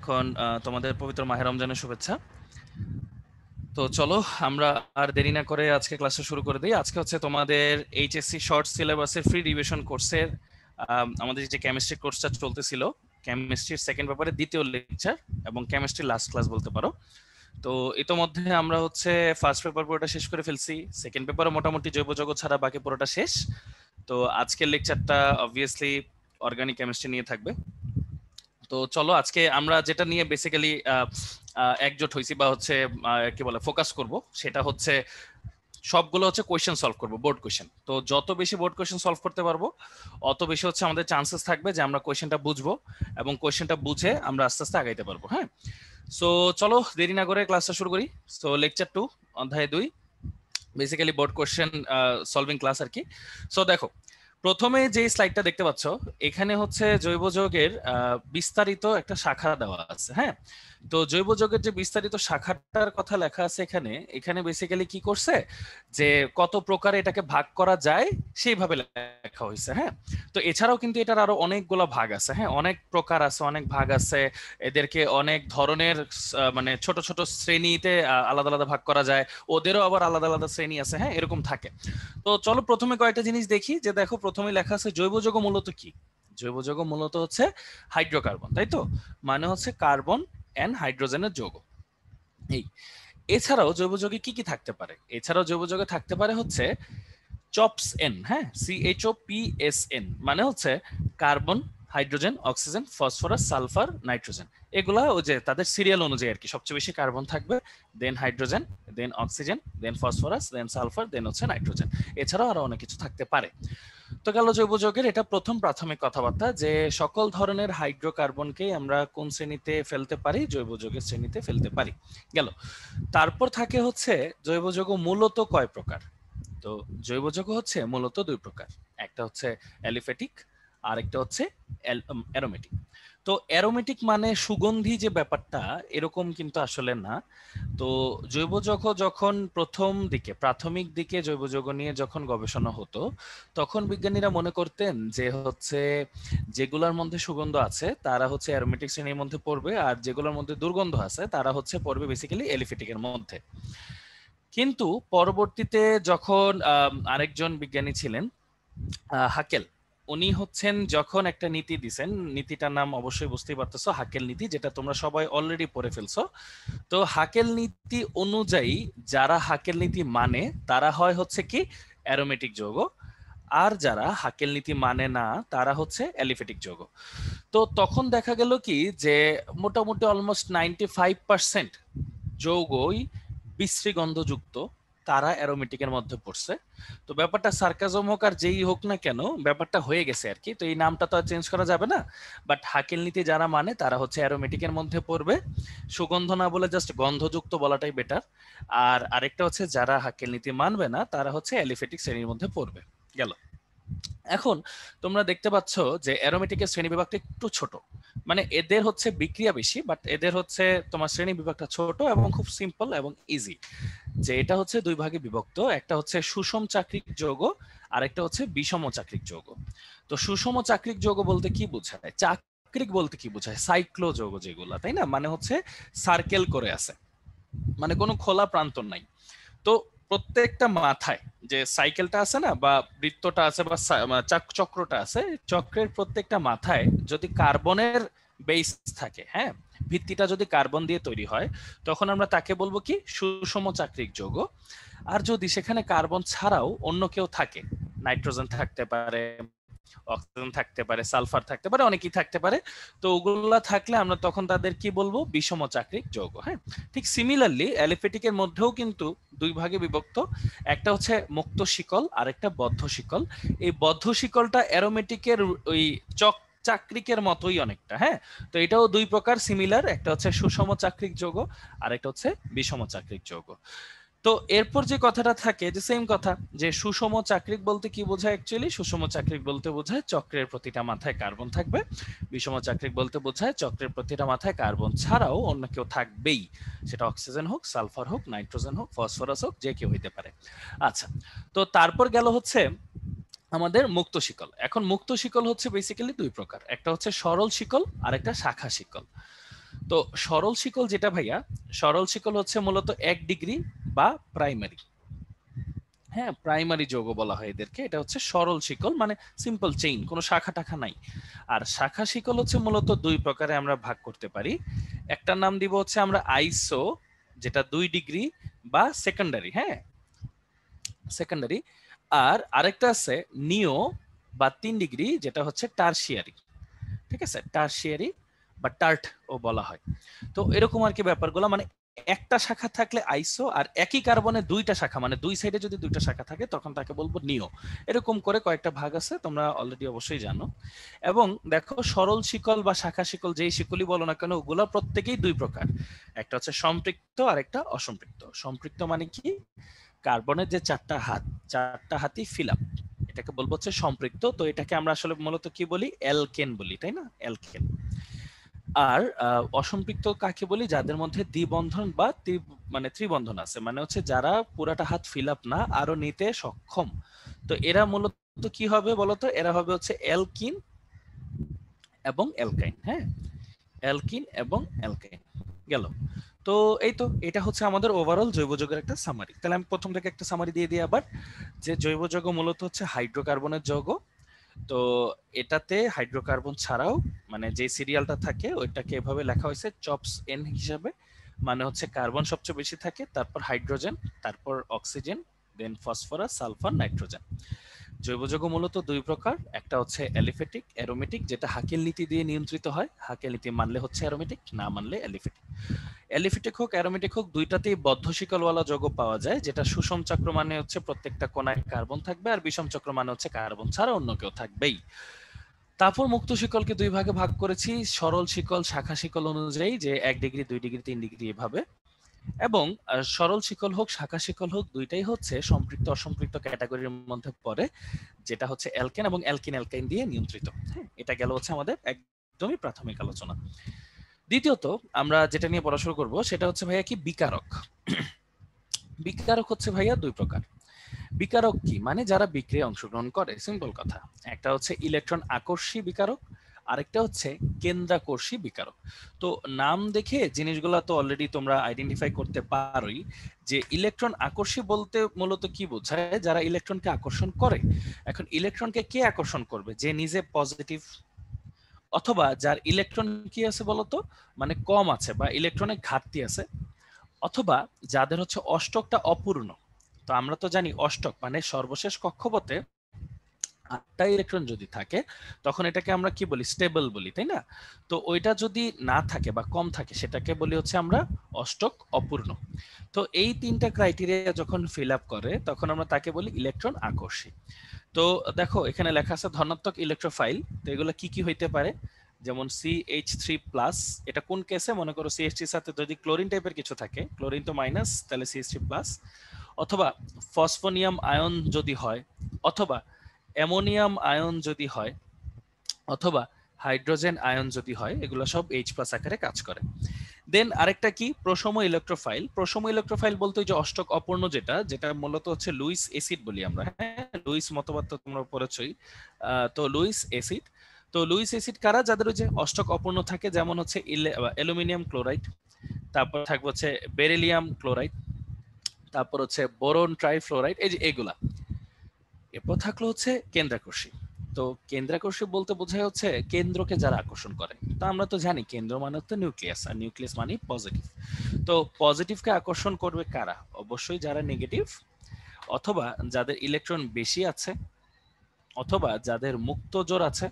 এখন তোমাদের পবিত্র মাহে রমজানের শুভেচ্ছা। তো চলো আমরা আর দেরি না করে আজকে ক্লাসটা শুরু করে দিই। আজকে হচ্ছে তোমাদের এইচএসসি শর্ট সিলেবাসের ফ্রি রিভিশন কোর্সের আমাদের যে কেমিস্ট্রি কোর্সটা চলতেছিল, কেমিস্ট্রির সেকেন্ড পেপারের দ্বিতীয় লেকচার এবং কেমিস্ট্রি লাস্ট ক্লাস বলতে পারো। তো ইতোমধ্যে আমরা হচ্ছে ফার্স্ট পেপার পুরোটা শেষ করে ফেলছি, সেকেন্ড পেপারও মোটামুটি জৈব যৌগ ছাড়া বাকি পুরোটা শেষ। তো আজকের লেকচারটা অবভিয়াসলি অর্গানিক কেমিস্ট্রি নিয়ে থাকবে। তো চলো আজকে আমরা যেটা নিয়ে বেসিক্যালি একজোট হয়েছি বা হচ্ছে কি বলে ফোকাস করব, সেটা হচ্ছে সবগুলো হচ্ছে কোয়েশ্চেন সলভ করব, বোর্ড কোয়েশ্চেন। তো যত বেশি বোর্ড কোয়েশ্চেন সলভ করতে পারবো অত বেশি হচ্ছে আমাদের চান্সেস থাকবে যে আমরা কোয়েশ্চেনটা বুঝবো এবং কোয়েশ্চেনটা বুঝে আমরা আস্তে আস্তে আগাইতে পারবো। হ্যাঁ, সো চলো দেরি না করে ক্লাসটা শুরু করি। সো লেকচার 2 অধ্যায় 2 basically board question solving class আর কি। সো দেখো, প্রথমে যে স্লাইডটা দেখতে পাচ্ছ এখানে হচ্ছে জৈব যৌগের বিস্তারিত একটা শাখা দেওয়া আছে। হ্যাঁ, তো জৈব যৌগের যে বিস্তারিত শাখাটার কথা লেখা আছে এখানে, এখানে বেসিক্যালি কি করছে যে কত প্রকারে এটাকে ভাগ করা যায় সেইভাবে লেখা হয়েছে। হ্যাঁ, তো এছাড়াও কিন্তু এটার আরো অনেকগুলো ভাগ আছে। হ্যাঁ, অনেক প্রকার আছে, অনেক ভাগ আছে, এদেরকে অনেক ধরনের মানে ছোট ছোট শ্রেণীতে আলাদা আলাদা ভাগ করা যায়, ওদেরও আবার আলাদা আলাদা শ্রেণী আছে। হ্যাঁ, এরকম থাকে। তো চলো প্রথমে কয়েকটা জিনিস দেখি। যে দেখো, প্রথমে লেখা আছে জৈব যৌগ মূলত কি। জৈব যৌগ মূলত হচ্ছে হাইড্রোকার্বন, তাই তো, মানে হচ্ছে কার্বন এন্ড হাইড্রোজেনের যৌগ। এই এছাড়াও জৈব যৌগে কি কি থাকতে পারে? এছাড়াও জৈব যৌগে থাকতে পারে হচ্ছে চপস এন। হ্যাঁ, CHOPSN মানে হচ্ছে carbon, hydrogen, oxygen, phosphorus, sulphur, nitrogen. এগুলা ওই যে তাদের সিরিয়াল অনুযায়ী আর কি, সবচেয়ে বেশি কার্বন থাকবে, দেন হাইড্রোজেন, দেন অক্সিজেন, দেন ফসফরাস, দেন সালফার, দেন হচ্ছে নাইট্রোজেন। এছাড়াও আরো অনেক কিছু থাকতে পারে। তো গেল জৈব যৌগের এটা প্রথম প্রাথমিক কথাবার্তা, যে সকল ধরনের হাইড্রোকার্বনকেই আমরা কোন শ্রেণীতে ফেলতে পারি? জৈব যৌগের শ্রেণীতে ফেলতে পারি। গেল, তারপর থাকে হচ্ছে জৈব যৌগ মূলত কয় প্রকার। তো জৈব যৌগ হচ্ছে মূলত দুই প্রকার, একটা হচ্ছে অ্যালিফ্যাটিক আর একটা হচ্ছে অ্যারোমেটিক। তো অ্যারোমেটিক মানে সুগন্ধি যে ব্যাপারটা, এরকম কিন্তু আসলে না। তো জৈব যৌগ যখন প্রথম দিকে, প্রাথমিক দিকে জৈব যৌগ নিয়ে যখন গবেষণা হতো, তখন বিজ্ঞানীরা মনে করতেন যে হচ্ছে যেগুলোর মধ্যে সুগন্ধ আছে তারা হচ্ছে অ্যারোমেটিক শ্রেণীর মধ্যে পড়বে, আর যেগুলোর মধ্যে দুর্গন্ধ আছে তারা হচ্ছে পড়বে বেসিক্যালি অ্যালিফ্যাটিকের মধ্যে। কিন্তু পরবর্তীতে যখন আরেকজন বিজ্ঞানী ছিলেন হাকেল, উনি হচ্ছেন যখন একটা নীতি দিছেন, নীতিটার নাম অবশ্যই বুঝতেই পারতেছো, হাকেল নীতি, যেটা তোমরা সবাই অলরেডি পড়ে ফেলছো। তো হাকেল নীতি অনুযায়ী যারা হাকেল নীতি মানে তারা হয় হচ্ছে কি অ্যারোমেটিক যৌগ, আর যারা হাকেল নীতি মানে না তারা হচ্ছে অ্যালিফ্যাটিক যৌগ। তো তখন দেখা গেল কি যে মোটামুটি অলমোস্ট 95% যৌগই বিশ্রী গন্ধযুক্ত, তারা অ্যারোমেটিকের মধ্যে পড়ছে। তো ব্যাপারটা সার্কাজম হোক আর যেই হোক না কেন, ব্যাপারটা হয়ে গেছে আর কি। তো এই নামটা তো আর চেঞ্জ করা যাবে না, বাট হাকেল নীতি যারা মানে তারা হচ্ছে অ্যারোমেটিকের মধ্যে পড়বে। সুগন্ধ না বলে জাস্ট গন্ধযুক্ত বলাটাই বেটার। আর আরেকটা হচ্ছে যারা হাকেল নীতি মানবে না তারা হচ্ছে অ্যালিফ্যাটিক শ্রেণীর মধ্যে পড়বে। গেল, এখন তোমরা দেখতে পাচ্ছ যে অ্যারোমেটিকের শ্রেণী বিভাগটা একটু ছোট, মানে এদের হচ্ছে বিক্রিয়া বেশি, বাট এদের হচ্ছে তোমার শ্রেণী বিভাগটা ছোট এবং খুব সিম্পল এবং ইজি। যে এটা হচ্ছে দুই ভাগে বিভক্ত, একটা হচ্ছে সুষম চাকরিক যৌগ আর একটা হচ্ছে বিষম চাকরিক যৌগ। তো সুষম চাকরিক যৌগ বলতে কি বোঝায়, চাকরিক বলতে কি বোঝায়, সাইক্লো যৌগ যেগুলা, তাই না, মানে হচ্ছে সার্কেল করে আছে, মানে কোনো খোলা প্রান্ত নাই। তো প্রত্যেকটা মাথায় যে সাইকেলটা আছে না, বা বৃত্তটা আছে, বা চক্রটা আছে, চক্রের প্রত্যেকটা মাথায় যদি কার্বনের বেস থাকে, হ্যাঁ, ভিত্তিটা যদি কার্বন দিয়ে তৈরি হয়, তখন আমরা তাকে বলবো কি সুষম চাকরিক যৌগ। আর যদি সেখানে কার্বন ছাড়াও অন্য কেউ থাকে, নাইট্রোজেন থাকতে পারে, অক্সিজেন থাকতে পারে, সালফার থাকতে পারে, অনেকেই থাকতে পারে, তো ওগুলা থাকলে আমরা তখন তাদের কি বলবো, বিষম চাকরিক যৌগ। হ্যাঁ, ঠিক সিমিলারলি অ্যালিফ্যাটিকের মধ্যেও কিন্তু দুই ভাগে বিভক্ত, একটা হচ্ছে মুক্ত শিকল আর একটা বদ্ধ শিকল। এই বদ্ধ শিকলটা অ্যারোমেটিকের ওই চাকরিকের মতোই অনেকটা। হ্যাঁ, তো এটাও দুই প্রকার সিমিলার, একটা হচ্ছে সুষম চাকরিক যৌগ আর একটা হচ্ছে বিষম চাকরিক যৌগ। তো এরপর যে কথাটা থাকে, যে সেম কথা, যে সুষম চাকরিক বলতে কি বোঝায়, অ্যাকচুয়ালি সুষম চাকরিক বলতে বোঝায় চক্রের প্রতিটা মাথায় কার্বন থাকবে, বিষম চাকরিক বলতে বোঝায় চক্রের প্রতিটা মাথায় কার্বন ছাড়াও অন্য কেউ থাকবেই, সেটা অক্সিজেন হোক, সালফার হোক, নাইট্রোজেন হোক, ফসফরাস হোক, যে কেউ হইতে পারে। আচ্ছা, তো তারপর গেল হচ্ছে আমাদের মুক্ত শিকল। এখন মুক্ত শিকল হচ্ছে বেসিক্যালি দুই প্রকার, একটা হচ্ছে সরল শিকল আর একটা শাখা শিকল। তো তো সরল শিকল যেটা ভাইয়া, সরল শিকল হচ্ছে মূলত 1 ডিগ্রি বা প্রাইমারি। হ্যাঁ, প্রাইমারি যৌগ বলা হয় এদেরকে। এটা হচ্ছে সরল শিকল, মানে সিম্পল চেইন, কোনো শাখা টাখা নাই। আর শাখা শিকল হচ্ছে মূলত 2 প্রকারে আমরা ভাগ করতে পারি। একটার নাম দিব হচ্ছে আমরা আইসো, যেটা 2 ডিগ্রি বা সেকেন্ডারি। হ্যাঁ, সেকেন্ডারি। আর আরেকটা আছে নিও বা 3 ডিগ্রি, যেটা হচ্ছে টারশিয়ারি। ঠিক আছে, টারশিয়ারি বা টার্ট ও বলা হয়। তো এরকম আর কি ব্যাপারগুলো, মানে একটা শাখা থাকলে আইসো, আর একই কার্বনে 2টা শাখা, মানে 2 সাইডে যদি 2টা শাখা থাকে তখন তাকে বলবো নিও। এরকম করে কয়েকটা ভাগ আছে, তোমরা অলরেডি অবশ্যই জানো। এবং দেখো, সরল শিকল বা শাখা শিকল যেই শিকলই বলো না কেন, ওগুলো প্রত্যেকেই 2 প্রকার। একটা হচ্ছে সম্পৃক্ত আর একটা অসম্পৃক্ত। সম্পৃক্ত মানে কি, কার্বনের যে 4টা হাত, 4টা হাতই ফিল আপ, এটাকে বলবো হচ্ছে সম্পৃক্ত। তো এটাকে আমরা আসলে মূলত কি বলি, অ্যালকেন বলি, তাই না, অ্যালকেন। আর অসম্পৃক্ত কাকে বলি, যাদের মধ্যে দ্বিবন্ধন বা মানে ত্রিবন্ধন আছে, মানে হচ্ছে যারা পুরাটা হাত ফিল আপ না, আরো নিতে সক্ষম। তো এরা মূলত কি হবে বলতো, এরা হবে হচ্ছে অ্যালকিন এবং অ্যালকাইন। হ্যাঁ, অ্যালকিন এবং অ্যালকাইন গেল। তো এই তো, এটা হচ্ছে আমাদের ওভারঅল জৈব যৌগের একটা সামারি। তাহলে আমি প্রথম থেকে একটা সামারি দিয়ে দিই আবার, যে জৈব যৌগ মূলত হচ্ছে হাইড্রোকার্বনের যৌগ। তো এটাতে হাইড্রোকার্বন ছাড়াও, মানে যে সিরিয়ালটা থাকে ওইটাকে এভাবে লেখা হয়েছে চপস এন হিসাবে, মানে হচ্ছে কার্বন সবচেয়ে বেশি থাকে, তারপর হাইড্রোজেন, তারপর অক্সিজেন, দেন ফসফরাস, সালফার, নাইট্রোজেন। জৈব যৌগ মূলত 2 প্রকার। একটা হচ্ছে অ্যালিফেটিক, অ্যারোমেটিক, যেটা হাকেল নীতি দিয়ে নিয়ন্ত্রিত হয়। হাকেল নীতি মানলে হচ্ছে অ্যারোমেটিক, না মানলে অ্যালিফেটিক। অ্যালিফেটিক হোক অ্যারোমেটিক হোক, দুইটাতেই বদ্ধ শিকলওয়ালা যৌগ পাওয়া যায়, যেটা সুষম চক্র মানে হচ্ছে প্রত্যেকটা কোণায় কার্বন থাকবে, আর বিষম চক্র মানে হচ্ছে কার্বন ছাড়া অন্য কেউ থাকবেই। তারপর মুক্ত শিকলকে 2 ভাগে ভাগ করেছি, সরল শিকল, শাখা শিকল অনুযায়ী, যে 1 ডিগ্রি, 2 ডিগ্রি, 3 ডিগ্রি এভাবে। এবং সরল শিকল হোক, শাখা শিকল হোক, দুইটাই হচ্ছে সম্পৃক্ত অসম্পৃক্ত ক্যাটাগরির মধ্যে পড়ে, যেটা হচ্ছে অ্যালকেন এবং অ্যালকিন অ্যালকাইন দিয়ে নিয়ন্ত্রিত। হ্যাঁ, এটা গেল হচ্ছে আমাদের একদমই প্রাথমিক আলোচনা। দ্বিতীয়ত আমরা যেটা নিয়ে পড়াশোনা করব সেটা হচ্ছে ভাইয়া কি, বিকারক। বিকারক হচ্ছে ভাইয়া 2 প্রকার। বিকারক কি, মানে যারা বিক্রিয়ায় অংশগ্রহণ করে, সিম্পল কথা। একটা হচ্ছে ইলেকট্রন আকর্ষী বিকারক, আরেকটা হচ্ছে কেন্দ্রাকর্ষী বিকারক। তো নাম দেখে জিনিসগুলো তো অলরেডি তোমরা আইডেন্টিফাই করতে পারোই, যে ইলেকট্রন আকর্ষী বলতে মূলত কি বোঝায়, যারা ইলেকট্রনকে আকর্ষণ করে। এখন ইলেকট্রনকে কে আকর্ষণ করবে, যে নিজে পজিটিভ, অথবা যার ইলেকট্রন কি আছে বলতো, মানে কম আছে বা ইলেকট্রনের ঘাটতি আছে, অথবা যাদের হচ্ছে অষ্টকটা অপূর্ণ। তো আমরা তো জানি অষ্টক মানে সর্বশেষ কক্ষপথে 8টা ইলেকট্রন যদি থাকে, তখন এটাকে আমরা কি বলি, স্টেবল বলি, তাই না। তো ওইটা যদি না থাকে বা কম থাকে, সেটাকে বলি হচ্ছে আমরা অষ্টক অপূর্ণ। তো এই 3টা ক্রাইটেরিয়া যখন ফিল আপ করে, তখন আমরা তাকে বলি ইলেকট্রন আকর্ষী। তো দেখো, এখানে লেখা আছে ধনাত্মক ইলেকট্রোফাইল। তো এগুলো কি কি হইতে পারে, যেমন CH3+, এটা কোন কেসে, মনে করো CH3 সাথে যদি ক্লোরিন টাইপের কিছু থাকে, ক্লোরিন তো মাইনাস, তাহলে CH3+, অথবা ফসফোনিয়াম আয়ন যদি হয়, অথবা অ্যামোনিয়াম আয়ন যদি হয়, অথবা হাইড্রোজেন আয়ন যদি হয়, এগুলো সব H+ আকারে কাজ করে। দেন আরেকটা কি, প্রশম ইলেকট্রোফাইল। প্রশম ইলেকট্রোফাইল বলতে যে অষ্টক অপূর্ণ, যেটা যেটা মূলত হচ্ছে লুইস অ্যাসিড বলি আমরা। হ্যাঁ, লুইস মতবাদ তো তোমরা পড়েছই। তো লুইস অ্যাসিড, তো লুইস অ্যাসিড কারা, যাদের ওই যে অষ্টক অপূর্ণ থাকে, যেমন হচ্ছে অ্যালুমিনিয়াম ক্লোরাইড, তারপর থাকবে হচ্ছে বেরিলিয়াম ক্লোরাইড, তারপর হচ্ছে বোরন ট্রাইফ্লোরাইড, এই যে এগুলা। এরপর থাকলো হচ্ছে কেন্দ্রাকর্ষী। তো কেন্দ্রাকর্ষী বলতে বোঝায় হচ্ছে কেন্দ্রকে যারা আকর্ষণ করে। তো আমরা তো জানি কেন্দ্র মানে হচ্ছে নিউক্লিয়াস, আর নিউক্লিয়াস মানে পজিটিভ। তো পজিটিভকে আকর্ষণ করবে কারা, অবশ্যই যারা নেগেটিভ, অথবা যাদের ইলেকট্রন বেশি আছে, অথবা যাদের মুক্ত জোর আছে,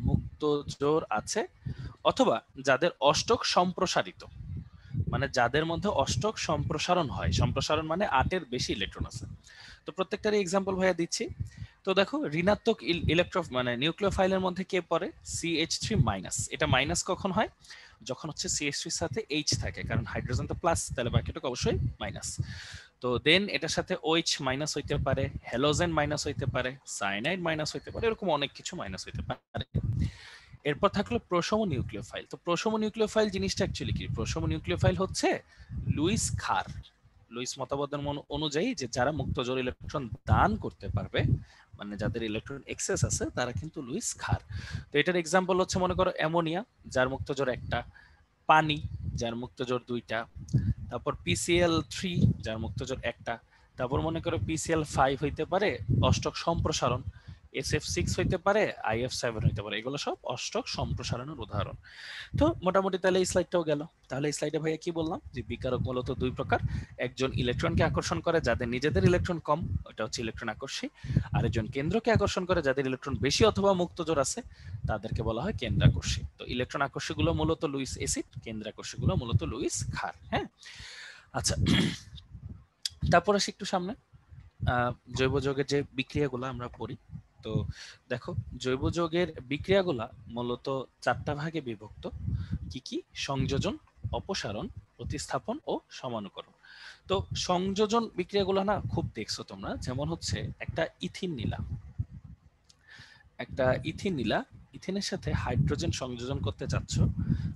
মুক্ত জোর আছে, অথবা যাদের অষ্টক সম্প্রসারিত, মানে যাদের মধ্যে অষ্টক সম্প্রসারণ হয়। সম্প্রসারণ মানে 8-এর বেশি ইলেকট্রন আছে। তো প্রত্যেকটারই এক্সাম্পল ভাইয়া দিচ্ছি। তো দেখো, ঋণাত্মক ইলেকট্রো মানে নিউক্লিওফাইলের মধ্যে কে পড়ে, CH3-। এটা মাইনাস কখন হয়, যখন হচ্ছে CH3 এর সাথে H থাকে, কারণ হাইড্রোজেন তো প্লাস, তাহলে বাকিটুকু অবশ্যই মাইনাস। তো দেন এটার সাথে OH মাইনাস হইতে পারে, হ্যালোজেন মাইনাস হইতে পারে, সায়ানাইড মাইনাস হইতে পারে, এরকম অনেক কিছু মাইনাস হইতে পারে। এরপর থাকলো প্রশম নিউক্লিওফাইল। তো প্রশম নিউক্লিওফাইল জিনিসটা অ্যাকচুয়ালি কি, প্রশম নিউক্লিওফাইল হচ্ছে লুইস ক্ষার। লুইস মতবাদের অনুযায়ী যে যারা মুক্ত জোড় ইলেকট্রন দান করতে পারবে, মানে যাদের ইলেকট্রন এক্সেস আছে, তারা কিন্তু লুইস ক্ষার। তো এটার এক্সাম্পল হচ্ছে মনে করো অ্যামোনিয়া, যার মুক্ত জোড় একটা, পানি যার মুক্ত জোড় দুইটা, তারপর PCl3 যার মুক্ত জোড় একটা, তারপর মনে করো PCl5 হইতে পারে অষ্টক সম্প্রসারণ, SF6 হইতে পারে, IF7 হইতে পারে, এগুলো সব অষ্টক সম্প্রসারণের উদাহরণ। তো মোটামুটি তাহলে এই স্লাইডটাও গেল। তাহলে এই স্লাইডে ভাইয়া কি বললাম, যে বিকারক মূলত দুই প্রকার, একজন ইলেকট্রনকে আকর্ষণ করে যাদের নিজেদের ইলেকট্রন কম, ওটা হচ্ছে ইলেকট্রন আকর্ষী, আর একজন কেন্দ্রকে আকর্ষণ করে যাদের ইলেকট্রন বেশি অথবা মুক্ত জোড় আছে, তাদেরকে বলা হয় কেন্দ্রাকর্ষী। তো ইলেকট্রন আকর্ষীগুলো মূলত লুইস অ্যাসিড, কেন্দ্রাকর্ষীগুলো মূলত লুইস ক্ষার। হ্যাঁ, আচ্ছা, তারপর আসি একটু সামনে জৈব যৌগের যে বিক্রিয়াগুলো আমরা পড়ি। তো দেখো, জৈব যৌগের বিক্রিয়াগুলা মূলত চারটা ভাগে বিভক্ত। কি কি? সংযোজন, অপসারণ, প্রতিস্থাপন ও সমানুকরণ। তো সংযোজন বিক্রিয়াগুলো না খুব দেখছো তোমরা, যেমন হচ্ছে একটা ইথিন নিলা, ইথিনের সাথে হাইড্রোজেন সংযোজন করতে চাচ্ছ,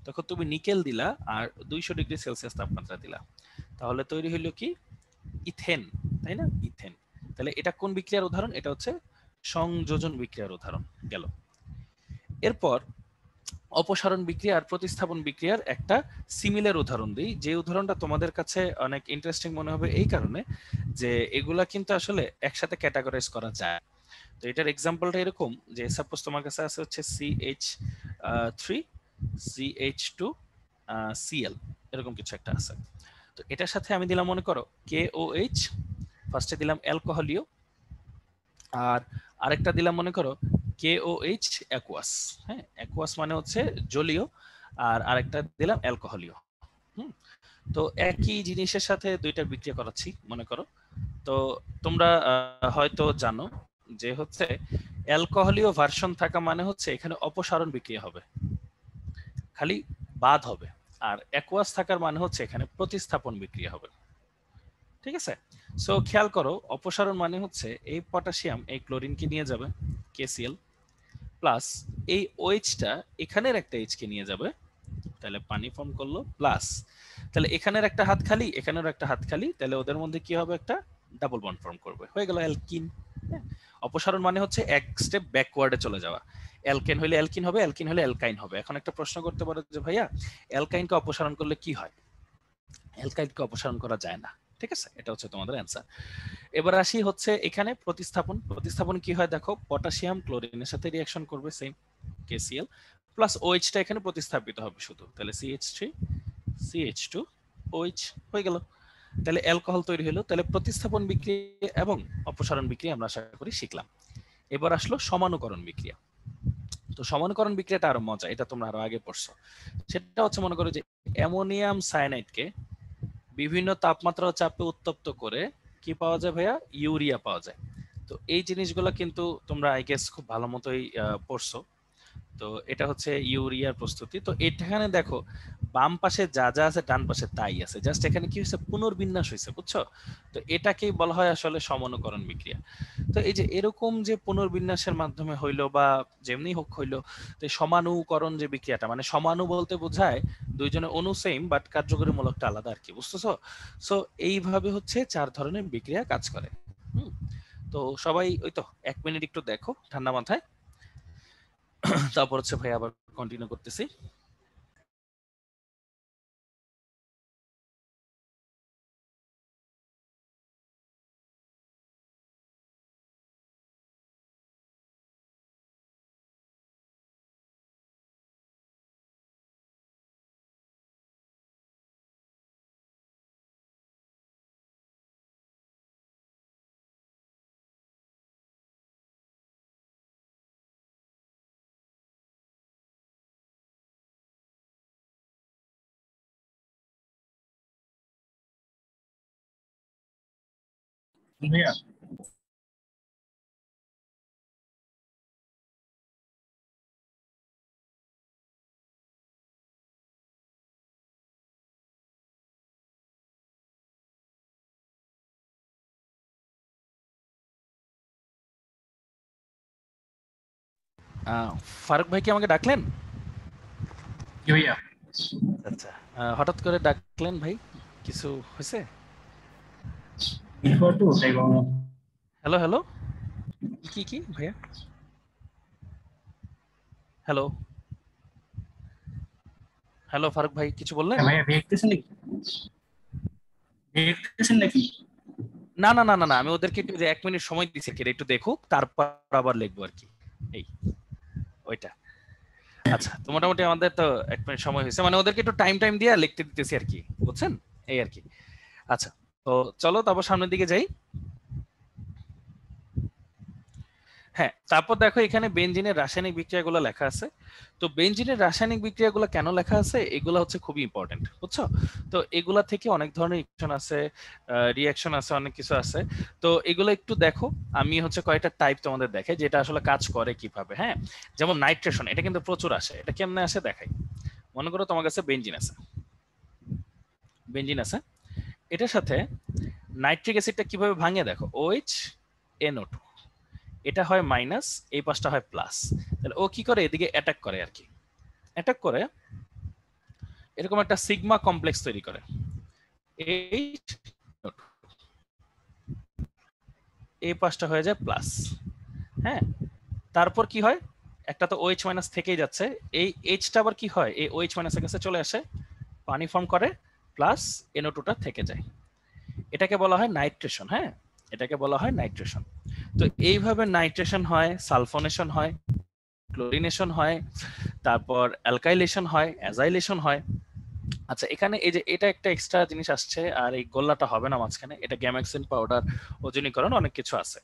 তখন তুমি নিকেল দিলা আর 200 ডিগ্রি সেলসিয়াস তাপমাত্রা দিলা, তাহলে তৈরি হইলো কি? ইথেন, তাই না? ইথেন। তাহলে এটা কোন বিক্রিয়ার উদাহরণ? এটা হচ্ছে সংযোজন বিক্রিয়ার উদাহরণ গেল। এরপর অপসারণ বিক্রিয়া আর প্রতিস্থাপন বিক্রিয়ার একটা সিমিলার উদাহরণ দিই, যে উদাহরণটা তোমাদের কাছে অনেক ইন্টারেস্টিং মনে হবে এই কারণে যে এগুলা কিন্তু আসলে একসাথে ক্যাটাগরাইজ করা যায়। তো এটার এক্সাম্পলটা এরকম, যে সাপোজ তোমার কাছে আছে হচ্ছে CH3 CH2 Cl, এরকম কিছু একটা আছে। তো এটার সাথে আমি দিলাম মনে করো KOH, ফার্স্টে দিলাম অ্যালকোহলীয়, আর আরেকটা দিলাম মনে করো KOH অ্যাকুয়াস। হ্যাঁ, অ্যাকুয়াস মানে হচ্ছে জলীয়, আর আরেকটা দিলাম অ্যালকোহলীয়। হুম, তো একই জিনিসের সাথে দুইটা বিক্রিয়া করাচ্ছি মনে করো। তো তোমরা হয়তো জানো যে হচ্ছে অ্যালকোহলীয় ভার্সন থাকা মানে হচ্ছে এখানে অপসারণ বিক্রিয়া হবে, খালি বাদ হবে, আর অ্যাকুয়াস থাকার মানে হচ্ছে এখানে প্রতিস্থাপন বিক্রিয়া হবে। ঠিক আছে? সো খেয়াল করো, অপসারণ মানে হচ্ছে এই পটাশিয়াম এই ক্লোরিনকে নিয়ে যাবে KCl, প্লাস এই OH-টা এখানের একটা H কে নিয়ে যাবে, তাহলে পানি ফর্ম করলো, প্লাস তাহলে এখানের একটা হাত খালি, এখানের একটা হাত খালি, তাহলে ওদের মধ্যে কি হবে? একটা ডাবল বন্ড ফর্ম করবে, হয়ে গেল অ্যালকিন। অপসারণ মানে হচ্ছে এক স্টেপ ব্যাকওয়ার্ডে চলে যাওয়া। অ্যালকেন হইলে অ্যালকিন হবে, অ্যালকিন হলে অ্যালকাইন হবে। এখন একটা প্রশ্ন করতে পারো যে ভাইয়া অ্যালকাইনকে অপসারণ করলে কি হয়? অ্যালকাইনকে অপসারণ করা যায় না। ঠিক আছে, এটা হচ্ছে তোমাদের অ্যান্সার। এবার আসি হচ্ছে এখানে প্রতিস্থাপন। প্রতিস্থাপন কি হয় দেখো, পটাশিয়াম ক্লোরিনের সাথে রিঅ্যাকশন করবে, সেম KCl, প্লাস OH-টা এখানে প্রতিস্থাপিত হবে শুধু, তাহলে CH3 CH2 OH হয়ে গেল। তাহলে অ্যালকোহল তৈরি হলো। তাহলে প্রতিস্থাপন বিক্রিয়া এবং অপসারণ বিক্রিয়া আমরা আশা করি শিখলাম। এবার আসলো সমানুকরণ বিক্রিয়া। তো সমানুকরণ বিক্রিয়াটা আরো মজা, এটা তোমরা আরো আগে পড়ছো। সেটা হচ্ছে মনে করো যে অ্যামোনিয়াম সায়ানাইডকে বিভিন্ন তাপমাত্রা ও চাপে উত্তপ্ত করে কি পাওয়া যায় ভাইয়া? ইউরিয়া পাওয়া যায়। তো এই জিনিসগুলো কিন্তু তোমরা আই গেস খুব ভালো মতোই পড়ছো। তো এটা হচ্ছে ইউরিয়ার প্রস্তুতি। তো এখানে দেখো বাম পাশে যা যা আছে ডান পাশে তাই আছে, জাস্ট এখানে কি হয়েছে? পুনর্বিন্যাস হয়েছে, বুঝছো? তো এটাকেই বলা হয় আসলে সমানুকরণ বিক্রিয়া। তো এই যে এরকম যে পুনর্বিন্যাসের মাধ্যমে হইলো বা যেমনি হোক হইলো, তো সমানুকরণ যে বিক্রিয়াটা, মানে সমানু বলতে বোঝায় দুইজনের অণু সেম বাট কার্যকরী মূলকটা আলাদা আর কি, বুঝতেছো? সো এইভাবে হচ্ছে চার ধরনের বিক্রিয়া কাজ করে। হুম, তো সবাই ওই তো 1 মিনিট একটু দেখো ঠান্ডা মাথায়, তারপর হচ্ছে ভাই আবার কন্টিনিউ করতেছি। ভাইয়া ফারুক ভাই কি আমাকে ডাকলেন? ভাইয়া আচ্ছা, হঠাৎ করে ডাকলেন ভাই, কিছু হয়েছে? before two tego hello hello, কি কি ভাইয়া? হ্যালো হ্যালো ফারুক ভাই, কিছু বললেন? ভাইয়া দেখতেছেন নাকি? না না না না না, আমি ওদেরকে একটু যে 1 মিনিট সময় দিচ্ছি, কি একটু দেখুক, তারপর আবার লিখবো আর কি, এই ওইটা। আচ্ছা, তো মোটামুটি আমাদের তো 1 মিনিট সময় হয়েছে, মানে ওদেরকে একটু টাইম দিয়ে লিখতে দিতেছি আর কি, বুঝছেন, এই আর কি। আচ্ছা, তো চলো তারপর সামনের দিকে যাই। হ্যাঁ, তারপর দেখো এখানে বেনজিনের রাসায়নিক বিক্রিয়াগুলো লেখা আছে। তো বেনজিনের রাসায়নিক বিক্রিয়াগুলো কেন লেখা আছে, এগুলো হচ্ছে খুবই ইম্পর্টেন্ট, বুঝছো? তো এগুলা থেকে অনেক ধরনের রিঅ্যাকশন আছে, অনেক কিছু আছে। তো এগুলো একটু দেখো, আমি হচ্ছে কয়েকটা টাইপ তোমাদের দেখাই যেটা আসলে কাজ করে কিভাবে। হ্যাঁ, যেমন নাইট্রেশন, এটা কিন্তু প্রচুর আসে। এটা কেমনে আসে দেখাই। মনে করো তোমার কাছে বেনজিন আছে, এটার সাথে নাইট্রিক অ্যাসিডটা কিভাবে ভাঙে দেখো, OH NO2, এটা হয় মাইনাস, এই পাশটা হয় প্লাস। তাহলে ও কি করে, এদিকে অ্যাটাক করে আর কি, অ্যাটাক করে এরকম একটা সিগমা কমপ্লেক্স তৈরি করে, এই পাশটা হয়ে যায় প্লাস। হ্যাঁ, তারপর কি হয়, একটা তো OH মাইনাস থেকেই যাচ্ছে, এই এইচটা আবার কি হয়, এই OH মাইনাসের কাছে চলে আসে, পানি ফর্ম করে, প্লাস NO2টা থেকে যায়। এটাকে বলা হয় নাইট্রেশন। হ্যাঁ, এটাকে বলা হয় নাইট্রেশন। তো এইভাবে নাইট্রেশন হয়, সালফোনেশন হয়, ক্লোরিনেশন হয়, তারপর অ্যালকাইলেশন হয়, অ্যাজাইলেশন হয়। আচ্ছা, এখানে এই যে এটা একটা এক্সট্রা জিনিস আসছে, আর এই গোল্লাটা হবে না মাঝখানে, এটা গ্যামাক্সিন পাউডার, ওজনীকরণ, অনেক কিছু আছে।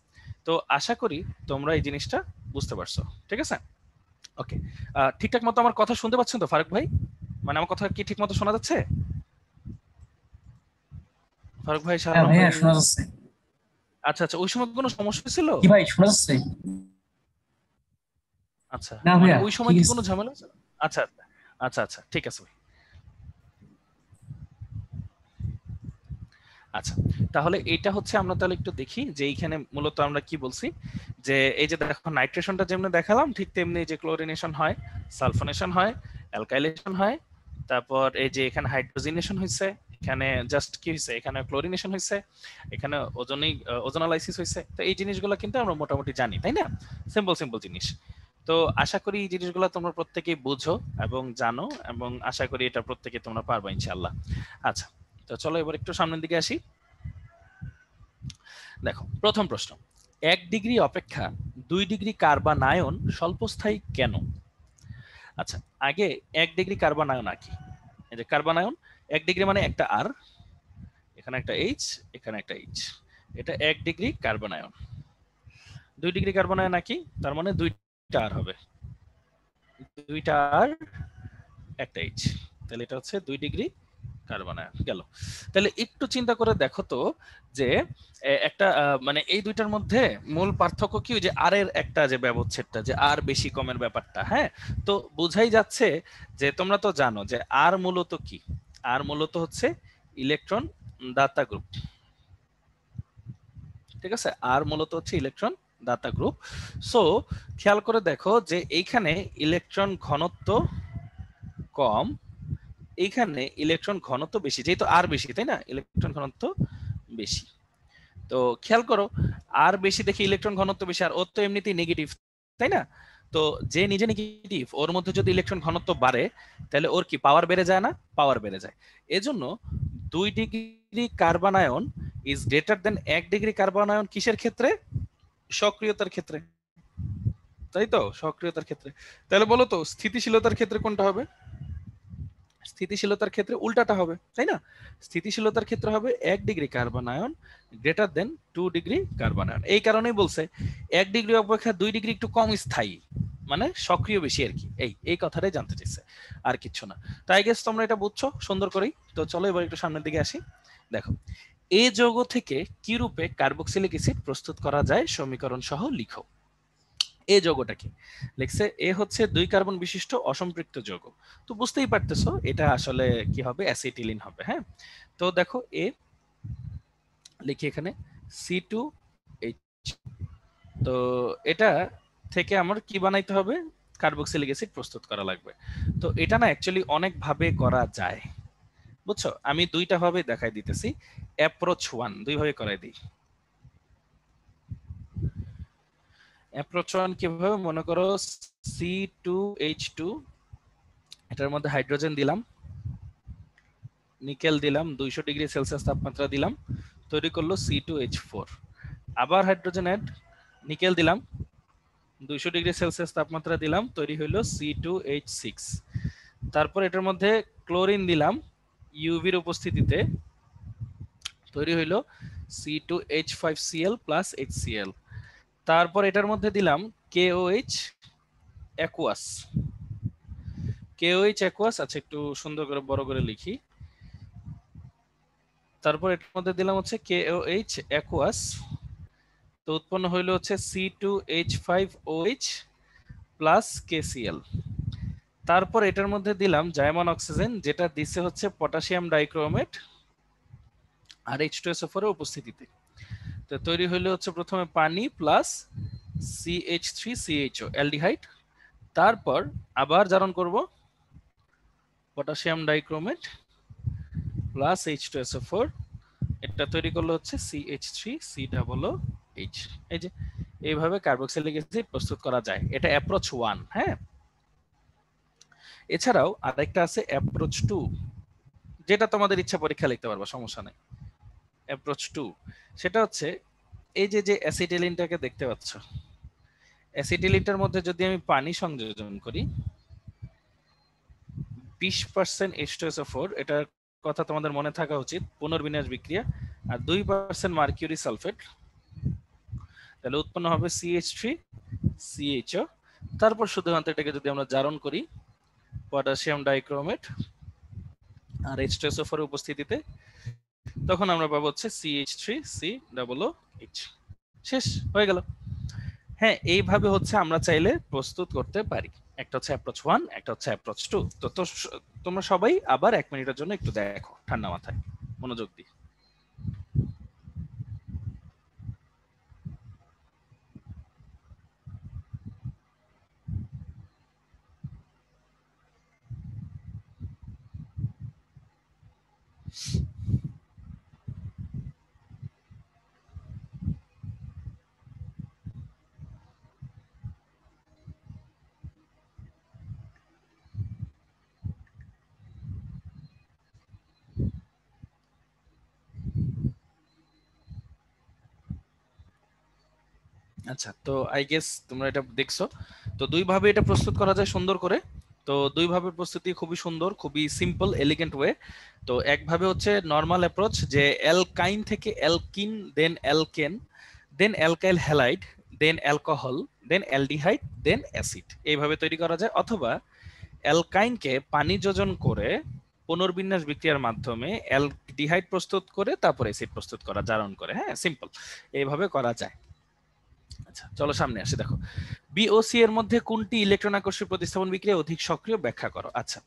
তো আশা করি তোমরা এই জিনিসটা বুঝতে পারছো, ঠিক আছে? ওকে, ঠিকঠাক মতো আমার কথা শুনতে পাচ্ছেন তো ফারুক ভাই? মানে আমার কথা কি ঠিক মতো শোনা যাচ্ছে? ফারুক ভাই, শাহ হ্যাঁ আলম ভাইয়া ভাই। শোনা যাচ্ছে। আচ্ছা আচ্ছা, ওই সময় কোনো সমস্যা ছিল? কি ভাই শোনা যাচ্ছে? আচ্ছা, না মানে ভাইয়া ওই সময় ঠিক কি আছে। কোনো ঝামেলা ছিল? আচ্ছা আচ্ছা আচ্ছা, ঠিক আছে ভাই। আচ্ছা, তাহলে এটা হচ্ছে, আমরা তাহলে একটু দেখি যে এইখানে মূলত আমরা কি বলছি। যে এই যে দেখো, নাইট্রেশনটা যেমনি দেখালাম, ঠিক তেমনি যে ক্লোরিনেশন হয়, সালফোনেশন হয়, অ্যালকাইলেশন হয়, তারপর এই যে এখানে হাইড্রোজিনেশন হয়েছে, এখানে জাস্ট কি হয়েছে, এখানে ক্লোরিনেশন হয়েছে, এখানে ওজোনালাইসিস হয়েছে। তো এই জিনিসগুলো কিন্তু আমরা মোটামুটি জানি, তাই না? সিম্পল জিনিস। তো আশা করি এই জিনিসগুলো তোমরা প্রত্যেকেই বুঝো এবং জানো, এবং আশা করি এটা প্রত্যেকে তোমরা পারবে ইনশাআল্লাহ। আচ্ছা, তো চলো এবার একটু সামনের দিকে আসি। দেখো, প্রথম প্রশ্ন, 1 ডিগ্রি অপেক্ষা 2 ডিগ্রি কার্বনায়ন স্বল্পস্থায়ী কেন? আচ্ছা, আগে 1 ডিগ্রি কার্বনায়ন কি? এই যে কার্বনায়ন, 1 ডিগ্রি মানে একটা আর, এখানে একটা এইচ, এখানে একটা এইচ, এটা 1 ডিগ্রি কার্বনায়ন। 2 ডিগ্রি কার্বনায়ন কি? তার মানে 2টা আর হবে, 2টা আর, একটা এইচ, তাহলে এটা হচ্ছে 2 ডিগ্রি কার্বনায়ন গেল। তাহলে একটু চিন্তা করে দেখো তো, যে একটা মানে এই দুইটার মধ্যে মূল পার্থক্য কি, যে আর এর একটা যে ব্যবচ্ছেদটা, যে আর বেশি কমের ব্যাপারটা। হ্যাঁ, তো বোঝাই যাচ্ছে যে তোমরা তো জানো যে আর মূলত কি, আর মূলত হচ্ছে ইলেকট্রন দাতা গ্রুপ, ঠিক আছে? আর মূলত হচ্ছে ইলেকট্রন দাতা গ্রুপ। সো খেয়াল করে দেখো যে এইখানে ইলেকট্রন ঘনত্ব কম, এইখানে ইলেকট্রন ঘনত্ব বেশি, যেহেতু আর বেশি, তাই না? ইলেকট্রন ঘনত্ব বেশি। তো খেয়াল করো, আর বেশি দেখে ইলেকট্রন ঘনত্ব বেশি, আর ও তো এমনিতেই নেগেটিভ, তাই না? তো যে নিজে নেগেটিভ, ওর মধ্যে যদি ইলেকট্রন ঘনত্ব বাড়ে, তাহলে ওর কি পাওয়ার বেড়ে যায় না? পাওয়ার বেড়ে যায়। এজন্য 2 degree carbanion is greater then 1 degree carbanion কিসের ক্ষেত্রে? সক্রিয়তার ক্ষেত্রে, তাই তো? সক্রিয়তার ক্ষেত্রে। তাহলে বলো তো স্থিতিশীলতার ক্ষেত্রে কোনটা হবে? স্থিতিশীলতার ক্ষেত্রে উল্টাটা হবে, তাই না? স্থিতিশীলতার ক্ষেত্রে হবে 1 degree carbanion greater than 2 degree carbanion. এই কারণেই বলছে 1 ডিগ্রি অপেক্ষা 2 ডিগ্রি একটু কম স্থায়ী, মানে সক্রিয় বেশি আর কি। এই কথাটাই জানতে চাইছে, আর কিচ্ছু না। তো আই গেস তোমরা এটা বুঝছো সুন্দর করেই। তো চলো এবার একটু সামনের দিকে আসি। দেখো, এই যৌগ থেকে কি রূপে কার্বক্সিলিক অ্যাসিড প্রস্তুত করা যায়, সমীকরণ সহ লিখো। এই যৌগটা কি লিখছে? এ হচ্ছে 2 কার্বন বিশিষ্ট অসম্পৃক্ত যৌগ। তো বুঝতেই পারতেছো এটা আসলে কি হবে, অ্যাসিটিলিন হবে। হ্যাঁ, তো দেখো এ লিখি এখানে C2H, তো এটা থেকে আমার কি বানাইতে হবে, কার্বক্সিলিক অ্যাসিড প্রস্তুত করা লাগবে। তো এটা না অ্যাকচুয়ালি অনেক ভাবে করা যায়, বুঝছো? আমি দুইটা ভাবে দেখাই দিতেছি। অ্যাপ্রোচ 1 দুই ভাবে করাই দিই। অ্যাপ্রোচ ওয়ান কিভাবে, মনে করো C2H2, এটার মধ্যে হাইড্রোজেন দিলাম, নিকেল দিলাম, 200 ডিগ্রি সেলসিয়াস তাপমাত্রা দিলাম, তৈরি করলো C2H4। আবার হাইড্রোজেন অ্যাড, নিকেল দিলাম, 200 ডিগ্রি সেলসিয়াস তাপমাত্রা দিলাম, তৈরি হইলো C2H6। তারপর এটার মধ্যে ক্লোরিন দিলাম ইউভির উপস্থিতিতে, তৈরি হইলো C2H5Cl প্লাস HCl। তারপর এটার মধ্যে দিলাম KOH অ্যাকুয়াস, KOH অ্যাকুয়াস, আচ্ছা একটু সুন্দর করে বড় করে লিখি। তারপর এটার মধ্যে দিলাম হচ্ছে KOH অ্যাকুয়াস, তো উৎপন্ন হইলো হচ্ছে C2H5OH প্লাস KCl। তারপর এটার মধ্যে দিলাম জাইমন অক্সিজেন, যেটা দিছে হচ্ছে পটাশিয়াম ডাইক্রোমেট আর H2SO4 এর উপস্থিতিতে। তো তৈরি হইলো হচ্ছে প্রথমে পানি প্লাস CH3CHO অ্যালডিহাইড, তারপর আবার জারণ করব পটাশিয়াম ডাইক্রোমেট প্লাস H2SO4, এটা তৈরি করলো হচ্ছে CH3COOH। এই যে এইভাবে কার্বক্সিলিক অ্যাসিড প্রস্তুত করা যায়, এটা অ্যাপ্রোচ 1। হ্যাঁ, এছাড়াও আরেকটা আছে অ্যাপ্রোচ 2, যেটা তোমাদের ইচ্ছা পরীক্ষা লিখতে পারবা, সমস্যা নাই। অ্যাপ্রোচ 2 সেটা হচ্ছে এই যে যে অ্যাসিটিলিনটাকে দেখতে পাচ্ছ, অ্যাসিটিলিনটার মধ্যে যদি আমি পানি সংযোজন করি 20% H2SO4, এটার কথা তোমাদের মনে থাকা উচিত, পুনর্বিন্যাস বিক্রিয়া, আর 2% মার্কিউরি সালফেট, তাহলে উৎপন্ন হবে CH3CHO। তারপর শুধুমাত্র এটাকে যদি আমরা জারণ করি পটাশিয়াম ডাইক্রোমেট আর H2SO4 এর উপস্থিতিতে, তখন আমরা পাবো হচ্ছে CH3COOH। শেষ হয়ে গেল। হ্যাঁ, এইভাবে হচ্ছে আমরা চাইলে প্রস্তুত করতে পারি। একটা হচ্ছে অ্যাপ্রোচ 1, একটা হচ্ছে অ্যাপ্রোচ 2। তো তোমরা সবাই আবার 1 মিনিটের জন্য একটু দেখো ঠান্ডা মাথায়, মনোযোগ দিয়ে। আচ্ছা, তো আই গেস তোমরা এটা দেখছো। তো দুই ভাবে এটা প্রস্তুত করা যায় সুন্দর করে। তো দুই ভাবে প্রস্তুতি খুবই সুন্দর, খুবই সিম্পল এলিগেন্ট ওয়ে। তো একভাবে হচ্ছে নর্মাল অ্যাপ্রোচ, যে অ্যালকাইন থেকে অ্যালকিন, দেন অ্যালকেন, দেন অ্যালকাইল হ্যালাইড, দেন অ্যালকোহল, দেন অ্যালডিহাইড, দেন অ্যাসিড, এইভাবে তৈরি করা যায়। অথবা অ্যালকাইনকে পানি যোজন করে পুনর্বিন্যাস বিক্রিয়ার মাধ্যমে অ্যালডিহাইড প্রস্তুত করে তারপর অ্যাসিড প্রস্তুত করা, জারণ করে। হ্যাঁ, সিম্পল, এইভাবে করা যায়। আচ্ছা, চলো সামনে আসি। দেখো, বিওসি এর মধ্যে কোনটি ইলেকট্রন আকর্ষণ প্রতিস্থাপন বিক্রিয়া অধিক সক্রিয়, ব্যাখ্যা করো। আচ্ছা,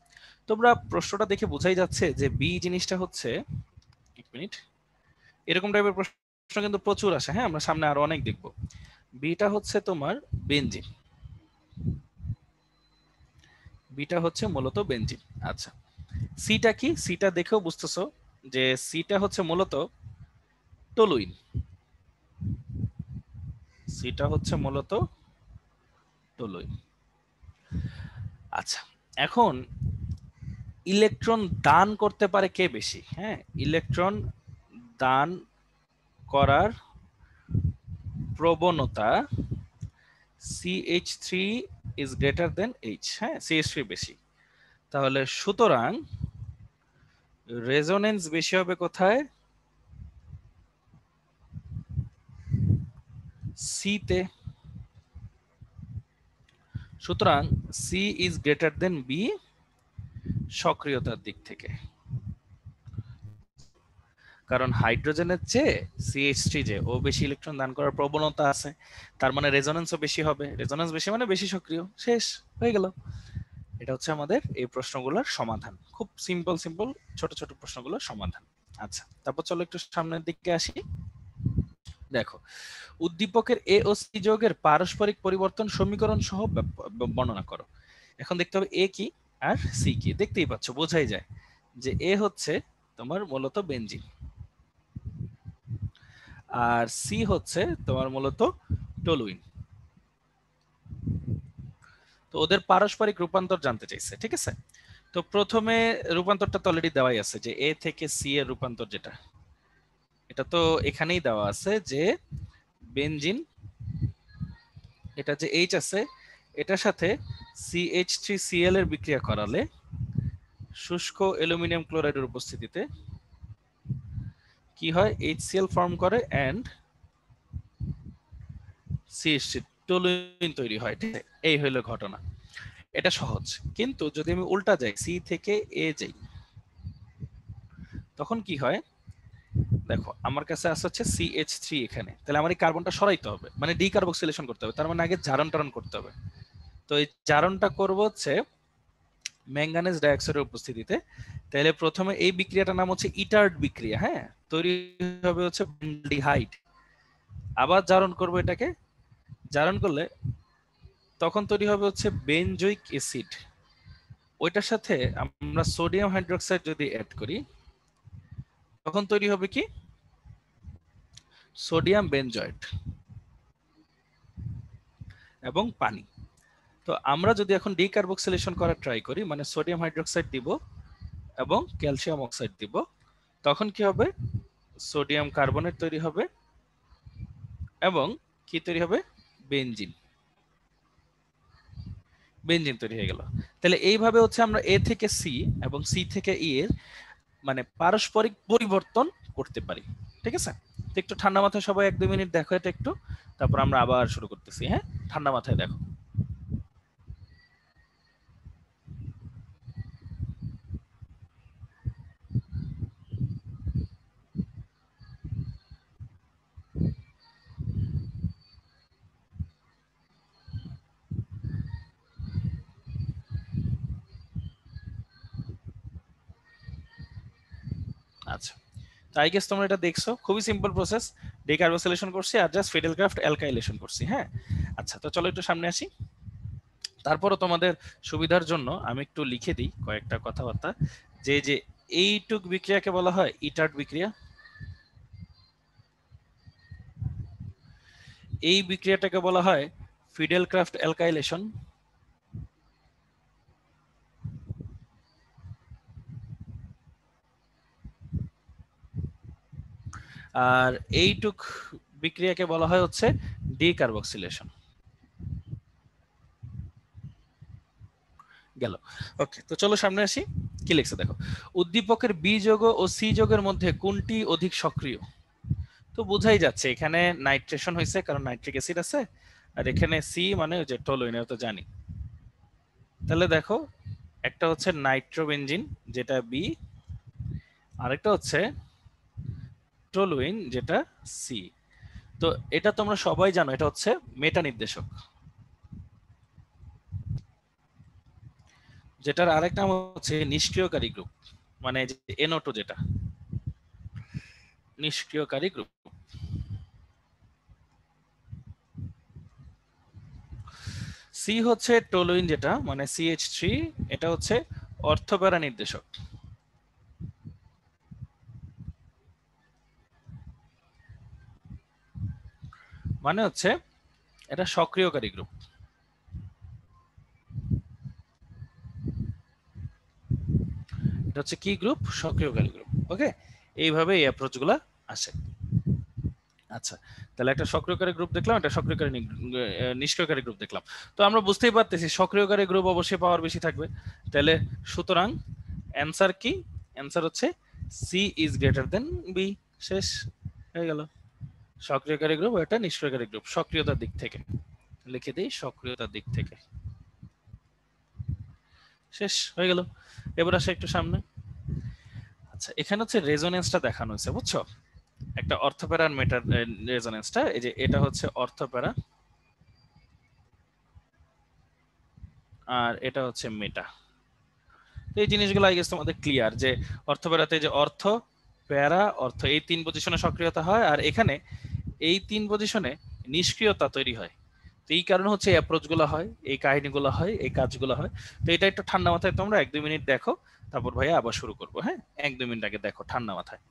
তোমরা প্রশ্নটা দেখে বোঝাই যাচ্ছে যে বি জিনিসটা হচ্ছে, এক মিনিট, এরকম টাইপের প্রশ্ন কিন্তু প্রচুর আসে। হ্যাঁ, আমরা সামনে আরো অনেক দেখব। বিটা হচ্ছে তোমার বেনজিন, বিটা হচ্ছে মূলত বেনজিন। আচ্ছা, সিটা কি? সিটা দেখেও বুঝতেছো যে সিটা হচ্ছে মূলত টলুইন, সিটা হচ্ছে মূলত টলুইন। আচ্ছা, এখন ইলেকট্রন দান করতে পারে কে বেশি? হ্যাঁ, ইলেকট্রন দান করার প্রবণতা CH3 is greater then H। হ্যাঁ, CH3 বেশি। তাহলে সুতরাং রেজোনেন্স বেশি হবে কোথায়? সি তে। সুতরাং C is greater than B সক্রিয়তার দিক থেকে, কারণ হাইড্রোজেনের চেয়ে CH3 যে ও বেশি ইলেকট্রন দান করার প্রবণতা আছে, তার মানে রেজোনেন্সও বেশি হবে। রেজোনেন্স বেশি মানে বেশি সক্রিয়। শেষ হয়ে গেল। এটা হচ্ছে আমাদের এই প্রশ্নগুলোর সমাধান। খুব সিম্পল সিম্পল ছোট ছোট প্রশ্নগুলোর সমাধান। আচ্ছা, তারপর চলো একটু সামনের দিকে আসি। দেখো, উদ্দীপকের এ ও সি যৌগের পারস্পরিক পরিবর্তন সমীকরণ সহ বর্ণনা করো। এখন দেখতে হবে এ কি আর সি কি। দেখতেই পাচ্ছ, বোঝাই যায় যে এ হচ্ছে তোমার মূলত বেনজিন, আর সি হচ্ছে তোমার মূলত টলুইন। তো ওদের পারস্পরিক রূপান্তর জানতে চাইছে, ঠিক আছে। তো প্রথমে রূপান্তরটা তো অলরেডি দেওয়াই আছে, যে এ থেকে সি এর রূপান্তর যেটা, এটা তো এখানেই দেওয়া আছে যে বেনজিন, এটা যে এইচ আছে এটার সাথে CH3Cl এর বিক্রিয়া করালে শুষ্ক অ্যালুমিনিয়াম ক্লোরাইডের উপস্থিতিতে কি হয়, HCl ফর্ম করে এন্ড CH3 টলুইন তৈরি হয়, ঠিক আছে। এই হলো ঘটনা, এটা সহজ। কিন্তু যদি আমি উল্টা যাই, সি থেকে এ যাই, তখন কি হয় দেখো, আমার কাছে আছে হচ্ছে CH3, এখানে তাহলে আমার এই কার্বনটা সরাইতে হবে, মানে ডিকার্বক্সিলেশন করতে হবে, তার মানে আগে জারণ টারণ করতে হবে। তো এই জারণটা করব হচ্ছে ম্যাঙ্গানেজ ডাইঅক্সাইডের উপস্থিতিতে। তাহলে প্রথমে এই বিক্রিয়াটার নাম হচ্ছে ইটার্ড বিক্রিয়া, হ্যাঁ, তৈরি হবে হচ্ছে অ্যালডিহাইড। আবার জারণ করব এটাকে, জারণ করলে তখন তৈরি হবে হচ্ছে বেনজোইক অ্যাসিড। ওইটার সাথে আমরা সোডিয়াম হাইড্রোক্সাইড যদি অ্যাড করি, তখন তৈরি হবে কি, সোডিয়াম বেনজয়েট এবং পানি। তো আমরা যদি এখন ডিকার্বক্সিলেশন করার ট্রাই করি, মানে সোডিয়াম হাইড্রোক্সাইড দিব এবং ক্যালসিয়াম অক্সাইড দিব, তখন কি হবে, সোডিয়াম কার্বনেট তৈরি হবে এবং কি তৈরি হবে, বেনজিন। বেনজিন তৈরি হয়ে গেল। তাহলে এইভাবে হচ্ছে আমরা এ থেকে সি এবং সি থেকে ই এর মানে পারস্পরিক পরিবর্তন করতে পারি, ঠিক আছে। তো একটু ঠান্ডা মাথায় সবাই 1-2 মিনিট দেখো এটা একটু, তারপর আমরা আবার শুরু করতেছি, হ্যাঁ, ঠান্ডা মাথায় দেখো। আচ্ছা, তো আই গেস তোমরা এটা দেখছো, খুবই সিম্পল প্রসেস, ডিকার্বক্সিলেশন করছি আর জাস্ট ফিডেলক্রাফট অ্যালকাইলেশন করছি, হ্যাঁ। আচ্ছা, তো চলো একটু সামনে আসি। তারপরও তোমাদের সুবিধার জন্য আমি একটু লিখে দিই কয়েকটা কথাবার্তা, যে যে এইটুক বিক্রিয়াকে বলা হয় ইটার্ড বিক্রিয়া। এই বিক্রিয়াটাকে বলা হয় ফিডেলক্রাফট অ্যালকাইলেশন। আর এইটুক বিক্রিয়াকে বলা হয় হচ্ছে ডিকার্বক্সিলেশন। গেল, ওকে। তো চলো সামনে আসি, কি লিখছে দেখো, উদ্দীপকের বি যৌগ ও সি যৌগের মধ্যে কোনটি অধিক সক্রিয়। তো বোঝাই যাচ্ছে এখানে নাইট্রেশন হয়েছে, কারণ নাইট্রিক অ্যাসিড আছে, আর এখানে সি মানে ওই যে টলুইন, তো জানি। তাহলে দেখো, একটা হচ্ছে নাইট্রোবেনজিন যেটা বি, আরেকটা হচ্ছে টলুইন যেটা সি। তো এটা তোমরা সবাই জানো, এটা হচ্ছে মেটা নির্দেশক, যেটার আরেক নাম হচ্ছে নিষ্ক্রিয়কারী গ্রুপ, মানে NO2 যেটা নিষ্ক্রিয়কারী গ্রুপ। সি হচ্ছে টলুইন যেটা মানে CH3, এটা হচ্ছে অর্থপ্যারা নির্দেশক, মানে হচ্ছে এটা সক্রিয়কারী গ্রুপ। এটা হচ্ছে কি গ্রুপ, সক্রিয়কারী গ্রুপ, ওকে। এইভাবে এই অ্যাপ্রোচগুলো আসে। আচ্ছা, তাহলে একটা সক্রিয়কারী গ্রুপ দেখলাম, একটা সক্রিয়কারী নিষ্ক্রিয়কারী গ্রুপ দেখলাম। তো আমরা বুঝতেই পারতেছি সক্রিয়কারী গ্রুপ অবশ্যই পাওয়ার বেশি থাকবে। তাহলে সুতরাং অ্যান্সার কি, অ্যান্সার হচ্ছে C is greater than B. শেষ হয়ে গেল। সক্রিয়কারী গ্রুপ, এটা নিষ্ক্রিয়কারী গ্রুপ সক্রিয়তার দিক থেকে, লিখে দিই সক্রিয়তার দিক থেকে। শেষ হয়ে গেল। এবার আসে একটু সামনে। আচ্ছা, এখানে হচ্ছে রেজোনেন্সটা দেখানো হয়েছে, বুঝছো, একটা অর্থপ্যারা আর মেটার রেজোনেন্সটা, এই যে এটা হচ্ছে অর্থপ্যারা আর এটা হচ্ছে মেটা। এই জিনিসগুলো আই গেস তোমাদের ক্লিয়ার, যে অর্থপ্যারাতে যে অর্থ, প্যারা, অর্থ, এই 3 পজিশনে সক্রিয়তা হয়, আর এখানে এই 3 পজিশনে নিষ্ক্রিয়তা তৈরি হয়। তো এই কারণে হচ্ছে এই অ্যাপ্রোচগুলো হয়, এই কাহিনীগুলো হয়, এই কাজগুলো হয়। তো এটা একটু ঠান্ডা মাথায় তোমরা 1-2 মিনিট দেখো, তারপর ভাইয়া আবার শুরু করবো, হ্যাঁ। 1-2 মিনিট আগে দেখো ঠান্ডা মাথায়।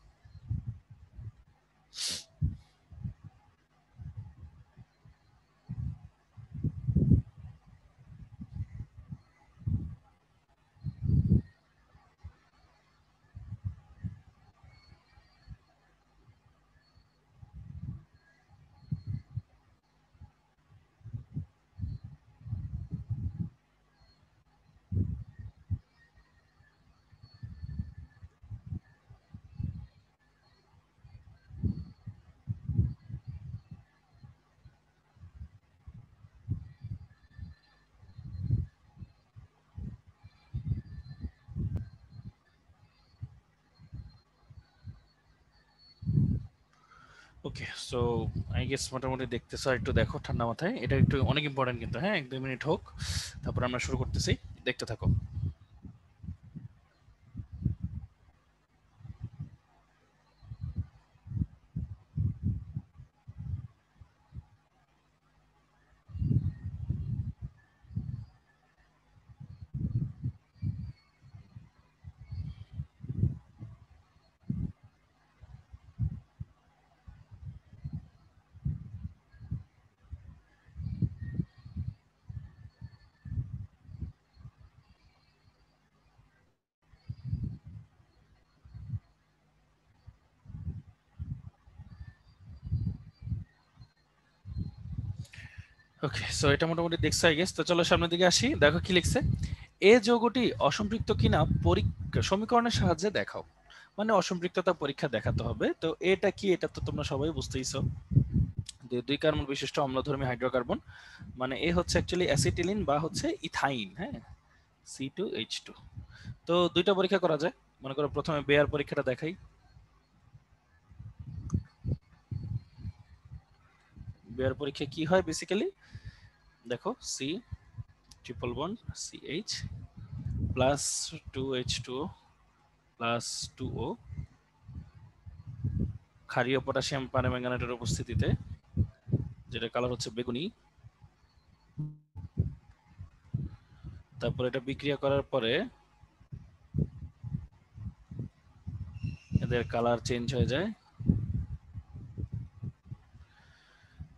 ওকে, সো আই গেস মোটামুটি দেখতেছো, একটু দেখো ঠান্ডা মাথায়, এটা একটু অনেক ইম্পর্টেন্ট কিন্তু। হ্যাঁ, 1-2 মিনিট হোক, তারপর আমরা শুরু করতেছি, দেখতে থাকো। ওকে, সো এটা মোটামুটি দেখছো আই গেস। তো চলো সামনের দিকে আসি, দেখো কি লিখছে। এ যৌগটি অসম্পৃক্ত কিনা পরীক্ষা সমীকরণের সাহায্যে দেখাও। মানে অসম্পৃক্ততা পরীক্ষা দেখাতে হবে। তো এটা কি, এটা তো তোমরা সবাই বুঝতেইছো, যে 2 কার্বন বিশিষ্ট অম্লধর্মী হাইড্রোকার্বন, মানে এ হচ্ছে অ্যাকচুয়ালি অ্যাসিটিলিন বা হচ্ছে ইথাইন। হ্যাঁ, C2H2। তো দুইটা পরীক্ষা করা যায়। মনে করো প্রথমে বেয়ার পরীক্ষাটা দেখাই। বেয়ার পরীক্ষা কি হয় বেসিক্যালি, দেখো C triple bond CH plus 2H2O plus 2O, ক্ষারীয় পটাশিয়াম পারম্যাঙ্গানেটের উপস্থিতিতে, যেটা কালার হচ্ছে বেগুনি। তারপর এটা বিক্রিয়া করার পরে এদের কালার চেঞ্জ হয়ে যায়,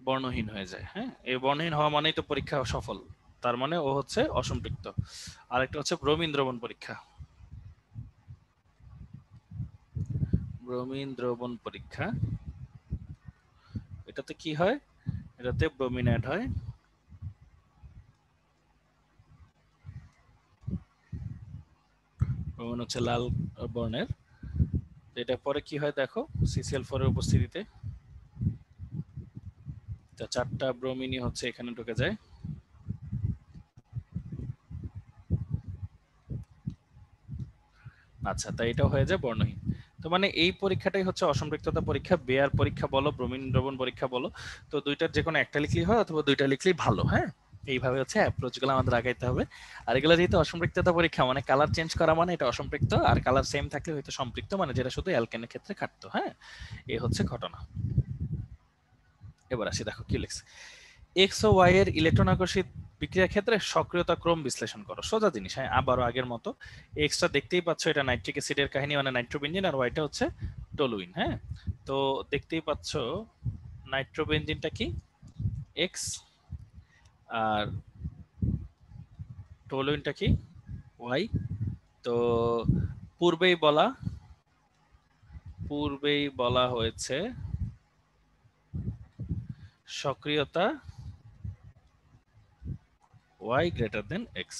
বর্ণহীন হয়ে যায়। হ্যাঁ, এই বর্ণহীন হওয়া মানেই তো পরীক্ষা সফল, তার মানে ও হচ্ছে অসম্পৃক্ত। আরেকটা হচ্ছে ব্রোমিন দ্রবণ পরীক্ষা। ব্রোমিন দ্রবণ পরীক্ষা, এটাতে কি হয়, এটাতে ব্রোমিন অ্যাড হয়। ব্রোমিন হচ্ছে লাল বর্ণের। এটা পরে কি হয় দেখো, CCl4 এর উপস্থিতিতে 4টা ব্রোমিনই হচ্ছে এখানে ঢুকে যায়। আচ্ছা, তাই এটা হয়ে যায় বর্ণহীন। তো মানে এই পরীক্ষাটাই হচ্ছে অসম্পৃক্ততা পরীক্ষা। বেয়ার পরীক্ষা বলো, ব্রোমিন দ্রবণ পরীক্ষা বলো, তো দুইটার যে কোনো একটা লিখলেই হয়, অথবা দুইটা লিখলেই ভালো। হ্যাঁ, এইভাবে হচ্ছে অ্যাপ্রোচগুলো আমাদের আগাইতে হবে। আর এগুলো যেহেতু অসম্পৃক্ততা পরীক্ষা, মানে কালার চেঞ্জ করা মানে এটা অসম্পৃক্ত, আর কালার সেম থাকলে হয়তো সম্পৃক্ত, মানে যেটা শুধু অ্যালকেনের ক্ষেত্রে খাটতো। হ্যাঁ, এই হচ্ছে ঘটনা। এবার আসি, দেখো কি লিখছে। এক্স ও ওয়াই এর ইলেকট্রন আকর্ষিত বিক্রিয়ার ক্ষেত্রে সক্রিয়তা ক্রম বিশ্লেষণ করো। সোজা জিনিস। হ্যাঁ, আবারও আগের মতো। এক্সটা দেখতেই পাচ্ছ, এটা নাইট্রিক অ্যাসিডের কাহিনী, মানে নাইট্রোবেনজিন, আর ওয়াইটা হচ্ছে টলুইন। হ্যাঁ, তো দেখতেই পাচ্ছ নাইট্রোবেনজিনটা কি, এক্স, আর টলুইনটা কি, ওয়াই। তো পূর্বেই বলা পূর্বেই বলা হয়েছে সক্রিয়তা ওয়াই গ্রেটার দেন এক্স।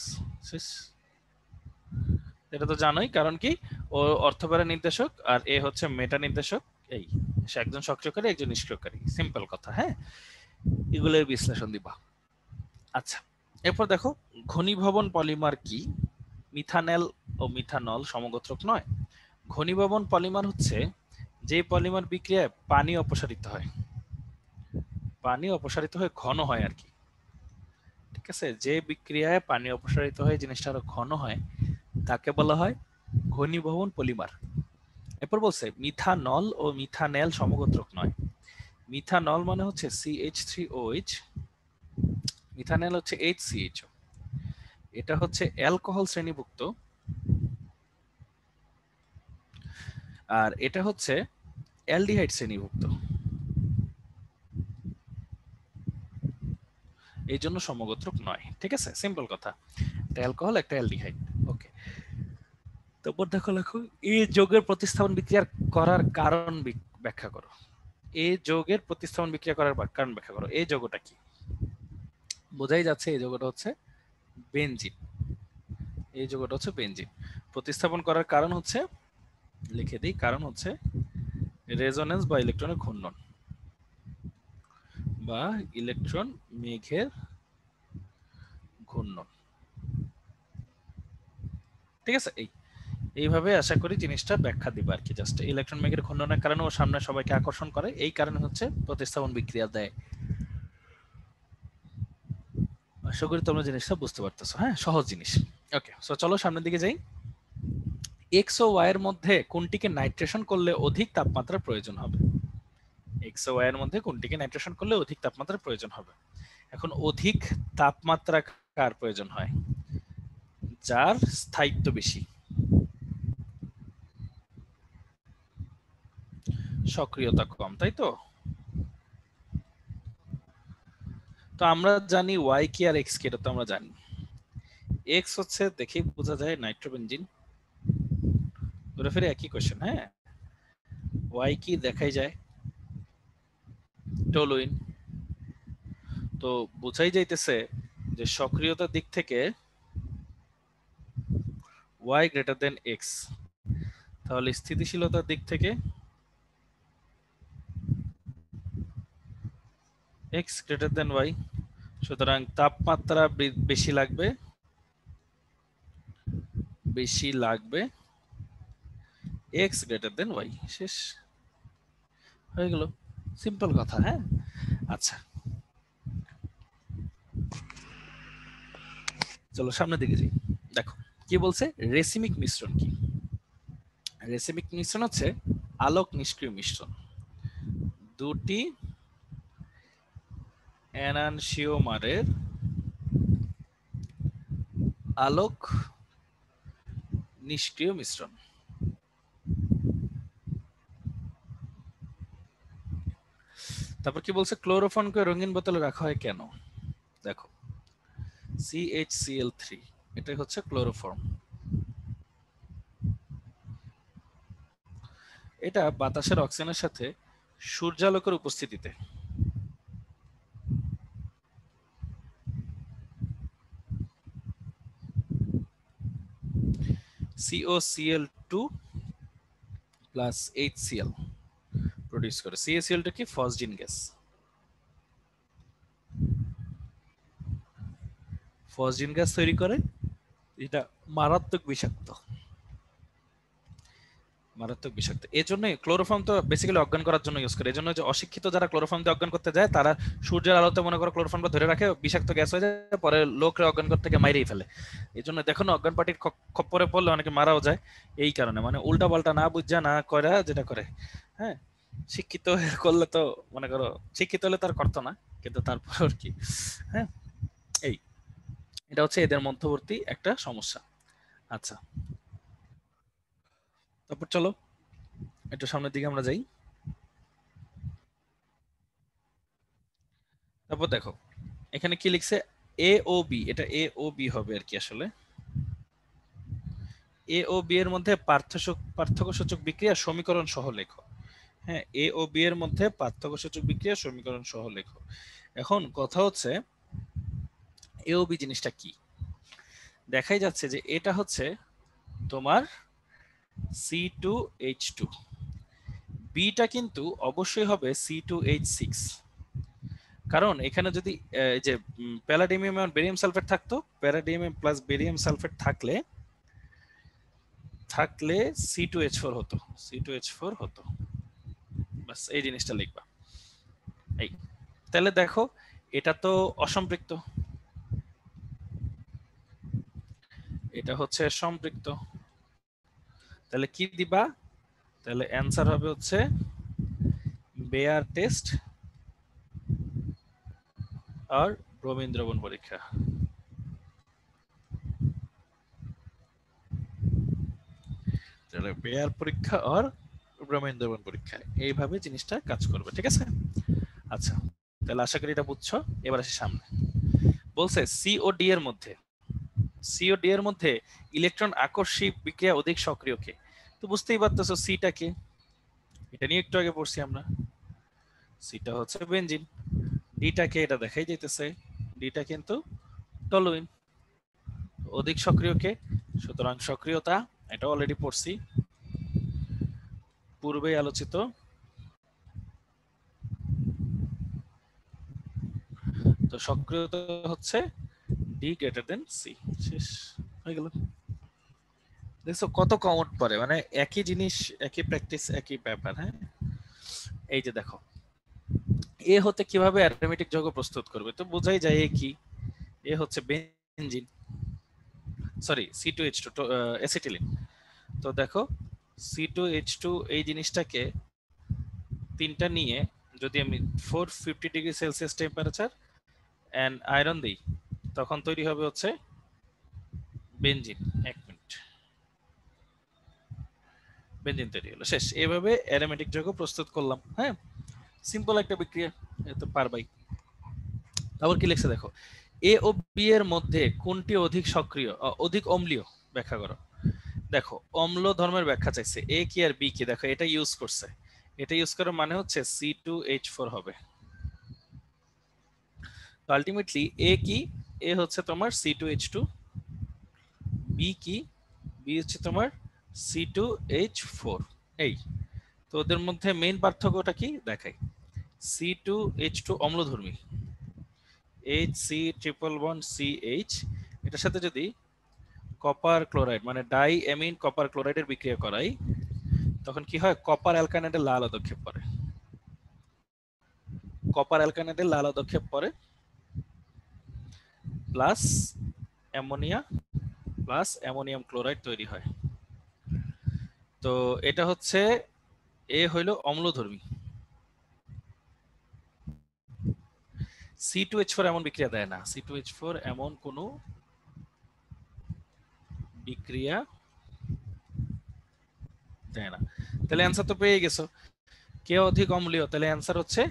এটা তো জানোই, কারণ কি, ও অর্থপেরা নির্দেশক আর এ হচ্ছে মেটা নির্দেশক। এই, সে একজন সক্রিয়কারী একজন নিষ্ক্রিয়কারী, সিম্পল কথা। হ্যাঁ, এগুলোর বিশ্লেষণ দিবা। আচ্ছা, এরপর দেখো ঘনীভবন পলিমার কি। মিথানেল ও মিথানল সমগোত্রক নয়। ঘনীভবন পলিমার হচ্ছে যে পলিমার বিক্রিয়ায় পানি অপসারিত হয়, পানি অপসারিত হয়ে ঘন হয় আর কি। ঠিক আছে, যে বিক্রিয়ায় পানি অপসারিত হয়ে জিনিসটা আরো ঘন হয়, তাকে বলা হয় ঘনীভবন পলিমার। এরপর বলছে মিথানল ও মিথানেল সমগোত্রক নয়। মিথানল মানে হচ্ছে CH3OH, মিথানেল হচ্ছে HCHO। এটা হচ্ছে অ্যালকোহল শ্রেণীভুক্ত, আর এটা হচ্ছে অ্যালডিহাইড শ্রেণীভুক্ত। এই জন্য সমগোত্রক নয়। ঠিক আছে, সিম্পল কথা। একটা অ্যালকোহল, একটা অ্যালডিহাইড। ওকে, তারপর দেখো লেখো, এই যৌগের প্রতিস্থাপন বিক্রিয়ার করার কারণ ব্যাখ্যা করো। এই যৌগের প্রতিস্থাপন বিক্রিয়া করার কারণ ব্যাখ্যা করো। এই যৌগটা কি, বোঝাই যাচ্ছে এই যৌগটা হচ্ছে বেনজিন। এই যৌগটা হচ্ছে বেনজিন। প্রতিস্থাপন করার কারণ হচ্ছে, লিখে দিই, কারণ হচ্ছে রেজোনেন্স বা ইলেকট্রনের ঘূর্ণন, বা ইলেকট্রন মেঘের ঘূর্ণন। ঠিক আছে, এই এইভাবে আশা করি জিনিসটা ব্যাখ্যা দিবা আর কি। জাস্ট ইলেকট্রন বেগের ঘূর্ণনের কারণে ও সামনে সবাইকে আকর্ষণ করে, এই কারণে হচ্ছে প্রতিস্থাপন বিক্রিয়া দেয়। আশা করি তোমরা জিনিসটা বুঝতে পারতেছো। হ্যাঁ, সহজ জিনিস। ওকে, সো চলো সামনের দিকে যাই। এক্স ও ওয়াই এর মধ্যে কোনটিকে নাইট্রেশন করলে অধিক তাপমাত্রার প্রয়োজন হবে? এক্স ও ওয়াই এর মধ্যে কোনটিকে নাইট্রেশন করলে অধিক তাপমাত্রার প্রয়োজন হবে? এখন অধিক তাপমাত্রা কার প্রয়োজন হয়? যার স্থায়িত্ব বেশি, সক্রিয়তা কম, তাই তো? তো আমরা জানি ওয়াই কি আর এক্স কি, এটা তো আমরা জানি। এক্স হচ্ছে দেখেই বোঝা যায় নাইট্রোবেনজিন, ঘুরে ফিরে একই কোশ্চেন। হ্যাঁ, ওয়াই কি দেখাই যায় টলুইন। তো বোঝাই যাইতেছে যে সক্রিয়তার দিক থেকে ওয়াই গ্রেটার দেন এক্স, তাহলে স্থিতিশীলতার দিক থেকে এক্স গ্রেটার দেন ওয়াই। সুতরাং তাপমাত্রা বেশি লাগবে, বেশি লাগবে এক্স গ্রেটার দেন ওয়াই। শেষ হয়ে গেল, সিম্পল কথা। হ্যাঁ, আচ্ছা চলো সামনের দিকে যাই। দেখো কি বলছে, রেসিমিক মিশ্রণ কি? রেসিমিক মিশ্রণ হচ্ছে আলোক নিষ্ক্রিয় মিশ্রণ। দুটি এনানসিওমারের আলোক নিষ্ক্রিয় মিশ্রণ। তারপর কি বলছে, ক্লোরোফর্মকে রঙিন বোতলে রাখা হয় কেন? দেখো CHCl3, এটাই হচ্ছে ক্লোরোফর্ম। এটা বাতাসের অক্সিজেনের সাথে সূর্যালোকের উপস্থিতিতে COCl2 প্লাস HCl প্রডিউস করে। CaCl2 কি? Phosgene gas. ফসজিন গ্যাস তৈরি করে, এটা মারাত্মক বিষাক্ত, মারাত্মক বিষাক্ত। এই জন্য ক্লোরোফর্ম তো বেসিক্যালি অজ্ঞান করার জন্য ইউজ করে। এই জন্য যে অশিক্ষিত যারা ক্লোরোফর্ম দিয়ে অজ্ঞান করতে যায়, তারা সূর্যের আলোতে মনে করো ক্লোরোফর্মটা ধরে রাখে, বিষাক্ত গ্যাস হয়ে যায়, পরে লোকরে অজ্ঞান করতে গিয়ে মাইরেই ফেলে। এই জন্য দেখো না, অজ্ঞান পার্টির খপ্পরে পড়লে অনেকে মারাও যায় এই কারণে, মানে উল্টা পাল্টা না বুঝা না করে যেটা করে। হ্যাঁ, শিক্ষিত করলে তো মনে করো, শিক্ষিত হলে তার করতো না, কিন্তু তারপর আর কি। হ্যাঁ, এই এটা হচ্ছে এদের মধ্যবর্তী একটা সমস্যা। আচ্ছা, তারপর চলো একটু সামনের দিকে আমরা যাই। তারপর দেখো এখানে কি লিখছে, এ ও বি, এটা এ ও বি হবে আর কি। আসলে এ ও বি এর মধ্যে পার্থক্যসূচক বিক্রিয়া সমীকরণ সহ লেখো। হ্যাঁ, এ ও বি এর মধ্যে পার্থক্যসূচক বিক্রিয়া সমীকরণ সহ লেখো। এখন কথা হচ্ছে এ ও বি জিনিসটা কি? দেখাই যাচ্ছে যে এটা হচ্ছে তোমার C2H2, বিটা কিন্তু অবশ্যই হবে C2H6। কারণ এখানে যদি এই যে প্যালাডিয়াম আর বেরিয়াম সালফেট থাকতো, প্যালাডিয়াম প্লাস বেরিয়াম সালফেট থাকলে থাকলে C2H4 হতো, C2H4 হতো। বাস এই জিনিসটা লিখবা। এই তাহলে দেখো এটা তো অসম্পৃক্ত, এটা হচ্ছে সম্পৃক্ত। তাহলে কি দিবা? তাহলে অ্যান্সার হবে হচ্ছে বেয়ার টেস্ট আর ব্রোমিন দ্রবণ পরীক্ষা। তাহলে বেয়ার পরীক্ষা আর ব্রোমিন দ্রবণ পরীক্ষা, এইভাবে জিনিসটা কাজ করবে। ঠিক আছে, আচ্ছা তাহলে আশা করি এটা বুঝছো। এবার আসি সামনে। বলছে সিওডি এর মধ্যে, সিওডি এর মধ্যে ইলেকট্রন আকর্ষী বিক্রিয়া অধিক সক্রিয় কে? তো বুঝতেই পারতেছো সিটা কে, এটা নিয়ে একটু আগে পড়ছি আমরা। সিটা হচ্ছে বেনজিন। ডিটা কে? এটা দেখাই যাইতেছে, ডিটা কিন্তু টলুইন। অধিক সক্রিয় কে? সুতরাং সক্রিয়তা, এটা অলরেডি পড়ছি, পূর্বেই আলোচিত। তো সক্রিয়তা হচ্ছে ডি গ্রেটার দেন সি। শেষ হয়ে গেল। দেখছো কত কমন পড়ে, মানে একই জিনিস, একই প্র্যাকটিস, একই ব্যাপার। হ্যাঁ, এই যে দেখো, এ হতে কিভাবে অ্যারোমেটিক যৌগ প্রস্তুত করবে, তো বোঝাই যায় এ কি। এ হচ্ছে বেনজিন, সরি C2H2 অ্যাসিটিলিন। তো দেখো C2H2 এই জিনিসটাকে তিনটা নিয়ে যদি আমি 450 degree Celsius temperature and iron দিই, তখন তৈরি হবে হচ্ছে বেনজিন। 1 মিনিট, বেনজিন তৈরি হলো, শেষ। এভাবে অ্যারোমেটিক যৌগ প্রস্তুত করলাম। হ্যাঁ, সিম্পল একটা বিক্রিয়া, এ তো পারবাই। তারপর কি লিখছে দেখো, এ ও বি এর মধ্যে কোনটি অধিক সক্রিয়, অধিক অম্লীয় ব্যাখ্যা করো। দেখো অম্ল ধর্মের ব্যাখ্যা চাইছে, এ কি আর বি কি, দেখো এটা ইউজ করছে, এটা ইউজ করার মানে হচ্ছে C2H4 হবে। তো আলটিমেটলি এ কি, এ হচ্ছে তোমার C2H2, বি কি, বি হচ্ছে তোমার C2H4। এই তো ওদের মধ্যে মেইন পার্থক্যটা কি দেখাই। C2H2 অম্লধর্মী, HC ট্রিপল বন্ড CH, এটার সাথে যদি কপার ক্লোরাইড মানে ডাই অ্যামিন কপার ক্লোরাইডের বিক্রিয়া করাই, তখন কি হয়, কপার অ্যালকানাইডের লাল পদক্ষেপ পড়ে, কপার অ্যালকানাইডের লাল পদক্ষেপ পড়ে, plus ammonia plus ammonium chloride তৈরি হয়। তো এটা হচ্ছে, এ হইল অম্লধর্মী। C2H4 এমন বিক্রিয়া দেয় না, C2H4 এমন কোনো বিক্রিয়া দেয় না। তাহলে অ্যান্সার তো পেয়ে গেছো, কে অধিক অম্লীয়, তাহলে অ্যান্সার হচ্ছে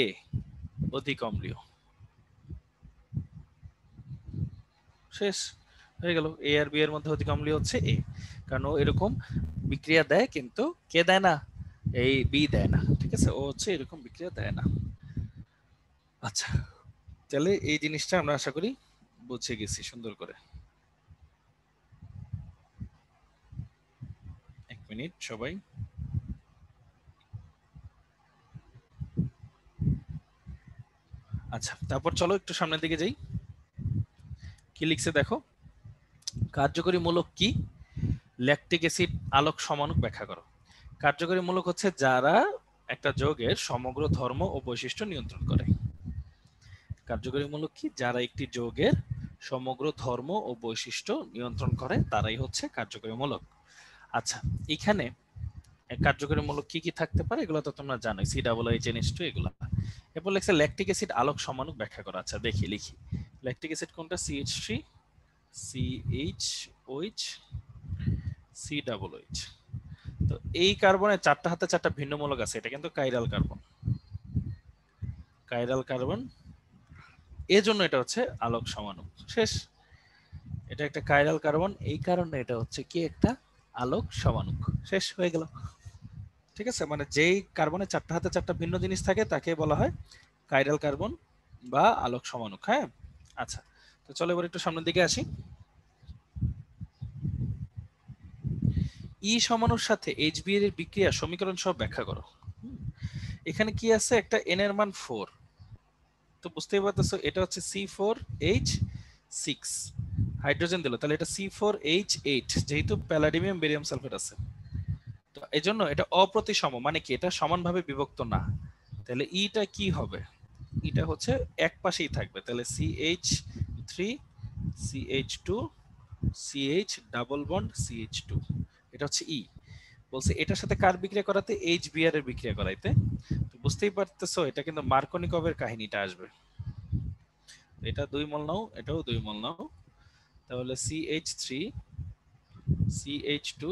এ অধিক অম্লীয়। শেষ হয়ে গেল, এ আর বি এর মধ্যে অধিক অম্লীয় হচ্ছে এ, কারণ ও এরকম বিক্রিয়া দেয়, কিন্তু কে দেয় না, এই বি দেয় না। ঠিক আছে, ও হচ্ছে এরকম বিক্রিয়া দেয় না। আচ্ছা, তাহলে এই জিনিসটা আমরা আশা করি বুঝে গেছি সুন্দর করে। 1 মিনিট সবাই। আচ্ছা, তারপর চলো একটু সামনের দিকে যাই। কি লিখছে দেখো, কার্যকরী মূলক কি, ল্যাকটিক অ্যাসিড আলোক সমানুক ব্যাখ্যা করো। কার্যকরী মূলক হচ্ছে যারা একটা যৌগের সমগ্র ধর্ম ও বৈশিষ্ট্য নিয়ন্ত্রণ করে। কার্যকরী মূলক কি, যারা একটি যৌগের সমগ্র ধর্ম ও বৈশিষ্ট্য নিয়ন্ত্রণ করে, তারাই হচ্ছে কার্যকরী মূলক। আচ্ছা, এখানে কার্যকরী মূলক কি কি থাকতে পারে এগুলো তো তোমরা জানোই, COOH NH2 এগুলা। এরপর লেখছে ল্যাকটিক অ্যাসিড আলোক সমানুক ব্যাখ্যা করা। আচ্ছা দেখি লিখি, ল্যাকটিক অ্যাসিড কোনটা, CH3 CHOH COOH। তো এই কার্বনের চারটা হাতে চারটা ভিন্ন মূলক আছে, এটা কিন্তু কাইরাল কার্বন, কাইরাল কার্বন, এজন্য এটা হচ্ছে আলোক সমাণু। শেষ, এটা একটা কাইরাল কার্বন, এই কারণে এটা হচ্ছে কি একটা আলোক সমাণু। শেষ হয়ে গেল। ঠিক আছে, মানে যেই কার্বনের চারটা হাতে চারটা ভিন্ন জিনিস থাকে তাকে বলা হয় কাইরাল কার্বন বা আলোক সমাণু। হ্যাঁ, আচ্ছা, তো চলো এবার একটু সামনের দিকে আসি। ই সমাণুর সাথে HB এর বিক্রিয়া সমীকরণ সহ ব্যাখ্যা করো। এখানে কি আছে, একটা n এর মান 4, তো বুঝতেই পারতেছো এটা হচ্ছে C4H6, হাইড্রোজেন দিল, তাহলে এটা C4H8, যেহেতু প্যালাডিয়াম বেরিয়াম সালফেট আছে, তো এই জন্য এটা অপ্রতিসম, মানে কি এটা সমানভাবে বিভক্ত না। তাহলে ইটা কি হবে, ইটা হচ্ছে এক পাশেই থাকবে, তাহলে CH3 CH2 CH double bond CH2, এটা হচ্ছে ই। বলছে এটার সাথে কার বিক্রিয়া করাতে, HBr এর বিক্রিয়া করাইতে। তো বুঝতেই পারতেছো এটা কিন্তু মার্কনিকভের কাহিনীটা আসবে। এটা 2 মোল নাও, এটাও 2 মোল নাও, তাহলে CH3 CH2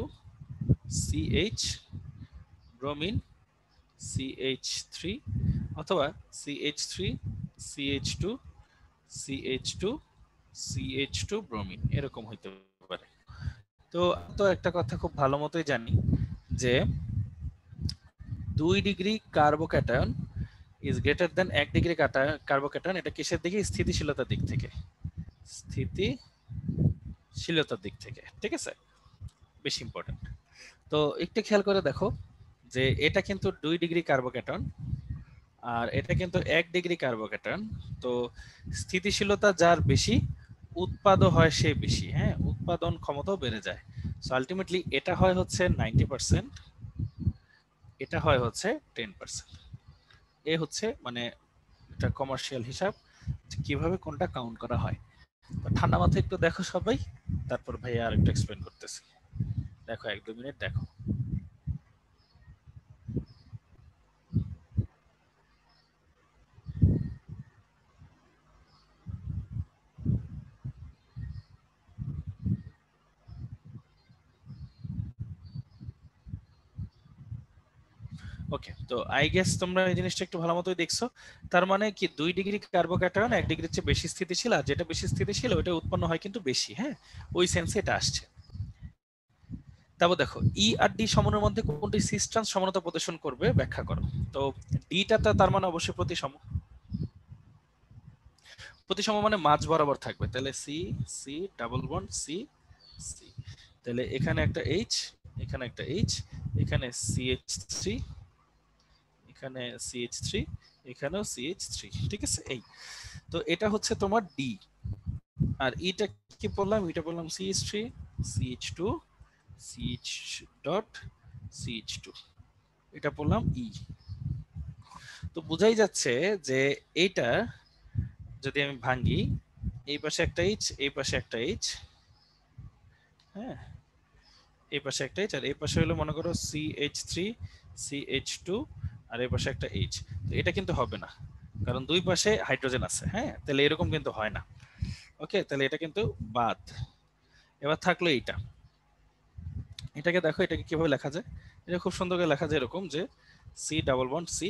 CH bromine CH3, অথবা CH3 CH2 CH2 CH2 bromine, এরকম হইতে পারে। তো তো একটা কথা খুব ভালো মতোই জানি যে 2 degree carbocation is greater then 1 degree carbocation, এটা কিসের দিকে, স্থিতিশীলতার দিক থেকে, স্থিতিশীলতার দিক থেকে। ঠিক আছে, বেশি ইম্পর্টেন্ট। তো একটু খেয়াল করে দেখো যে এটা কিন্তু 2 ডিগ্রি কার্বোক্যাটন আর এটা কিন্তু 1 ডিগ্রি কার্বোক্যাটন। তো স্থিতিশীলতা যার বেশি উৎপাদন হয় সে বেশি, হ্যাঁ, উৎপাদন ক্ষমতাও বেড়ে যায়। সো আলটিমেটলি এটা হয় হচ্ছে 90%, এটা হয় হচ্ছে 10%। এ হচ্ছে মানে এটা কমার্শিয়াল হিসাব, কিভাবে কোনটা কাউন্ট করা হয়। তো ঠান্ডা মাথায় একটু দেখো সবাই, তারপর ভাইয়া আর একটু এক্সপ্লেন করতেছি। দেখো 1-2 মিনিট দেখো। ওকে, তো আই গেস তোমরা এই জিনিসটা একটু ভালো মতোই দেখছো। তার মানে কি 2 ডিগ্রি কার্বোক্যাটায়ন 1 ডিগ্রির চেয়ে বেশি স্থিতিশীল, আর যেটা বেশি স্থিতিশীল ওটা উৎপন্ন হয় কিন্তু বেশি, হ্যাঁ, ওই সেন্সে এটা আসছে। তারপর দেখো ই আর ডি সমনের মধ্যে কোনটি সিস ট্রান্স সমানতা প্রদর্শন করবে ব্যাখ্যা করো। তো ডিটা তার মানে অবশ্যই প্রতিসম, প্রতিসম মানে মাঝ বরাবর থাকবে, তাহলে C C double bond C C, তাহলে এখানে একটা এইচ, এখানে একটা এইচ, এখানে CH3, এখানে CH3, এখানেও CH3, ঠিক আছে। এই তো এটা হচ্ছে তোমার ডি। আর ইটা কি বললাম, এটা বললাম CH3 CH2 CH dot CH2, এটা বললাম ই। তো বোঝাই যাচ্ছে যে এইটা যদি আমি ভাঙি, এই পাশে একটা এইচ, এই পাশে একটা এইচ, হ্যাঁ, এই পাশে একটা এইচ, আর এই পাশে হলো মনে করো CH3 CH2, আর এই পাশে একটা এইচ। তো এটা কিন্তু হবে না, কারণ দুই পাশে হাইড্রোজেন আছে, হ্যাঁ, তাহলে এরকম কিন্তু হয় না। ওকে, তাহলে এটা কিন্তু বাদ। এবার থাকলো এইটা, এটাকে দেখো এটাকে কিভাবে লেখা যায়। এটা খুব সুন্দর করে লেখা যায় এরকম যে C double bond C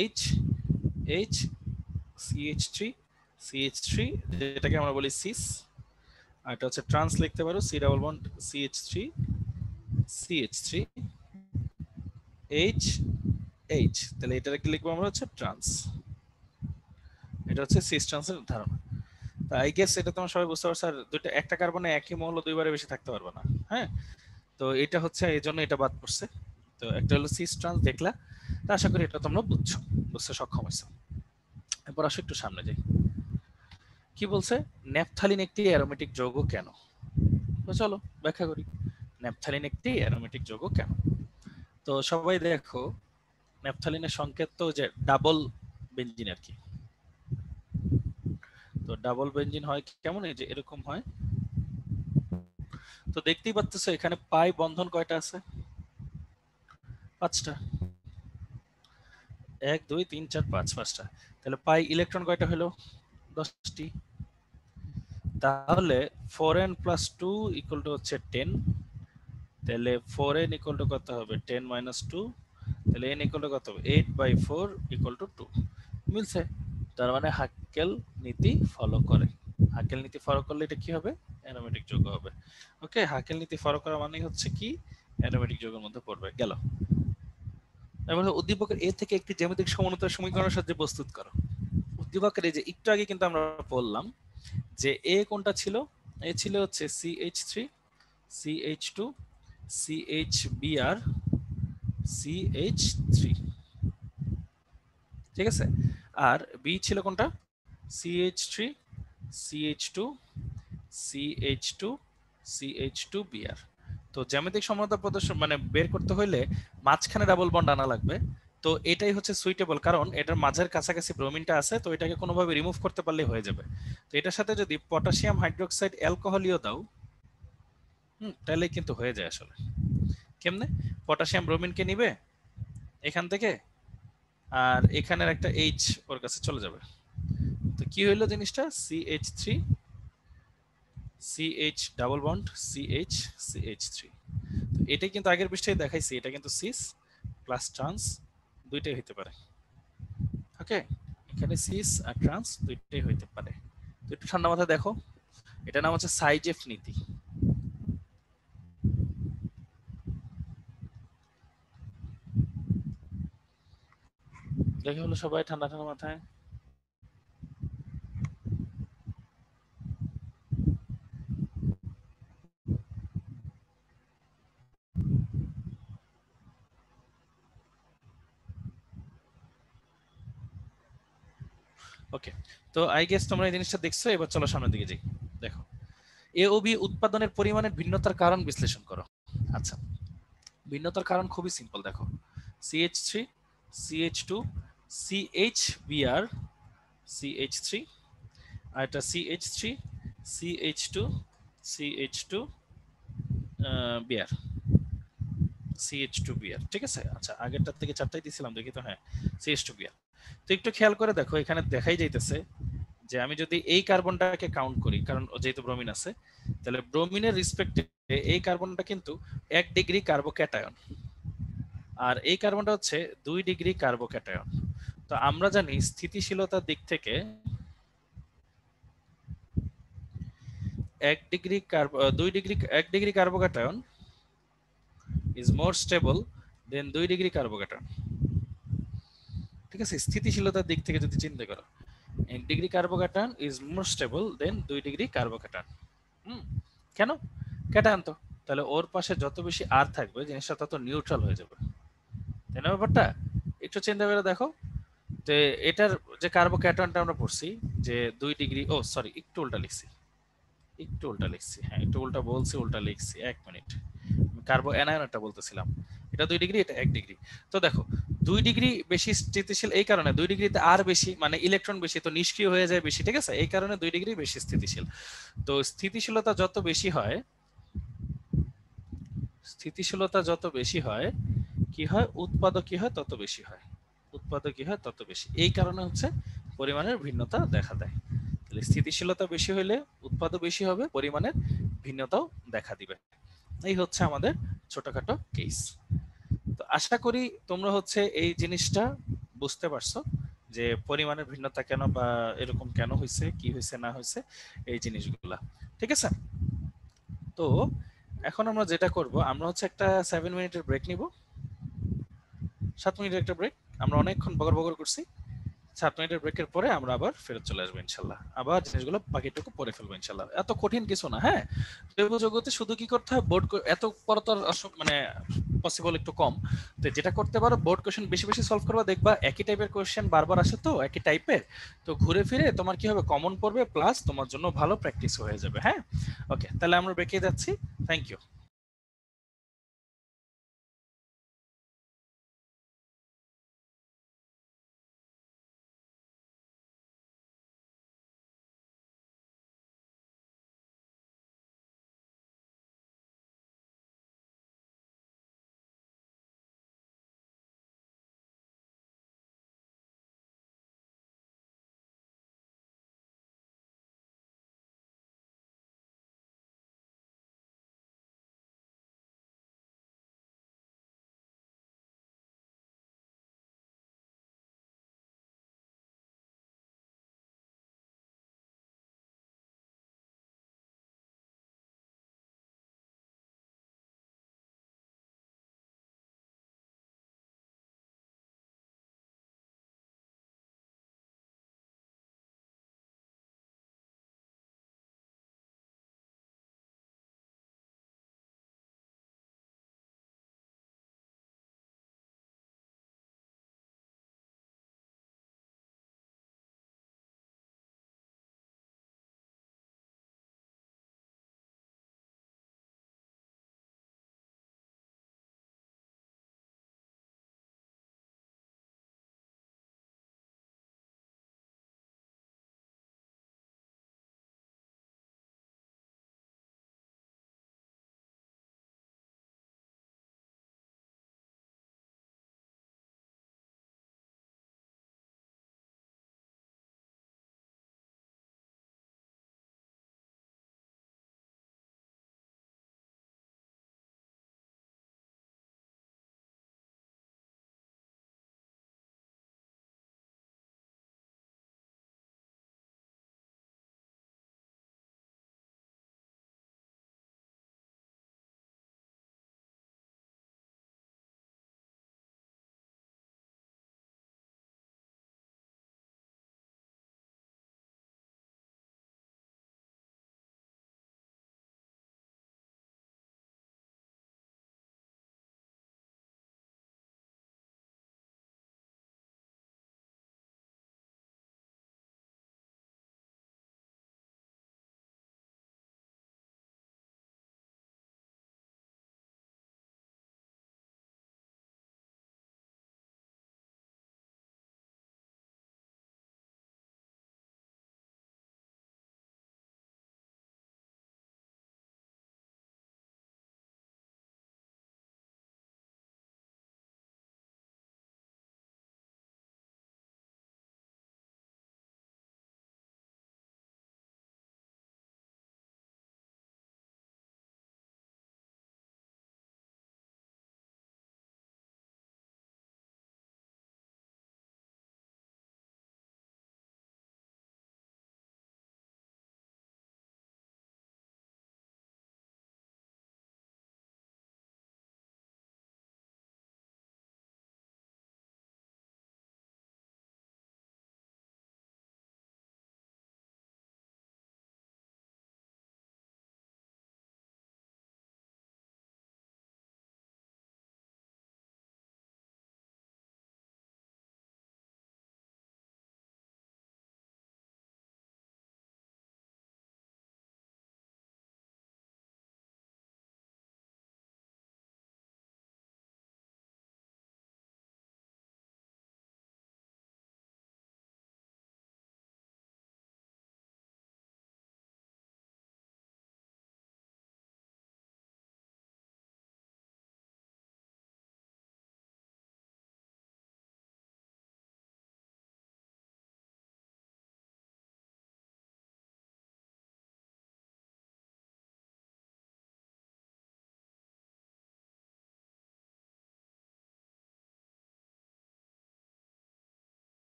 H H CH3 CH3, যেটাকে আমরা বলি সিস, আর এটা হচ্ছে ট্রান্স লিখতে পারো C double bond CH3 CH3 H H, তাহলে এটাকে কি লিখবো আমরা হচ্ছে ট্রান্স। এটা হচ্ছে সিস ট্রান্সের ধারণা। তো আই গেস এটা তোমার সবাই বুঝতে পারছো। আর দুইটা একটা কার্বনে একই মৌল দুইবারে বেশি থাকতে পারবে না, হ্যাঁ। তো এটা হচ্ছে এই জন্য এটা বাদ পড়ছে। তো একটা হলো সিস ট্রান্স দেখলা, তো আশা করি এটা তোমরা বুঝতে সক্ষম হয়েছো। এরপর আসো একটু সামনে যাই। কি বলছে, ন্যাপথালিন একটি অ্যারোমেটিক যৌগ কেন। তো চলো ব্যাখ্যা করি, ন্যাপথালিন একটি অ্যারোমেটিক যৌগ কেন। তো সবাই দেখো, ন্যাপথালিনের সংকেত তো যে ডাবল বেঞ্জিন আর কি। তো ডাবল বেঞ্জিন হয় কেমন, এই যে এরকম হয়। তো দেখতেই পাচ্ছ এখানে পাই বন্ধন কয়টা আছে, 5টা। 1 2 3 4 5, 5টা। তাহলে পাই ইলেকট্রন কয়টা হলো, 10টি। তাহলে 4n প্লাস 2 ইকুয়াল টু হচ্ছে 10, তাহলে 4n ইকুয়াল টু কত হবে, 10 মাইনাস 2, তাহলে n ইকুয়াল টু কত হবে, 8/4 ইকুয়াল টু 2। মিলছে, তার মানে হাক্কেল নীতি ফলো করে। হাক্কেল নীতি ফলো করলে এটা কি হবে, অ্যারোমেটিক যৌগ হবে। ওকে, হাক্কেল নীতি ফলো করা মানে হচ্ছে কি, অ্যারোমেটিক যৌগের মধ্যে পড়বে। গেল। এবার উদ্দীপকের এ থেকে একটি জ্যামিতিক সমানতার সমীকরণের সাহায্যে প্রস্তুত করো। উদ্দীপকের এই যে একটু আগে কিন্তু আমরা বললাম যে এ কোনটা ছিল, এ ছিল হচ্ছে CH3 CH2 CHBr CH3, ঠিক আছে। আর বি ছিল কোনটা, CH3 CH2 CH2 CH2Br। তো জ্যামিতিক সমতা প্রদর্শন মানে বের করতে হইলে মাঝখানে ডাবল বন্ড আনা লাগবে। তো এটাই হচ্ছে সুইটেবল, কারণ এটার মাঝের কাছাকাছি ব্রোমিনটা আছে, তো এটাকে কোনোভাবে রিমুভ করতে পারলে হয়ে যাবে। তো এটার সাথে যদি পটাশিয়াম হাইড্রোক্সাইড অ্যালকোহলিও দাও, তাহলে কিন্তু হয়ে যায় আসলে। কেমনে, পটাশিয়াম ব্রোমিনকে নিবে এখান থেকে, আর এখানের একটা এইচ ওর কাছে চলে যাবে। তো কি হইলো জিনিসটা, CH3 CH double bond CH CH3। তো এটাই কিন্তু আগের পৃষ্ঠায় দেখাইছি, এটা কিন্তু সিস প্লাস ট্রান্স দুইটাই হইতে পারে। ওকে, এখানে সিস আর ট্রান্স দুইটাই হইতে পারে। তো একটু ঠান্ডা মাথায় দেখো, এটা নাম হচ্ছে সাইজেফ নীতি। দেখে হলো সবাই ঠান্ডা ঠান্ডা মাথায়। ওকে, তো আই গেস তোমরা এই জিনিসটা দেখছো, এবার চলো সামনের দিকে যাই। দেখো, এ ও বি উৎপাদনের পরিমাণের ভিন্নতার কারণ বিশ্লেষণ করো। আচ্ছা, ভিন্নতার কারণ খুবই সিম্পল, দেখো CH3 CH2 CHBr CH3, আর এটা CH3 CH2 CH2 BR CH2 BR, ঠিক আছে। আচ্ছা, আগেরটার থেকে চারটাই দিছিলাম দেখি তো, হ্যাঁ CH2 বিআর। তো একটু খেয়াল করে দেখো, এখানে দেখাই যাইতেছে যে আমি যদি এই কার্বনটাকে কাউন্ট করি, কারণ যেহেতু ব্রোমিন আছে, তাহলে ব্রোমিনের রিসপেক্টে এই কার্বনটা কিন্তু 1 ডিগ্রি কার্বোক্যাটায়ন, আর এই কার্বনটা হচ্ছে 2 ডিগ্রি কার্বোক্যাটায়ন। তো আমরা জানি স্থিতিশীলতার দিক থেকে 1 degree carbocation is more stable then 2 degree carbocation, ঠিক আছে। স্থিতিশীলতার দিক থেকে যদি চিন্তা করো, 1 degree carbocation is more stable then 2 degree carbocation. কেন? ক্যাটায়ন তো, তাহলে ওর পাশে যত বেশি আর থাকবে জিনিসটা তত নিউট্রাল হয়ে যাবে, তাই না ব্যাপারটা? একটু চিন্তা করে দেখো, যে এটার যে কার্বোক্যাটায়নটা আমরা পড়ছি যে 2 ডিগ্রি, ও সরি একটু উল্টা লিখছি, হ্যাঁ একটু উল্টা বলছি, উল্টা লিখছি, 1 মিনিট। কার্বো অ্যানায়নটা বলতেছিলাম, এটা 2 ডিগ্রি, এটা 1 ডিগ্রি। তো দেখো, 2 ডিগ্রি বেশি স্থিতিশীল এই কারণে, 2 ডিগ্রিতে আর বেশি মানে ইলেকট্রন বেশি, তো নিষ্ক্রিয় হয়ে যায় বেশি, ঠিক আছে, এই কারণে 2 ডিগ্রি বেশি স্থিতিশীল। তো স্থিতিশীলতা যত বেশি হয় কি হয়, উৎপাদক কি হয় তত বেশি হয়, উৎপাদক কি হয় তত বেশি, এই কারণে হচ্ছে পরিমাণের ভিন্নতা দেখা দেয়। তাহলে স্থিতিশীলতা বেশি হলে উৎপাদক বেশি হবে, পরিমাণের ভিন্নতাও দেখা দিবে। এই হচ্ছে আমাদের ছোটখাটো কেস। তো আশা করি তোমরা হচ্ছে এই জিনিসটা বুঝতে পারছো, যে পরিমাণের ভিন্নতা কেন বা এরকম কেন হয়েছে, কি হয়েছে না হয়েছে, এই জিনিসগুলা, ঠিক আছে। তো এখন আমরা যেটা করব, আমরা হচ্ছে একটা 7 মিনিটের ব্রেক নিব, 7 মিনিটের একটা ব্রেক। আমরা অনেকক্ষণ বগর বগর করছি, 7 মিনিটের ব্রেকের পরে আমরা আবার ফেরত চলে আসবো ইনশাল্লাহ, আবার জিনিসগুলো বাকিটুকু পরে ফেলবো ইনশাল্লাহ। এত কঠিন কিছু না, হ্যাঁ। জৈব যৌগতে শুধু কি করতে হয়, বোর্ড এত পর তো মানে পসিবল একটু কম। তো যেটা করতে পারো, বোর্ড কোশ্চেন বেশি বেশি সলভ করবা, দেখবা একই টাইপের কোশ্চেন বারবার আসে, তো একই টাইপের, তো ঘুরে ফিরে তোমার কি হবে, কমন পড়বে, প্লাস তোমার জন্য ভালো প্র্যাকটিস হয়ে যাবে, হ্যাঁ। ওকে, তাহলে আমরা ব্রেকে যাচ্ছি। Thank you.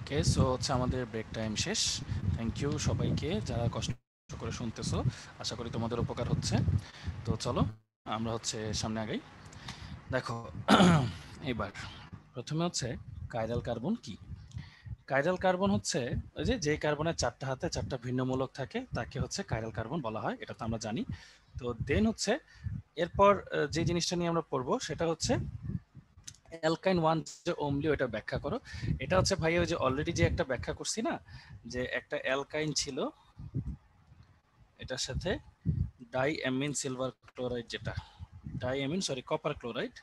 ওকে, সো হচ্ছে আমাদের ব্রেক টাইম শেষ। থ্যাংক ইউ সবাইকে যারা কষ্ট করে শুনতেছো, আশা করি তোমাদের উপকার হচ্ছে। তো চলো আমরা হচ্ছে সামনে আগাই। দেখো এবার প্রথমে হচ্ছে কাইরাল কার্বন কি। কাইরাল কার্বন হচ্ছে ওই যে কার্বনের চারটা হাতে চারটা ভিন্ন মূলক থাকে তাকে হচ্ছে কাইরাল কার্বন বলা হয়, এটা তো আমরা জানি। তো দেন হচ্ছে এরপর যে জিনিসটা নিয়ে আমরা পড়বো সেটা হচ্ছে অ্যালকাইন ওয়ান যে অম্লীয়, এটা ব্যাখ্যা করো। এটা হচ্ছে ভাই ওই যে অলরেডি যে একটা ব্যাখ্যা করছি না, যে একটা অ্যালকাইন ছিল এটার সাথে ডাইঅ্যামিন সিলভার ক্লোরাইড, যেটা ডাইঅ্যামিন সরি কপার ক্লোরাইড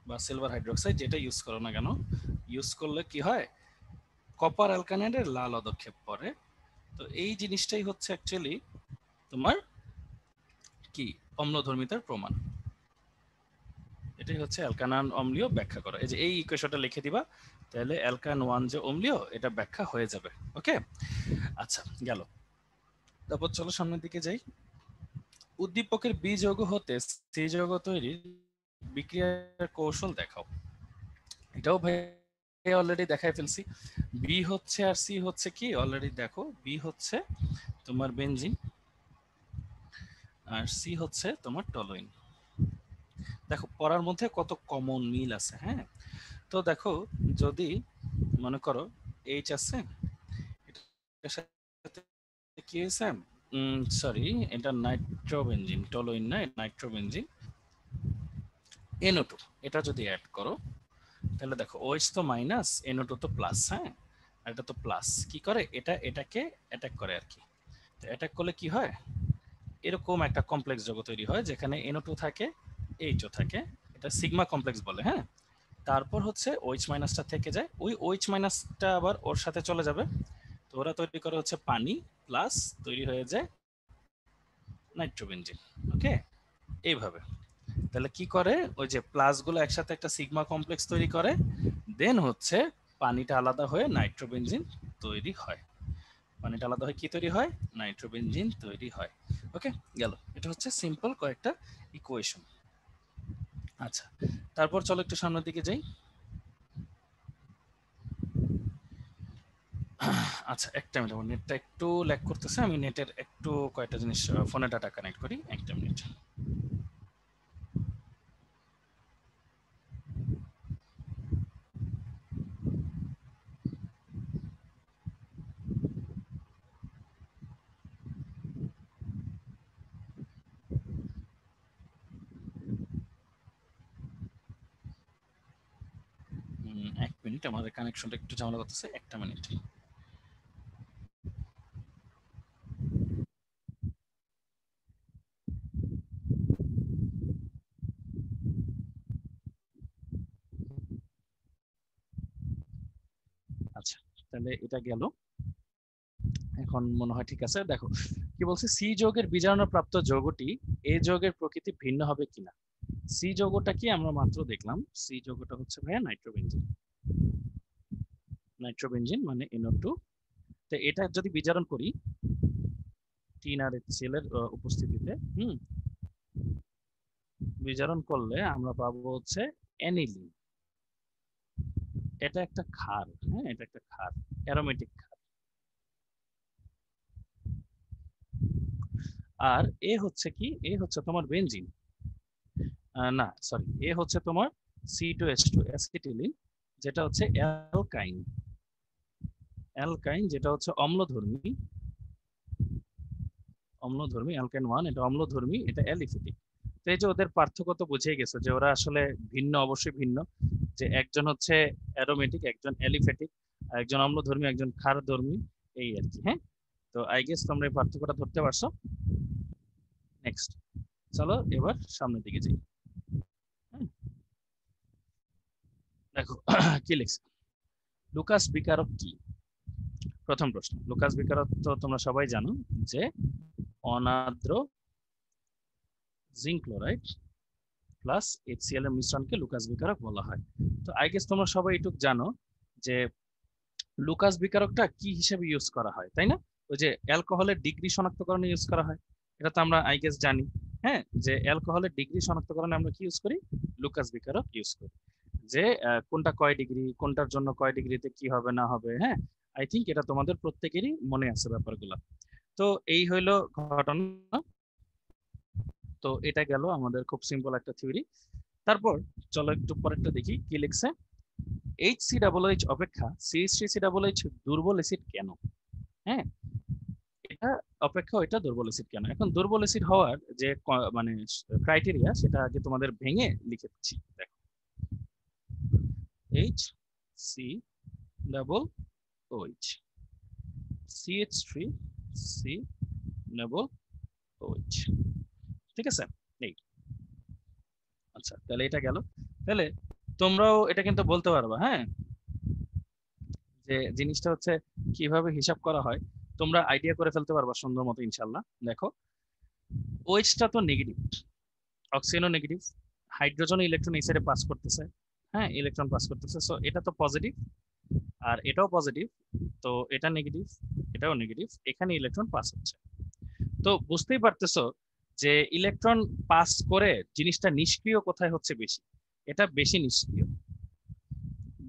বা সিলভার হাইড্রোক্সাইড যেটা ইউজ করো না কেন, ইউজ করলে কি হয়, কপার অ্যালকানাইডের লাল অদক্ষেপ পড়ে। তো এই জিনিসটাই হচ্ছে অ্যাকচুয়ালি তোমার কি অম্লধর্মিতার প্রমাণ। এটাই হচ্ছে অ্যালকানান অম্লীয় ব্যাখ্যা করা। এই যে এই ইকুয়েশনটা লিখে দিবা, তাহলে অ্যালকান ওয়ান যে অম্লীয় এটা ব্যাখ্যা হয়ে যাবে। ওকে, আচ্ছা গেল। তারপর চলো সামনের দিকে যাই। উদ্দীপকের বি যৌগ হতে সি যৌগ তৈরির বিক্রিয়ার কৌশল দেখাও। এটাও ভাই অলরেডি দেখাই ফেলছি। বি হচ্ছে আর সি হচ্ছে কি অলরেডি দেখো, বি হচ্ছে তোমার বেনজিন আর সি হচ্ছে তোমার টলুইন। দেখো পড়ার মধ্যে কত কমন মিল আছে। হ্যাঁ, তো দেখো যদি মনে করো এইচ আছে, এটার সাথে কি হয়েছে, সরি এটা নাইট্রোবেনজিন, টলুইন না নাইট্রোবেনজিন, NO2 এটা যদি অ্যাড করো তাহলে দেখো OH তো মাইনাস, NO2 তো প্লাস। হ্যাঁ, আর এটা তো প্লাস, কি করে এটা এটাকে অ্যাটাক করে আর কি। তো অ্যাটাক করলে কি হয়, এরকম একটা কমপ্লেক্স যৌগ তৈরি হয় যেখানে NO2 থাকে, H ও থাকে, এটা সিগমা কমপ্লেক্স বলে। হ্যাঁ, তারপর হচ্ছে OH মাইনাসটা থেকে যায়, ওই OH মাইনাসটা আবার ওর সাথে চলে যাবে, তো ওরা তৈরি করে হচ্ছে পানি, প্লাস তৈরি হয়ে যায় নাইট্রোবেনজিন। ওকে, এইভাবে। তাহলে কি করে, ওই যে প্লাস গুলো একসাথে একটা সিগমা কমপ্লেক্স তৈরি করে, দেন হচ্ছে পানিটা আলাদা হয়ে নাইট্রোবেনজিন তৈরি হয়। পানিটা আলাদা হয়ে কি তৈরি হয়, নাইট্রোবেনজিন তৈরি হয়। ওকে, গেল। এটা হচ্ছে সিম্পল কয়েকটা ইকুয়েশন। আচ্ছা, তারপর চলো একটু সামনের দিকে যাই। আচ্ছা একটা মিনিট, আমার নেটটা একটু ল্যাগ করতেছে, আমি নেটের একটু কয়েকটা জিনিস ফোনে ডাটা কানেক্ট করি, একটা মিনিট। এক মিনিট, আমাদের কানেকশনটা একটু ঝামেলা করতেছে, একটা মিনিট। আচ্ছা, তাহলে এটা গেল, এখন মনে হয় ঠিক আছে। দেখো কি বলছে, সি যৌগের বিজারণ প্রাপ্ত যৌগটি এ যৌগের প্রকৃতি ভিন্ন হবে কিনা। সি যৌগটা কি আমরা মাত্র দেখলাম, সি যৌগটা হচ্ছে ভাইয়া নাইট্রোবেনজিন। নাইট্রোবেনজিন মানে NO2। তো এটা যদি বিজারণ করি টিন আর HCl এর উপস্থিতিতে, বিজারণ করলে আমরা পাবো হচ্ছে অ্যানিলিন। এটা একটা ক্ষার, হ্যাঁ এটা একটা ক্ষার, অ্যারোমেটিক ক্ষার। আর এ হচ্ছে কি, এ হচ্ছে তোমার বেনজিন, না সরি, এ হচ্ছে তোমার C2H2 অ্যাসিটিলিন, যেটা হচ্ছে অ্যালকাইন। অ্যালকাইন যেটা হচ্ছে অম্লধর্মী, অম্লধর্মী অ্যালকাইন 1 এটা অম্লধর্মী, এটা অ্যালিফেটিক। তো এই যে ওদের পার্থক্য তো বুঝেই গেছো যে ওরা আসলে ভিন্ন, অবশ্যই ভিন্ন, যে একজন হচ্ছে অ্যারোমেটিক, একজন অ্যালিফেটিক, একজন অম্লধর্মী, একজন ক্ষারধর্মী, এই আর কি। হ্যাঁ, তো আই গেস তোমরা এই পার্থক্যটা ধরতে পারছো। নেক্সট, চলো এবার সামনের দিকে যাই। হ্যাঁ, দেখো কি লিখছে, লুকাস বিকারক কি। প্রথম প্রশ্ন, লুকাস বিকারক তো তোমরা সবাই জানো যে অনাদ্র জিঙ্ক ক্লোরাইড প্লাস HCl এর মিশ্রণকে লুকাস বিকারক বলা হয়। তো আই গেস তোমরা সবাই এটুক জানো যে লুকাস বিকারকটা কি হিসেবে ইউজ করা হয়, তাই না? ওই যে অ্যালকোহলের ডিগ্রি শনাক্তকরণে ইউজ করা হয়, এটা তো আমরা আই গেস জানি। হ্যাঁ, যে অ্যালকোহলের ডিগ্রি শনাক্তকরণে আমরা কি ইউজ করি, লুকাস বিকারক ইউজ করি, যে কোনটা কয় ডিগ্রি, কোনটার জন্য কয় ডিগ্রিতে কি হবে না হবে। হ্যাঁ, আই থিঙ্ক এটা তোমাদের প্রত্যেকেরই মনে আছে ব্যাপারগুলো। তো এই হইলো ঘটনা। তো এটা গেল আমাদের খুব সিম্পল একটা থিওরি। তারপর চলো একটু পরেরটা দেখি কি লিখছে। HCOH অপেক্ষা CH3COH দুর্বল অ্যাসিড কেন? হ্যাঁ, এটা অপেক্ষা এটা দুর্বল অ্যাসিড কেন? এখন দুর্বল অ্যাসিড হওয়ার যে মানে ক্রাইটেরিয়া সেটা আগে তোমাদের ভেঙে লিখে দিচ্ছি। দেখো, HCOH, CH3COH, ঠিক আছে? এই আচ্ছা, তাহলে এটা গেল। তাহলে তোমরাও এটা কিন্তু বলতে পারবা, হ্যাঁ, যে জিনিসটা হচ্ছে কিভাবে হিসাব করা হয় তোমরা আইডিয়া করে ফেলতে পারবা সুন্দর মতো ইনশাল্লাহ। দেখো, ওএইচটা তো নেগেটিভ, অক্সিজেনও নেগেটিভ, হাইড্রোজেন ইলেকট্রন এই সাইডে পাস করতেছে, হ্যাঁ, ইলেকট্রন পাস করতেছে, সো এটা তো পজিটিভ, আর এটাও পজিটিভ, তো এটা নেগেটিভ, এটাও নেগেটিভ, এখানে ইলেকট্রন পাস হচ্ছে। তো বুঝতেই পারতেছো যে ইলেকট্রন পাস করে জিনিসটা নিষ্ক্রিয় কোথায় হচ্ছে বেশি? এটা বেশি নিষ্ক্রিয়,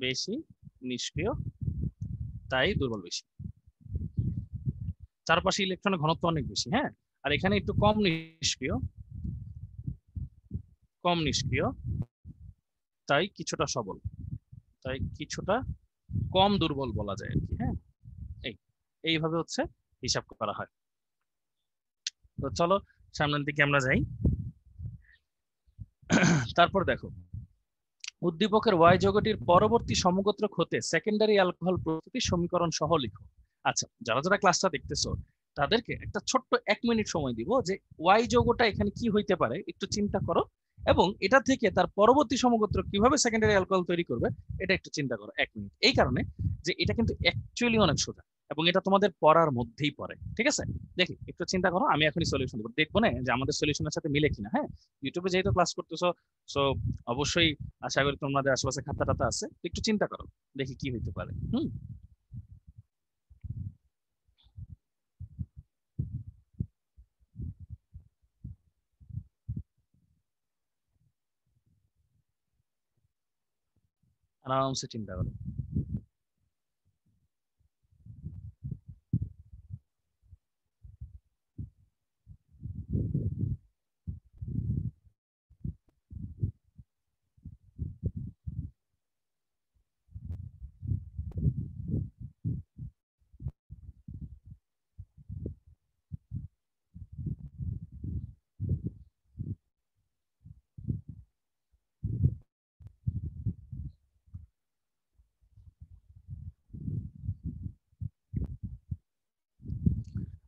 বেশি নিষ্ক্রিয়, তাই দুর্বল বেশি। চারপাশে ইলেকট্রনের ঘনত্ব অনেক বেশি, হ্যাঁ, আর এখানে একটু কম নিষ্ক্রিয়, কম নিষ্ক্রিয়, তাই কিছুটা সবল, তাই কিছুটা কম দুর্বল বলা যায় আর কি। হ্যাঁ, এইভাবে হচ্ছে হিসাব করা হয়। তো চলো সামনের দিকে আমরা যাই। তারপর দেখো, উদ্দীপকের ওয়াই যৌগটির পরবর্তী সমগোত্রক হতে সেকেন্ডারি অ্যালকোহল প্রস্তুতির সমীকরণ সহ লিখো। আচ্ছা, যারা যারা ক্লাসটা দেখতেছো তাদেরকে একটা ছোট্ট 1 মিনিট সময় দিব যে ওয়াই যৌগটা এখানে কি হইতে পারে একটু চিন্তা করো, এবং এটা থেকে তার পরবর্তী সমগোত্র কিভাবে সেকেন্ডারি অ্যালকোহল তৈরি করবে এটা একটু চিন্তা করো 1 মিনিট। এই কারণে যে এটা কিন্তু অ্যাকচুয়ালি অনেক সোজা এবং এটা তোমাদের পড়ার মধ্যেই পড়ে, ঠিক আছে? দেখি একটু চিন্তা করো, আমি এখনই সলিউশন দেবো, দেখবো না যে আমাদের সলিউশনের সাথে মিলে কিনা। হ্যাঁ, ইউটিউবে যেহেতু ক্লাস করতেছো, সো অবশ্যই আশা করি তোমাদের আশেপাশে খাতা টাতা আছে, একটু চিন্তা করো দেখি কি হইতে পারে। আরামসে চিন্তা করো।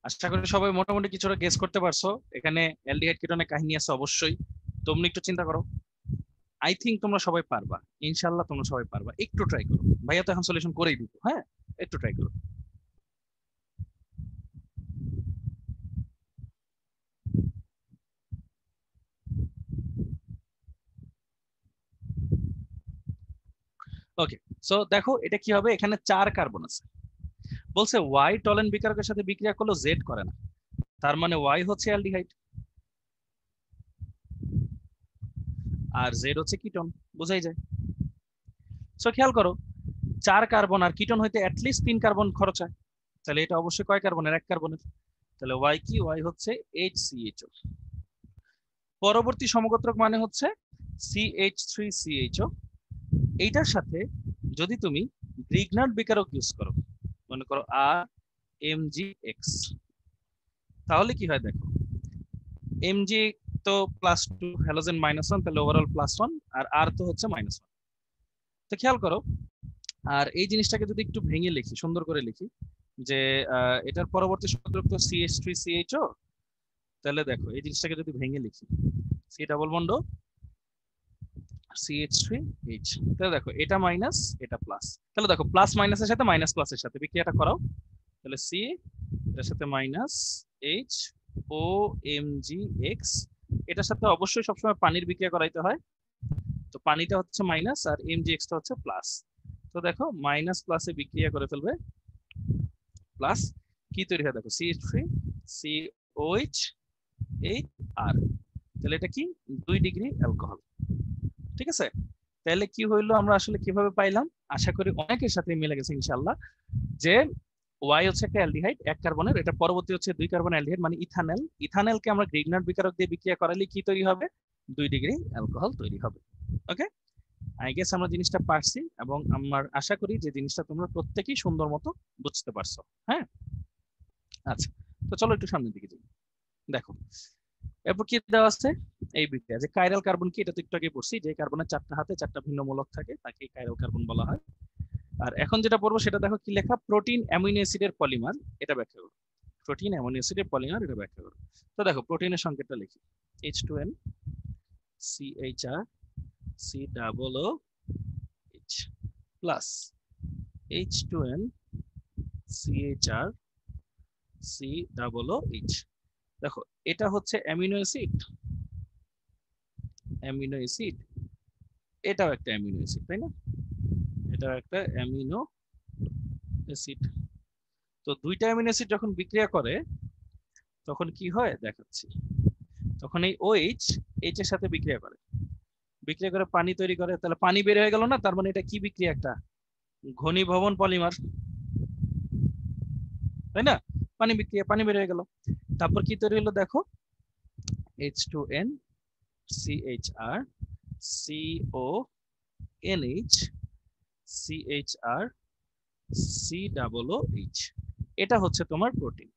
আশা করি সবাই মোটামুটি কিছুটা গেস করতে পারছো এখানে অ্যালডিহাইড কিটোনের কাহিনী আছে অবশ্যই। তোমরা একটু চিন্তা করো, আই থিঙ্ক তোমরা সবাই পারবা, ইনশাল্লাহ তোমরা সবাই পারবা, একটু ট্রাই করো। ভাইয়া তো এখন সলিউশন করেই দিব, হ্যাঁ, একটু ট্রাই করো। ওকে, সো দেখো এটা কি হবে, এখানে 4 কার্বন আছে, বলছে ওয়াই টলেন বিকারকের সাথে বিক্রিয়া করলো জেড করে না, তার মানে ওয়াই হচ্ছে অ্যালডিহাইড আর জেড হচ্ছে কিটোন, বোঝাই যায়। সো খেয়াল করো, 4 কার্বন আর কিটোন হইতে অ্যাটলিস্ট 3 কার্বন খরচ হয়, তাহলে এটা অবশ্যই কয় কার্বনের? 1 কার্বনের। তাহলে ওয়াই কি? ওয়াই হচ্ছে HCHO। পরবর্তী সমগোত্রক মানে হচ্ছে CH3CHO। এইটার সাথে যদি তুমি গ্রিগনার্ড বিকারক ইউজ করো, মনে করো RMgX, তাহলে কি হয় দেখো, Mg তো +2, হ্যালোজেন -1, তাহলে ওভারঅল +1, আর R তো হচ্ছে -1। তো খেয়াল করো, আর এই জিনিসটাকে যদি একটু ভেঙে লিখি, সুন্দর করে লিখি, যে এটার পরবর্তী সমগোত্রক তো CH3CHO, তাহলে দেখো এই জিনিসটাকে যদি ভেঙে লিখি, C ডাবল বন্ড CH3H, তাহলে দেখো এটা মাইনাস এটা প্লাস, তাহলে দেখো প্লাস মাইনাসের সাথে মাইনাস প্লাসের সাথে বিক্রিয়াটা করাও, তাহলে C এটার সাথে মাইনাস HOMgX, এটার সাথে অবশ্যই সবসময় পানির বিক্রিয়া করাইতে হয়, তো পানিটা হচ্ছে মাইনাস আর MgX টা হচ্ছে প্লাস। তো দেখো মাইনাস প্লাসে বিক্রিয়া করে ফেলবে, প্লাস কি তৈরি হয় দেখো CH3COH আর, তাহলে এটা কি 2 ডিগ্রি অ্যালকোহল, ঠিক আছে? তাহলে কি হইলো, আমরা আসলে কিভাবে পাইলাম? আশা করি অনেকের সাথে মিলে গেছে ইনশাআল্লাহ, যে ওয়াই হচ্ছে একটা অ্যালডিহাইড এক কার্বনের, এটা পরবর্তী হচ্ছে 2 কার্বন অ্যালডিহাইড মানে ইথানল। ইথানলকে আমরা গ্রিগনার্ড বিকারক দিয়ে বিক্রিয়া করালে কি তৈরি হবে? 2 ডিগ্রি অ্যালকোহল তৈরি হবে। ওকে, আই গেস আমরা জিনিসটা পারছি, এবং আমার আশা করি যে জিনিসটা তোমরা প্রত্যেকেই সুন্দর মতো বুঝতে পারছো। হ্যাঁ, আচ্ছা, তো চলো একটু সামনের দিকে যাই। দেখো এরপর কি দেওয়া আছে, এই বিক্রিয়া যে কাইরাল কার্বন কি, এটা তো একটু আগে পড়ছি, যে কার্বনের 4টা হাতে 4টা ভিন্ন মূলক থাকে তাকে কাইরাল কার্বন বলা হয়। আর এখন যেটা পড়বো সেটা দেখো কি লেখা, প্রোটিন অ্যামিনো অ্যাসিডের পলিমার, এটা ব্যাখ্যা করো। প্রোটিন অ্যামিনো অ্যাসিডের পলিমার, এটা ব্যাখ্যা করো। তো দেখো প্রোটিনের সংকেতটা লিখি, H2N CHR COOH plus H2N CHR COOH। দেখো এটা হচ্ছে অ্যামিনো অ্যাসিড, অ্যামিনো অ্যাসিড, এটাও একটা অ্যামিনো অ্যাসিড, তাই না? এটাও একটা অ্যামিনো অ্যাসিড। তো দুইটা অ্যামিনো অ্যাসিড যখন বিক্রিয়া করে তখন কি হয় দেখাচ্ছি। তখন এই OH H এর সাথে বিক্রিয়া করে, বিক্রিয়া করে পানি তৈরি করে, তাহলে পানি বের হয়ে গেল না? তার মানে এটা কি বিক্রিয়া? একটা ঘনীভবন পলিমার, তাই না? পানি বিক্রিয়া, পানি বের হয়ে গেল। তারপর কি তৈরি হলো দেখো, H2N CHR CONH CHR COOH। এটা হচ্ছে তোমার প্রোটিন,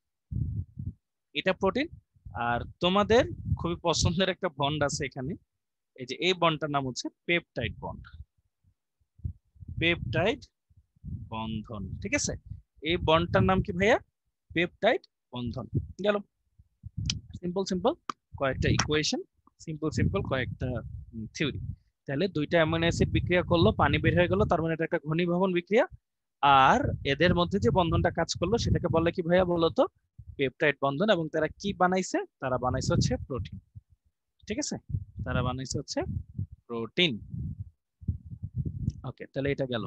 এটা প্রোটিন। আর তোমাদের খুবই পছন্দের একটা বন্ড আছে এখানে, এই যে এই বন্ডটার নাম হচ্ছে পেপটাইড বন্ড, পেপটাইড বন্ধন। ঠিক আছে, এই বন্ডটার নাম কি ভাইয়া? পেপটাইড বন্ধন। গেল, সিম্পল সিম্পল কয়েকটা ইকুয়েশন, সিম্পল সিম্পল কয়েকটা থিওরি। তাহলে দুইটা অ্যামিনো অ্যাসিড বিক্রিয়া করলো, পানি বের হয়ে গেল, তার মানে এটা একটা ঘনীভবন বিক্রিয়া। আর এদের মধ্যে যে বন্ধনটা কাজ করলো সেটাকে বলে কি ভাইয়া বলতো? পেপটাইড বন্ধন। এবং তারা কি বানাইছে? তারা বানাইছে হচ্ছে প্রোটিন। ঠিক আছে, তারা বানাইছে হচ্ছে প্রোটিন। ওকে, তাহলে এটা গেল।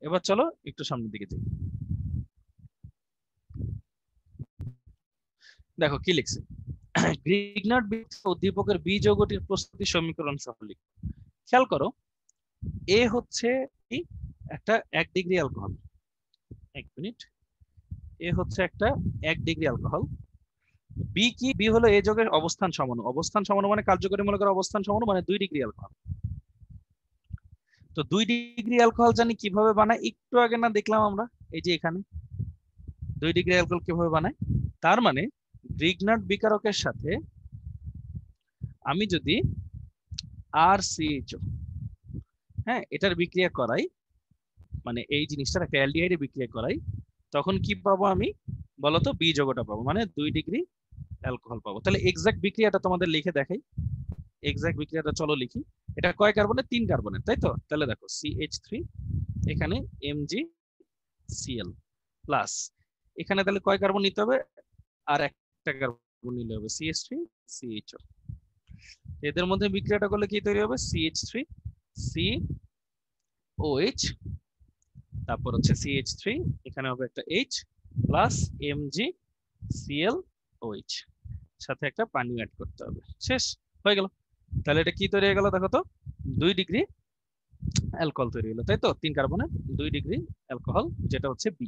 এবার চলো একটু সামনের দিকে যাই। দেখো কি লিখছে, গ্রিগনার্ড উদ্দীপকের বি যৌগটির প্রস্তুতি সমীকরণ সহ লিখ। খেয়াল করো, এ হচ্ছে কি একটা 1 ডিগ্রি অ্যালকোহল, 1 মিনিট, এ হচ্ছে একটা 1 ডিগ্রি অ্যালকোহল। বি কি? বি হলো এ যৌগের অবস্থান সমাণু, অবস্থান সমাণু মানে কার্যকরী মূলকের অবস্থান সমাণু, মানে 2 ডিগ্রি অ্যালকোহল। তো 2 ডিগ্রি অ্যালকোহল জানি কিভাবে বানায়, একটু আগে না দেখলাম আমরা, এই যে এখানে 2 ডিগ্রি অ্যালকোহল কিভাবে বানায়। তার মানে গ্রিগনার্ড বিকারকের সাথে আমি যদি RCHO, হ্যাঁ, এটার বিক্রিয়া করাই, মানে এই জিনিসটার একটা অ্যালডিহাইডে বিক্রিয়া করাই, তখন কি পাবো আমি বলতো? বি যৌগটা পাবো, মানে 2 ডিগ্রি অ্যালকোহল পাবো। তাহলে এক্সাক্ট বিক্রিয়াটা তোমাদের লিখে দেখাই, এক্সাক্ট বিক্রিয়াটা চলো লিখি। এটা কয় কার্বনের? 3 কার্বনের, তাই তো? তাহলে দেখো CH3, এখানে MgCl প্লাস, এখানে তাহলে কয় কার্বন নিতে হবে? আর একটা কার্বন নিলে হবে, CH3CHO। এদের মধ্যে বিক্রিয়াটা করলে কি তৈরি হবে? CH3COH, তারপর হচ্ছে CH3, এখানে হবে একটা H প্লাস MgClOH, সাথে একটা পানি অ্যাড করতে হবে, শেষ হয়ে গেল। তাহলে এটা কি তৈরি হয়ে গেল দেখো তো? 2 ডিগ্রি অ্যালকোহল তৈরি হলো, তাই তো? 3 কার্বনের 2 ডিগ্রি অ্যালকোহল, যেটা হচ্ছে বি,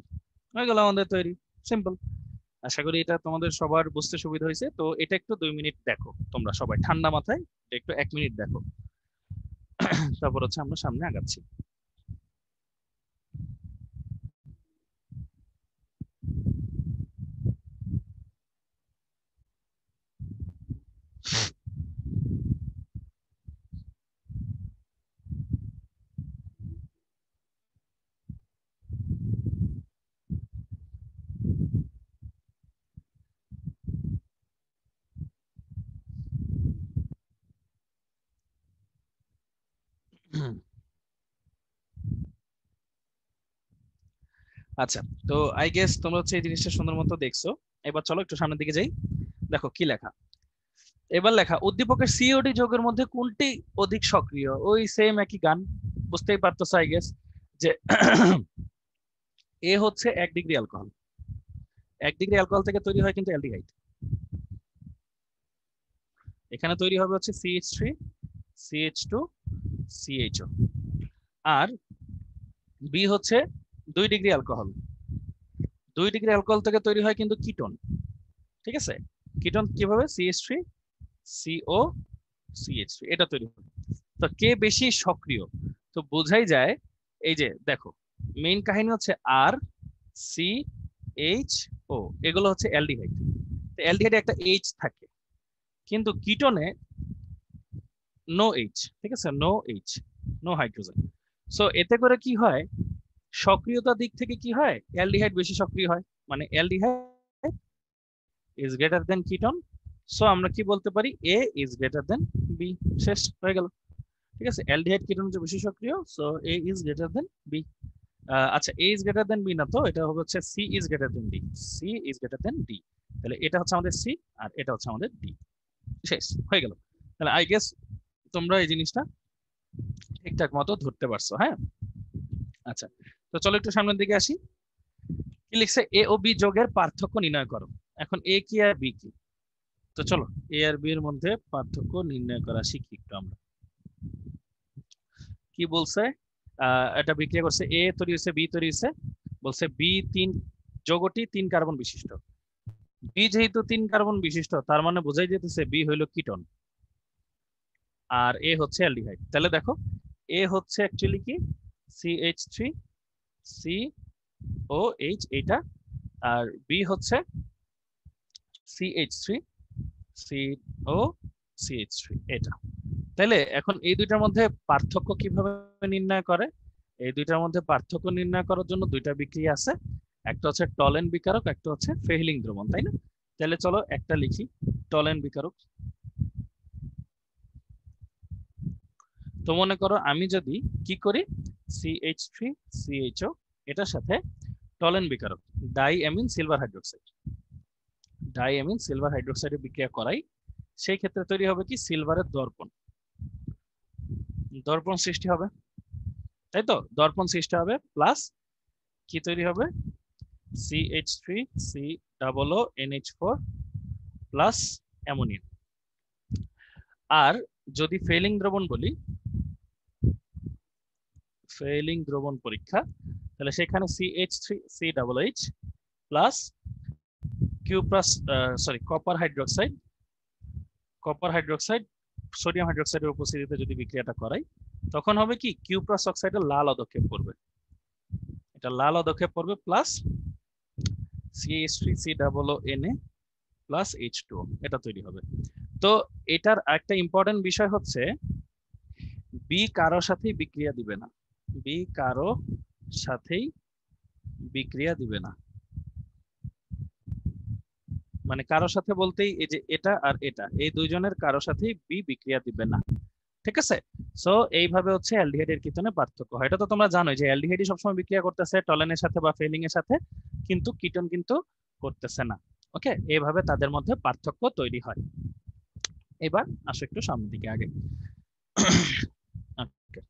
হয়ে গেল আমাদের তৈরি। সিম্পল। আশা করি এটা তোমাদের সবার বুঝতে সুবিধা হয়েছে। তো এটা একটু 2 মিনিট দেখো তোমরা সবাই ঠান্ডা মাথায়, একটু 1 মিনিট দেখো, তারপর হচ্ছে আমরা সামনে আগাচ্ছি। আচ্ছা, তো আই গেস তোমরা হচ্ছে এই জিনিসটা সুন্দর মতো দেখছো। এবার চলো একটু সামনের দিকে যাই। দেখো কি লেখা, এবার লেখা উদ্দীপকের সিওডি যোগের মধ্যে কোনটি অধিক সক্রিয়? ওই সেম একই গান, বুঝতেই পারতেছো আই গেস, যে এ হচ্ছে 1 ডিগ্রি অ্যালকোহল, 1 ডিগ্রি অ্যালকোহল থেকে তৈরি হয় কিন্তু অ্যালডিহাইড। এখানে তৈরি হবে হচ্ছে CH3 CH2 CHO। আর বি হচ্ছে 2 ডিগ্রি অ্যালকোহল। 2 ডিগ্রি অ্যালকোহল থেকে তৈরি হয় কিন্তু কিটোন, ঠিক আছে? কিটোন কিভাবে? CH3 CO CH3 এটা তৈরি হয়। তো কে বেশি সক্রিয়? তো বোঝাই যায়, এই যে দেখো মেইন কাহিনী হচ্ছে আর সি এইচ ও, এগুলো হচ্ছে অ্যালডিহাইড। তো অ্যালডিহাইডে একটা এইচ থাকে, কিন্তু কিটোনে নো এইচ, ঠিক আছে, no H, no hydrogen. So এতে করে কি হয়, সক্রিয়তার দিক থেকে কি হয়, অ্যালডিহাইড বেশি সক্রিয় হয়, মানে aldehyde is greater then ketone. So আমরা কি বলতে পারি, এ ইজ গ্রেটার দেন বি। শেষ হয়ে গেল, ঠিক আছে? অ্যালডিহাইড কিটোন হচ্ছে বেশি সক্রিয়, so A is greater than B. আচ্ছা, A is greater than B না, তো এটা হবে হচ্ছে C is greater than D. C is greater than D, তাহলে এটা হচ্ছে আমাদের সি আর এটা হচ্ছে আমাদের ডি। শেষ হয়ে গেল। তাহলে আই গেস তোমরা এই জিনিসটা ঠিকঠাক মতো ধরতে পারছো, হ্যাঁ? আচ্ছা, তো চলো একটু সামনের দিকে আসি। কি লিখছে, এ ও বি যোগের পার্থক্য নির্ণয় করো। এখন এ কি আর বি কি, তো চলো এ আর বি এর মধ্যে পার্থক্য নির্ণয় করা শিখি একটু আমরা। কি বলছে, এটা বিক্রিয়া করছে, এ তৈরি হয়েছে, বি তৈরি হয়েছে, বলছে বি যৌগটি 3 কার্বন বিশিষ্ট। বি যেহেতু 3 কার্বন বিশিষ্ট, তার মানে বোঝাই যেতেছে বি হইল কিটোন আর এ হচ্ছে অ্যালডিহাইড। তাহলে দেখো এ হচ্ছে অ্যাকচুয়ালি কি CH3 COH এটা, আর বি হচ্ছে CH3 COCH3 এটা। তাহলে এখন এই দুইটার মধ্যে পার্থক্য কিভাবে নির্ণয় করে? এই দুইটার মধ্যে পার্থক্য নির্ণয় করার জন্য দুইটা বিক্রিয়া আছে, একটা হচ্ছে টলেন বিকারক, একটা হচ্ছে ফেহিলিং দ্রবণ, তাই না? তাহলে চলো একটা লিখি, টলেন বিকারক। তো মনে করো আমি যদি কি করি, CH3CHO এটার সাথে টলেন বিকারক diamine silver hydroxide, diamine silver হাইড্রোক্সাইডের বিক্রিয়া করাই, সেই ক্ষেত্রে তৈরি হবে কি, সিলভারের দর্পণ, দর্পণ সৃষ্টি হবে, তাই তো? দর্পণ সৃষ্টি হবে, প্লাস কি তৈরি হবে, CH3COONH4 প্লাস অ্যামোনিয়া। আর যদি ফেলিং দ্রবণ বলি, ফেলিং দ্রবণ পরীক্ষা, তাহলে সেখানে CH3COOH plus copper hydroxide, copper hydroxide sodium হাইড্রোক্সাইডের উপস্থিতিতে যদি বিক্রিয়াটা করাই, তখন হবে কি, কিউপ্রাস অক্সাইডের লাল অদক্ষেপ পড়বে, এটা লাল অদক্ষেপ পড়বে, প্লাস CH3COONA প্লাস H2O এটা তৈরি হবে। তো এটার একটা ইম্পর্টেন্ট বিষয় হচ্ছে, বি কারো সাথেই বিক্রিয়া দিবে না, বি কারো সাথেই বিক্রিয়া দিবে না, মানে কারো সাথে বলতেই এই যে এটা আর এটা, এই দুইজনের কারো সাথেই বি বিক্রিয়া দিবে না, ঠিক আছে? সো এইভাবে হচ্ছে অ্যালডিহাইড এর কিটোনে পার্থক্য হয়। এটা তো তোমরা জানোই যে অ্যালডিহাইড সবসময় বিক্রিয়া করতেছে টলেনের সাথে বা ফেলিং এর সাথে, কিন্তু কিটোন কিন্তু করতেছে না। ওকে, এইভাবে তাদের মধ্যে পার্থক্য তৈরি হয়। এবার আসো একটু সামনের দিকে আগে। Okay,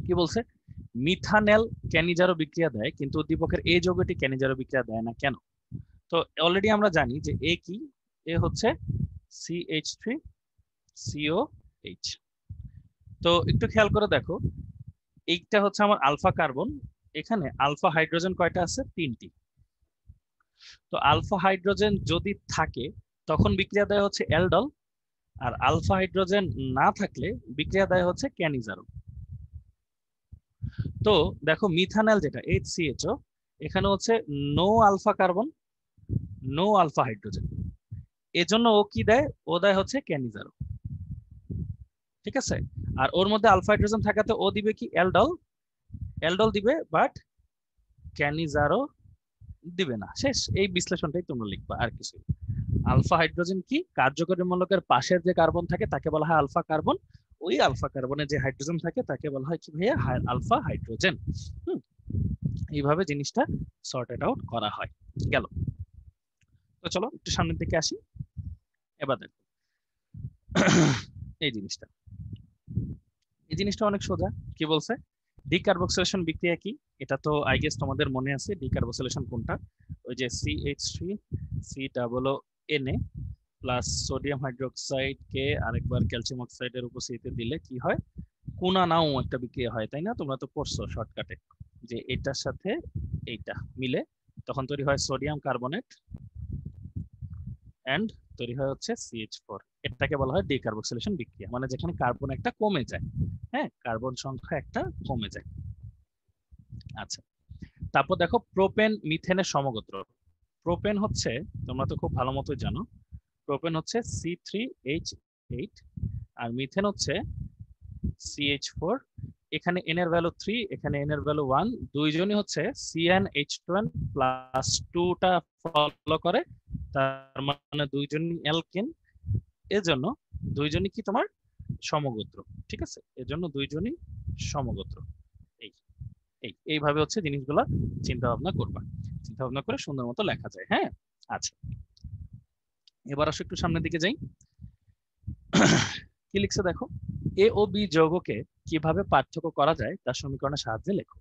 কি বলছে, মিথানেল ক্যানিজারো বিক্রিয়া দেয়, কিন্তু উদ্দীপকের এ যৌগটি ক্যানিজারো বিক্রিয়া দেয় না কেন? তো অলরেডি আমরা জানি যে এ কি, এ হচ্ছে CH3COH। তো একটু খেয়াল করে দেখো, এইটা হচ্ছে আমার আলফা কার্বন, এখানে আলফা হাইড্রোজেন কয়টা আছে, 3টি। তো আলফা হাইড্রোজেন যদি থাকে তখন বিক্রিয়া দেয় হচ্ছে অ্যালডল, আর আলফা হাইড্রোজেন না থাকলে বিক্রিয়া দেয় হচ্ছে ক্যানিজারো। তো দেখো মিথানল যেটা HCHO, এখানে হচ্ছে no alpha carbon, no alpha hydrogen, এজন্য ও কি দেয়, ও দেয় হচ্ছে ক্যানিজারো, ঠিক আছে? আর ওর মধ্যে আলফা হাইড্রোজেন থাকাতে ও দিবে কি, অ্যালডল, অ্যালডল দিবে, বাট ক্যানিজারো দিবে না। শেষ, এই বিশ্লেষণটাই তোমরা লিখবা, আর কিছু। আলফা হাইড্রোজেন কি, কার্যকরী মূলকের পাশের যে কার্বন থাকে তাকে বলা হয় আলফা কার্বন, ওই আলফা কার্বনে যে হাইড্রোজেন থাকে তাকে বলা হয় কি ভাইয়া, আলফা হাইড্রোজেন। এইভাবে জিনিসটা সর্টেড আউট করা হয়। গেল, তো চলো একটু সামনের দিকে আসি। এবার দেখো এই জিনিসটা, এই জিনিসটা অনেক সোজা। কি বলছে, ডিকার্বক্সিলেশন বিক্রিয়া কি, এটা তো আই গেস তোমাদের মনে আছে, ডিকার্বক্সিলেশন কোনটা, ওই যে CH3COONA প্লাস সোডিয়াম হাইড্রোক্সাইড কে আরেকবার ক্যালসিয়াম অক্সাইডের উপস্থিতিতে দিলে কি হয়, কোনা নাও একটা বিক্রিয়া হয়, তাই না? তোমরা তো পড়ছো শর্টকাটে যে এটার সাথে এইটা মিলে তখন তৈরি হয় সোডিয়াম কার্বনেট এন্ড তৈরি হয় হচ্ছে CH4। এটাকে বলা হয় ডিকার্বক্সিলেশন বিক্রিয়া, মানে যেখানে কার্বন একটা কমে যায়। হ্যাঁ, কার্বন সংখ্যা একটা কমে যায়। আচ্ছা, তারপর দেখো প্রোপেন মিথেনের সমগোত্র। প্রোপেন হচ্ছে, তোমরা তো খুব ভালো মতো জানো, প্রোপেন হচ্ছে C3H8 আর মিথেন হচ্ছে CH4। এখানে n এর ভ্যালু 3, এখানে n এর ভ্যালু 1, দুইজনই হচ্ছে CnH2n প্লাস 2টা ফলো করে, তার মানে দুইজনই অ্যালকেন। এজন্য দুইজনই কি তোমার সমগোত্র, ঠিক আছে? এজন্য দুইজনই সমগোত্র। এই এইভাবে হচ্ছে জিনিসগুলো চিন্তা ভাবনা করবা, চিন্তা ভাবনা করে সুন্দর মতো লেখা যায়। হ্যাঁ, আচ্ছা, এবার আসো একটু সামনের দিকে যাই। কি লিখছে দেখো, এ ও বি যৌগকে কিভাবে পার্থক্য করা যায় তার সমীকরণের সাহায্যে লেখো।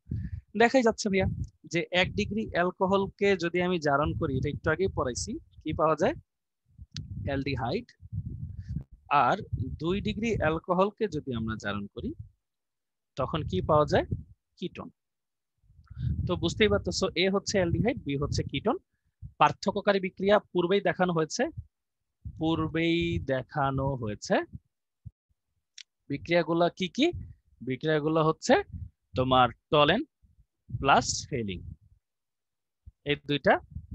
দেখাই যাচ্ছে ভাইয়া যে 1 ডিগ্রি অ্যালকোহলকে যদি আমি জারণ করি, এটা একটু আগেই পড়াইছি, কি পাওয়া যায়? অ্যালডিহাইড। আর 2 ডিগ্রি অ্যালকোহলকে যদি আমরা জারণ করি তখন কি পাওয়া যায়? কিটোন। তো বুঝতেই পারতেছো, এ হচ্ছে অ্যালডিহাইড, বি হচ্ছে কিটোন। পার্থক্যকারী বিক্রিয়া পূর্বেই দেখানো হয়েছে, বিক্রিয়াগুলো কি কি? বিক্রিয়াগুলো হচ্ছে তোমার টলেন প্লাস ফেলিং, এই দুইটা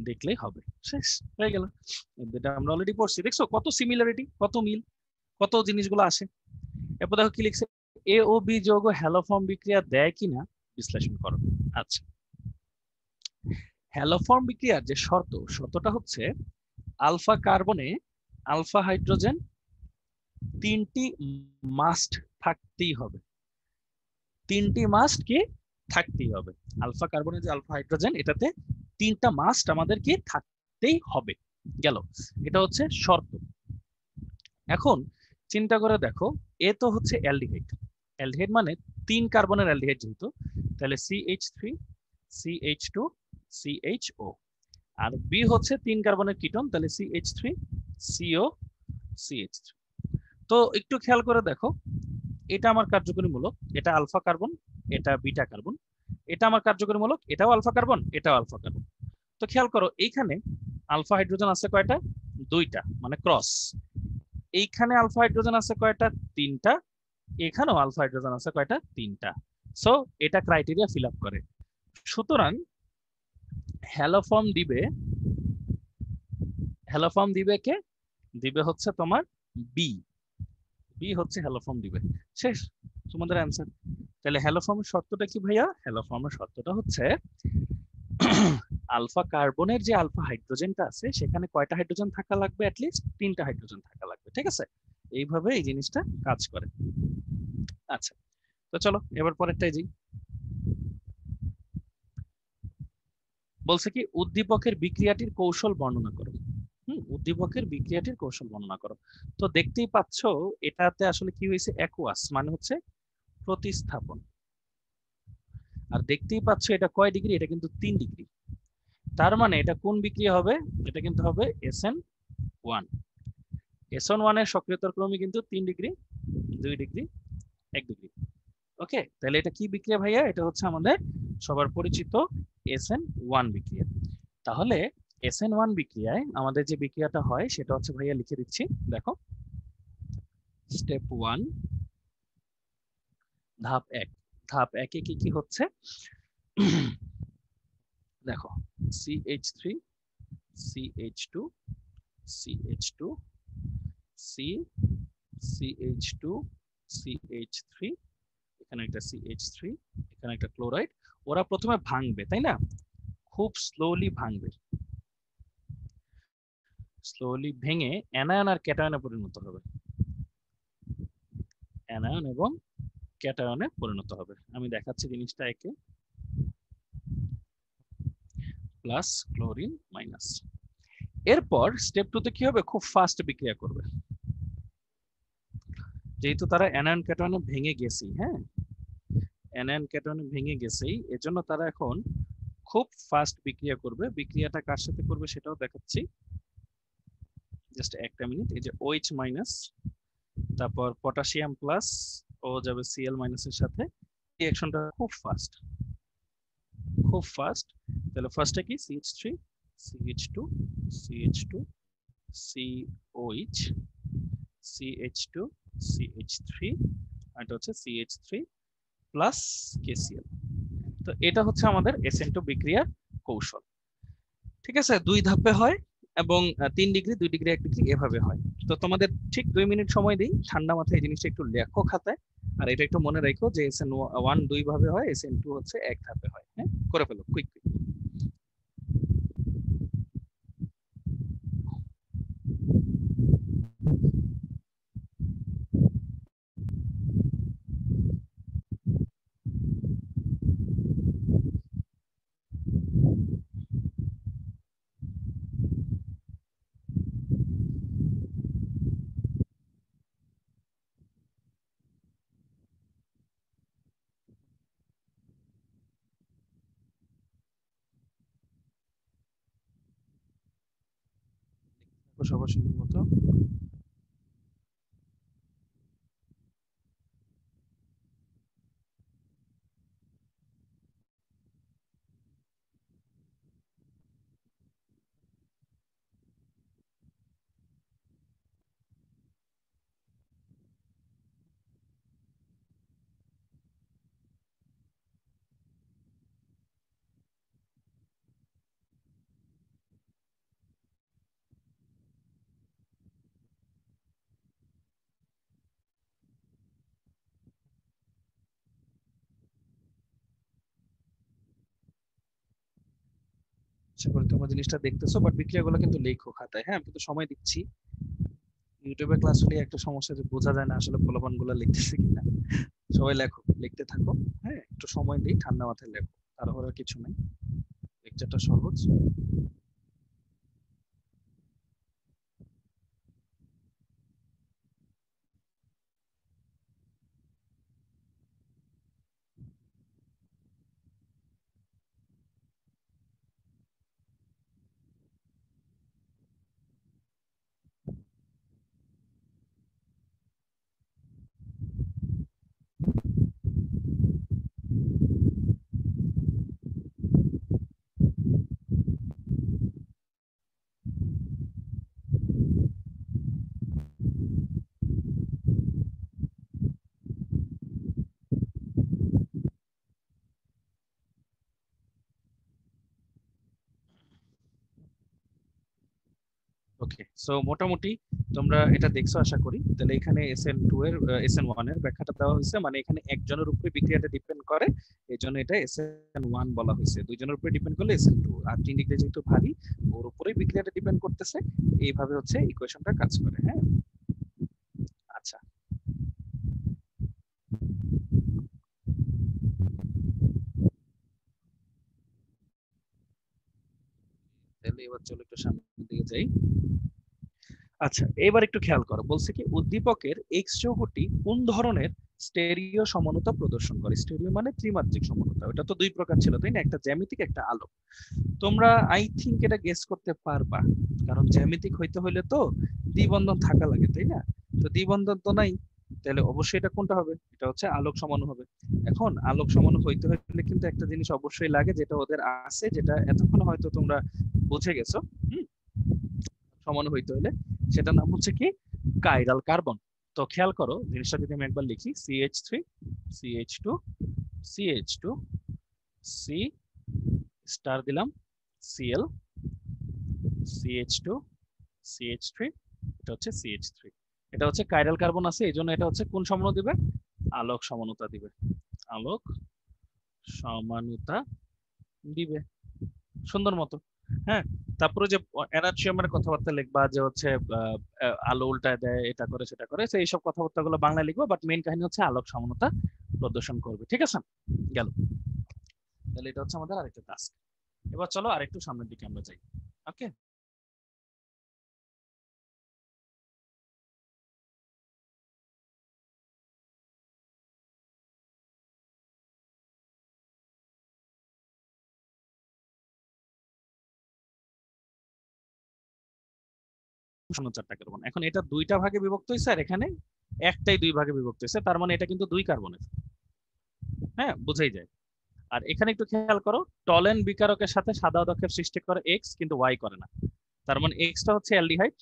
দেখলেই হবে, শেষ হয়ে গেল। এই দুইটা আমরা অলরেডি পড়ছি, দেখছো কত সিমিলারিটি, কত মিল, কত জিনিসগুলো আসে। এরপর দেখো কি লিখছে, এ ও বি যৌগ হ্যালোফর্ম বিক্রিয়া দেয় কিনা বিশ্লেষণ করো। আচ্ছা, হ্যালোফর্ম বিক্রিয়ার যে শর্তটা হচ্ছে আলফা কার্বনে আলফা হাইড্রোজেন 3টি মাস্ট থাকতেই হবে, 3টি মাস্ট কি থাকতেই হবে। আলফা কার্বনে যে আলফা হাইড্রোজেন, এটাতে 3টা মাস্ট আমাদের কি থাকতেই হবে। গেল, এটা হচ্ছে শর্ত। এখন চিন্তা করে দেখো, এ তো হচ্ছে অ্যালডিহাইড, অ্যালডিহাইড মানে 3 কার্বনের অ্যালডিহাইড যেহেতু, তাহলে CH3 CH2 CHO। আর বি হচ্ছে 3 কার্বনের কিটোন, তাহলে CH3 CO CH3। তো একটু খেয়াল করে দেখো, এটা আমার কার্যকরী মূলক, এটা আলফা কার্বন, এটা বিটা কার্বন। এটা আমার কার্যকরী মূলক, এটাও আলফা কার্বন, এটাও আলফা কার্বন। তো খেয়াল করো, এইখানে আলফা হাইড্রোজেন আছে কয়টা? 2টা, মানে ক্রস। এইখানে আলফা হাইড্রোজেন আছে কয়টা? 3টা। এখানেও আলফা হাইড্রোজেন আছে কয়টা? 3টা। সো এটা ক্রাইটেরিয়া ফিল আপ করে। সুতরাং হ্যালোফর্ম দিবে কে? দিবে হচ্ছে তোমার বি। বি হচ্ছে হ্যালোফর্ম দিবে, শেষ তোমাদের অ্যান্সার। তাহলে হ্যালোফর্মের শর্তটা কি ভাইয়া? হ্যালোফর্মের শর্তটা হচ্ছে আলফা কার্বনের যে আলফা হাইড্রোজেনটা আছে সেখানে কয়টা হাইড্রোজেন থাকা লাগবে? অ্যাটলিস্ট 3টা হাইড্রোজেন থাকা লাগবে, ঠিক আছে? এইভাবে এই জিনিসটা কাজ করে। আচ্ছা, তো চলো এবার পরেরটাই যাই। বলছে কি উদ্দীপকের বিক্রিয়াটির কৌশল বর্ণনা করো। উদ্দীপকের বিক্রিয়াটির কৌশল বর্ণনা করো। তো দেখতেই পাচ্ছ এটাতে আসলে কি হয়েছে, অ্যাকুয়াস মানে হচ্ছে প্রতিস্থাপন। আর দেখতেই পাচ্ছ এটা কয় ডিগ্রি? এটা কিন্তু 3 ডিগ্রি। তার মানে এটা কোন বিক্রিয়া হবে? এটা কিন্তু হবে SN1। SN1 এর সক্রিয়তার ক্রমই কিন্তু 3 ডিগ্রি, 2 ডিগ্রি, 1 ডিগ্রি। ওকে, তাহলে এটা কি বিক্রিয়া ভাইয়া? এটা হচ্ছে আমাদের সবার পরিচিত SN1 বিক্রিয়া। তাহলে SN1 বিক্রিয়ায় আমাদের যে বিক্রিয়াটা হয় সেটা হচ্ছে ভাইয়া লিখে দিচ্ছি, দেখো। স্টেপ 1, ধাপ 1। ধাপ 1 এ কি কি হচ্ছে দেখো, CH3 CH2 CH2 C CH2 CH3, এখানে একটা CH3, এখানে একটা ক্লোরাইড। ওরা প্রথমে ভাঙবে, তাই না? খুব স্লোলি ভাঙবে, স্লোলি ভেঙে অ্যানায়ন আর ক্যাটায়নে পরিণত হবে, অ্যানায়ন এবং ক্যাটায়নে পরিণত হবে। আমি দেখাচ্ছি জিনিসটা একে, প্লাস ক্লোরিন মাইনাস। এরপর স্টেপ 2 তে কি হবে? খুব ফাস্ট বিক্রিয়া করবে, যেহেতু তারা অ্যানায়ন ক্যাটায়নে ভেঙে গেছে। হ্যাঁ, অ্যানায়ন ক্যাটায়নে ভেঙে গেছেই, এজন্য তারা এখন খুব ফাস্ট বিক্রিয়া করবে। বিক্রিয়াটা কার সাথে করবে সেটাও দেখাচ্ছি, জাস্ট একটা মিনিট। এই যে OH মাইনাস, তারপর পটাশিয়াম প্লাস ও যাবে Cl মাইনাসের সাথে, রিঅ্যাকশনটা খুব ফাস্ট, খুব ফাস্ট। তাহলে ফার্স্টে কি CH3 CH2 CH2 COH CH2 CH3, আর এটা হচ্ছে CH3 প্লাস KCl। তো এটা হচ্ছে আমাদের SN2 বিক্রিয়ার কৌশল। ঠিক আছে, 2 ধাপে হয় এবং 3 ডিগ্রি 2 ডিগ্রি 1 ডিগ্রি এভাবে হয়। তো তোমাদের ঠিক 2 মিনিট সময় দিই, ঠান্ডা মাথায় এই জিনিসটা একটু লেখো খাতায়, আর এটা একটু মনে রাখো যে SN1 2 ভাবে হয়, SN2 হচ্ছে 1 ধাপে হয়। হ্যাঁ, করে ফেলো কুইক কুইক। সবার সুন্দর মতো। আশা করি তোমরা জিনিসটা দেখতেছো, বাট বিক্রিয়াগুলো কিন্তু লেখো খাতায়। হ্যাঁ, আমি কিন্তু সময় দিচ্ছি। ইউটিউবে ক্লাস হলে একটা সমস্যা যে বোঝা যায় না আসলে ফলাফল গুলো লিখতেছে কিনা। সবাই লেখো, লিখতে থাকো। হ্যাঁ, একটু সময় দিই, ঠান্ডা মাথায় লেখো, তাড়াহুড়ো কিছু নাই, লেকচারটা সহজ। ওকে, সো মোটামুটি তোমরা এটা দেখছো আশা করি। তাহলে এখানে SN2 এর SN1 এর ব্যাখ্যাটা দেওয়া হয়েছে, মানে এখানে একজনের উপরে বিক্রিয়াটা ডিপেন্ড করে, এই জন্য এটা SN1 বলা হয়েছে। দুইজনের উপরে ডিপেন্ড করলে SN2, আর 3 ডিগ্রি যেহেতু ভারী, ওর উপরেই বিক্রিয়াটা ডিপেন্ড করতেছে। এইভাবে হচ্ছে ইকুয়েশনটা কাজ করে। হ্যাঁ, আচ্ছা, তাহলে এবার চলো একটু সামনের দিকে যাই। আচ্ছা, এবার একটু খেয়াল করো, বলছে কি উদ্দীপকের এক্স যৌগটি কোন ধরনের স্টেরিও সমানুতা প্রদর্শন করে। স্টেরিও মানে ত্রিমাত্রিক সমানুতা, ওটা তো দুই প্রকার ছিল তাই না, একটা জ্যামিতিক একটা আলোক। তোমরা আই থিংক এটা গেস করতে পারবা, কারণ জ্যামিতিক হইতে হইলে তো দ্বিবন্ধন থাকা লাগে তাই না। তো দ্বিবন্ধন তো নাই, তাহলে অবশ্যই এটা কোনটা হবে, এটা হচ্ছে আলোক সমাণু হবে। এখন আলোক সমাণু হইতে হইলে কিন্তু একটা জিনিস অবশ্যই লাগে, যেটা ওদের আছে, যেটা এতক্ষণ হয়তো তোমরা বুঝে গেছো। হুম, সমাণু হইতে হলে সেটার নাম হচ্ছে কি কাইরাল কার্বন। তো খেয়াল করো জিনিসটা যদি আমি একবার লিখি, CH3 CH2 CH2 C star দিলাম, Cl CH2 CH3, এটা হচ্ছে CH3। এটা হচ্ছে কাইরাল কার্বন আছে, এই জন্য এটা হচ্ছে কোন সমাণু দিবে, আলোক সমানুতা দিবে, আলোক সমানুতা দিবে সুন্দর মতো। হ্যাঁ, তারপরে যে এনার্জিয়ামের কথাবার্তা লিখবা, যে হচ্ছে আলো উল্টায় দেয়, এটা করে সেটা করে, তো এইসব কথাবার্তা গুলো বাংলা লিখবো, বাট মেইন কাহিনী হচ্ছে আলোক সমানুতা প্রদর্শন করবে। ঠিক আছে, গেল। তাহলে এটা হচ্ছে আমাদের আরেকটা টাস্ক। এবার চলো আরেকটু সামনের দিকে আমরা যাই। ওকে, শূন্য 4 টাকার মান। এখন এটা দুইটা ভাগে বিভক্ত হয়েছে, আর এখানে একটাই 2 ভাগে বিভক্ত হয়েছে, তার মানে এটা কিন্তু 2 কার্বনের। হ্যাঁ, বুঝাই যায়। আর এখানে একটু খেয়াল করো, টলেন বিকারকের সাথে সাদা উৎক্ষেপ সৃষ্টি করে এক্স, কিন্তু ওয়াই করে না। তার মানে এক্সটা হচ্ছে অ্যালডিহাইড,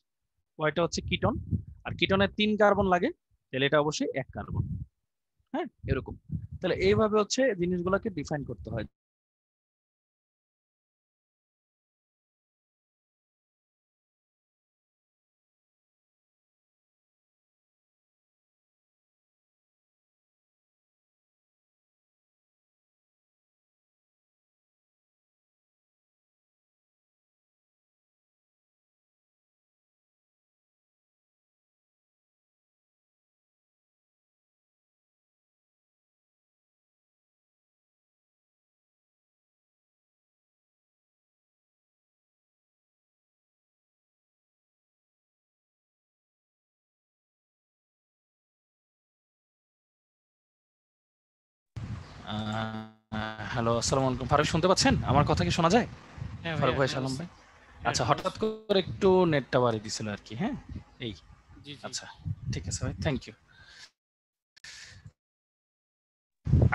ওয়াইটা হচ্ছে কিটন, আর কিটনের 3 কার্বন লাগে, তাহলে এটা অবশ্যই 1 কার্বন। হ্যাঁ, এরকম। তাহলে এইভাবে হচ্ছে জিনিসগুলোকে ডিফাইন করতে হয়। হ্যালো, আসসালামু আলাইকুম। ফারুক, শুনতে পাচ্ছেন? আমার কথা কি শোনা যায়? হ্যাঁ ফারুক ভাইয়া ভাই, শোনা সালাম যাচ্ছে। ভাই। হ্যাঁ আচ্ছা, শোনা হঠাৎ যাচ্ছে। করে একটু নেটটা বাড়ি দিছিল আর কি। হ্যাঁ, এই। জি জি। আচ্ছা, ঠিক আছে ভাই, থ্যাংক ইউ।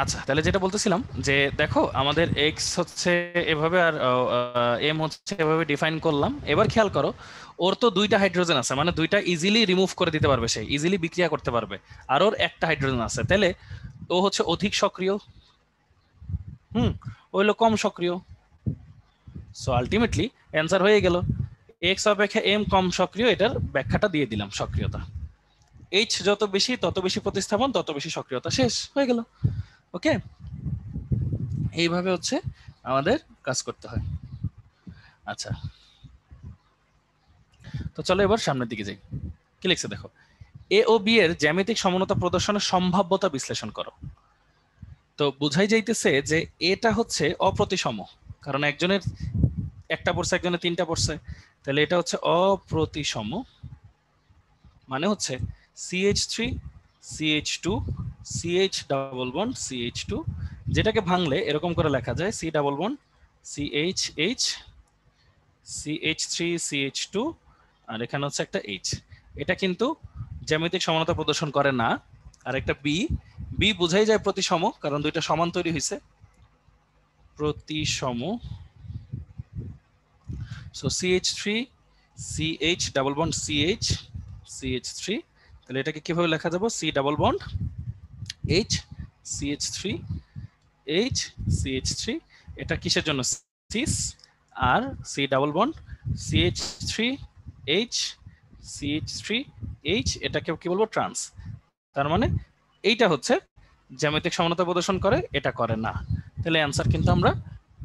আচ্ছা, তাহলে যেটা বলতেছিলাম যে দেখো, আমাদের এক্স হচ্ছে এভাবে, আর এম হচ্ছে এভাবে ডিফাইন করলাম। এবার খেয়াল করো, ওর তো 2টা হাইড্রোজেন আছে, মানে 2টা ইজিলি রিমুভ করে দিতে পারবে, সে ইজিলি বিক্রিয়া করতে পারবে। আর ওর একটা হাইড্রোজেন আছে, তাহলে ও হচ্ছে অধিক সক্রিয়। হুম, ও হলো কম সক্রিয়। সো আলটিমেটলি অ্যান্সার হয়ে গেল, এক্স অপেক্ষা এম কম সক্রিয়। এটার ব্যাখ্যাটা দিয়ে দিলাম, সক্রিয়তা। এইচ যত বেশি, তত বেশি প্রতিস্থাপন, তত বেশি সক্রিয়তা। শেষ হয়ে গেল। ওকে, এইভাবে হচ্ছে আমাদের কাজ করতে হয়। আচ্ছা, তো চলো এবার সামনের দিকে যাই। কি লিখছে দেখো, এ ও বি এর জ্যামিতিক সমানতা প্রদর্শনের সম্ভাব্যতা বিশ্লেষণ করো। তো বুঝাই যাইতেছে যে এটা হচ্ছে অপ্রতিসম, কারণ একজনের একটা পড়ছে, একজনের 3টা পড়ছে, তাহলে এটা হচ্ছে অপ্রতিসম। মানে হচ্ছে CH3 CH2 CH double bond CH2, যেটাকে ভাঙলে এরকম করে লেখা যায় C double bond CHH CH3 CH2, আর এখানে হচ্ছে একটা H। এটা কিন্তু জ্যামিতিক সমানতা প্রদর্শন করে না। আর একটা বি, বি বোঝাই যায় প্রতিসম, কারণ 2টা সমান তৈরি হয়েছে, প্রতিসম। So CH3 CH double bond CH CH3, তাহলে এটাকে কিভাবে লেখা যাবে? C double bond H CH3 H CH3। এটা কিসের জন্য? সিস। আর C double bond CH3 H CH3 H, এটাকে কি বলবো? ট্রান্স। তার মানে এইটা হচ্ছে জ্যামিতিক সমানতা প্রদর্শন করে, এটা করে না। তাহলে অ্যান্সার কিন্তু আমরা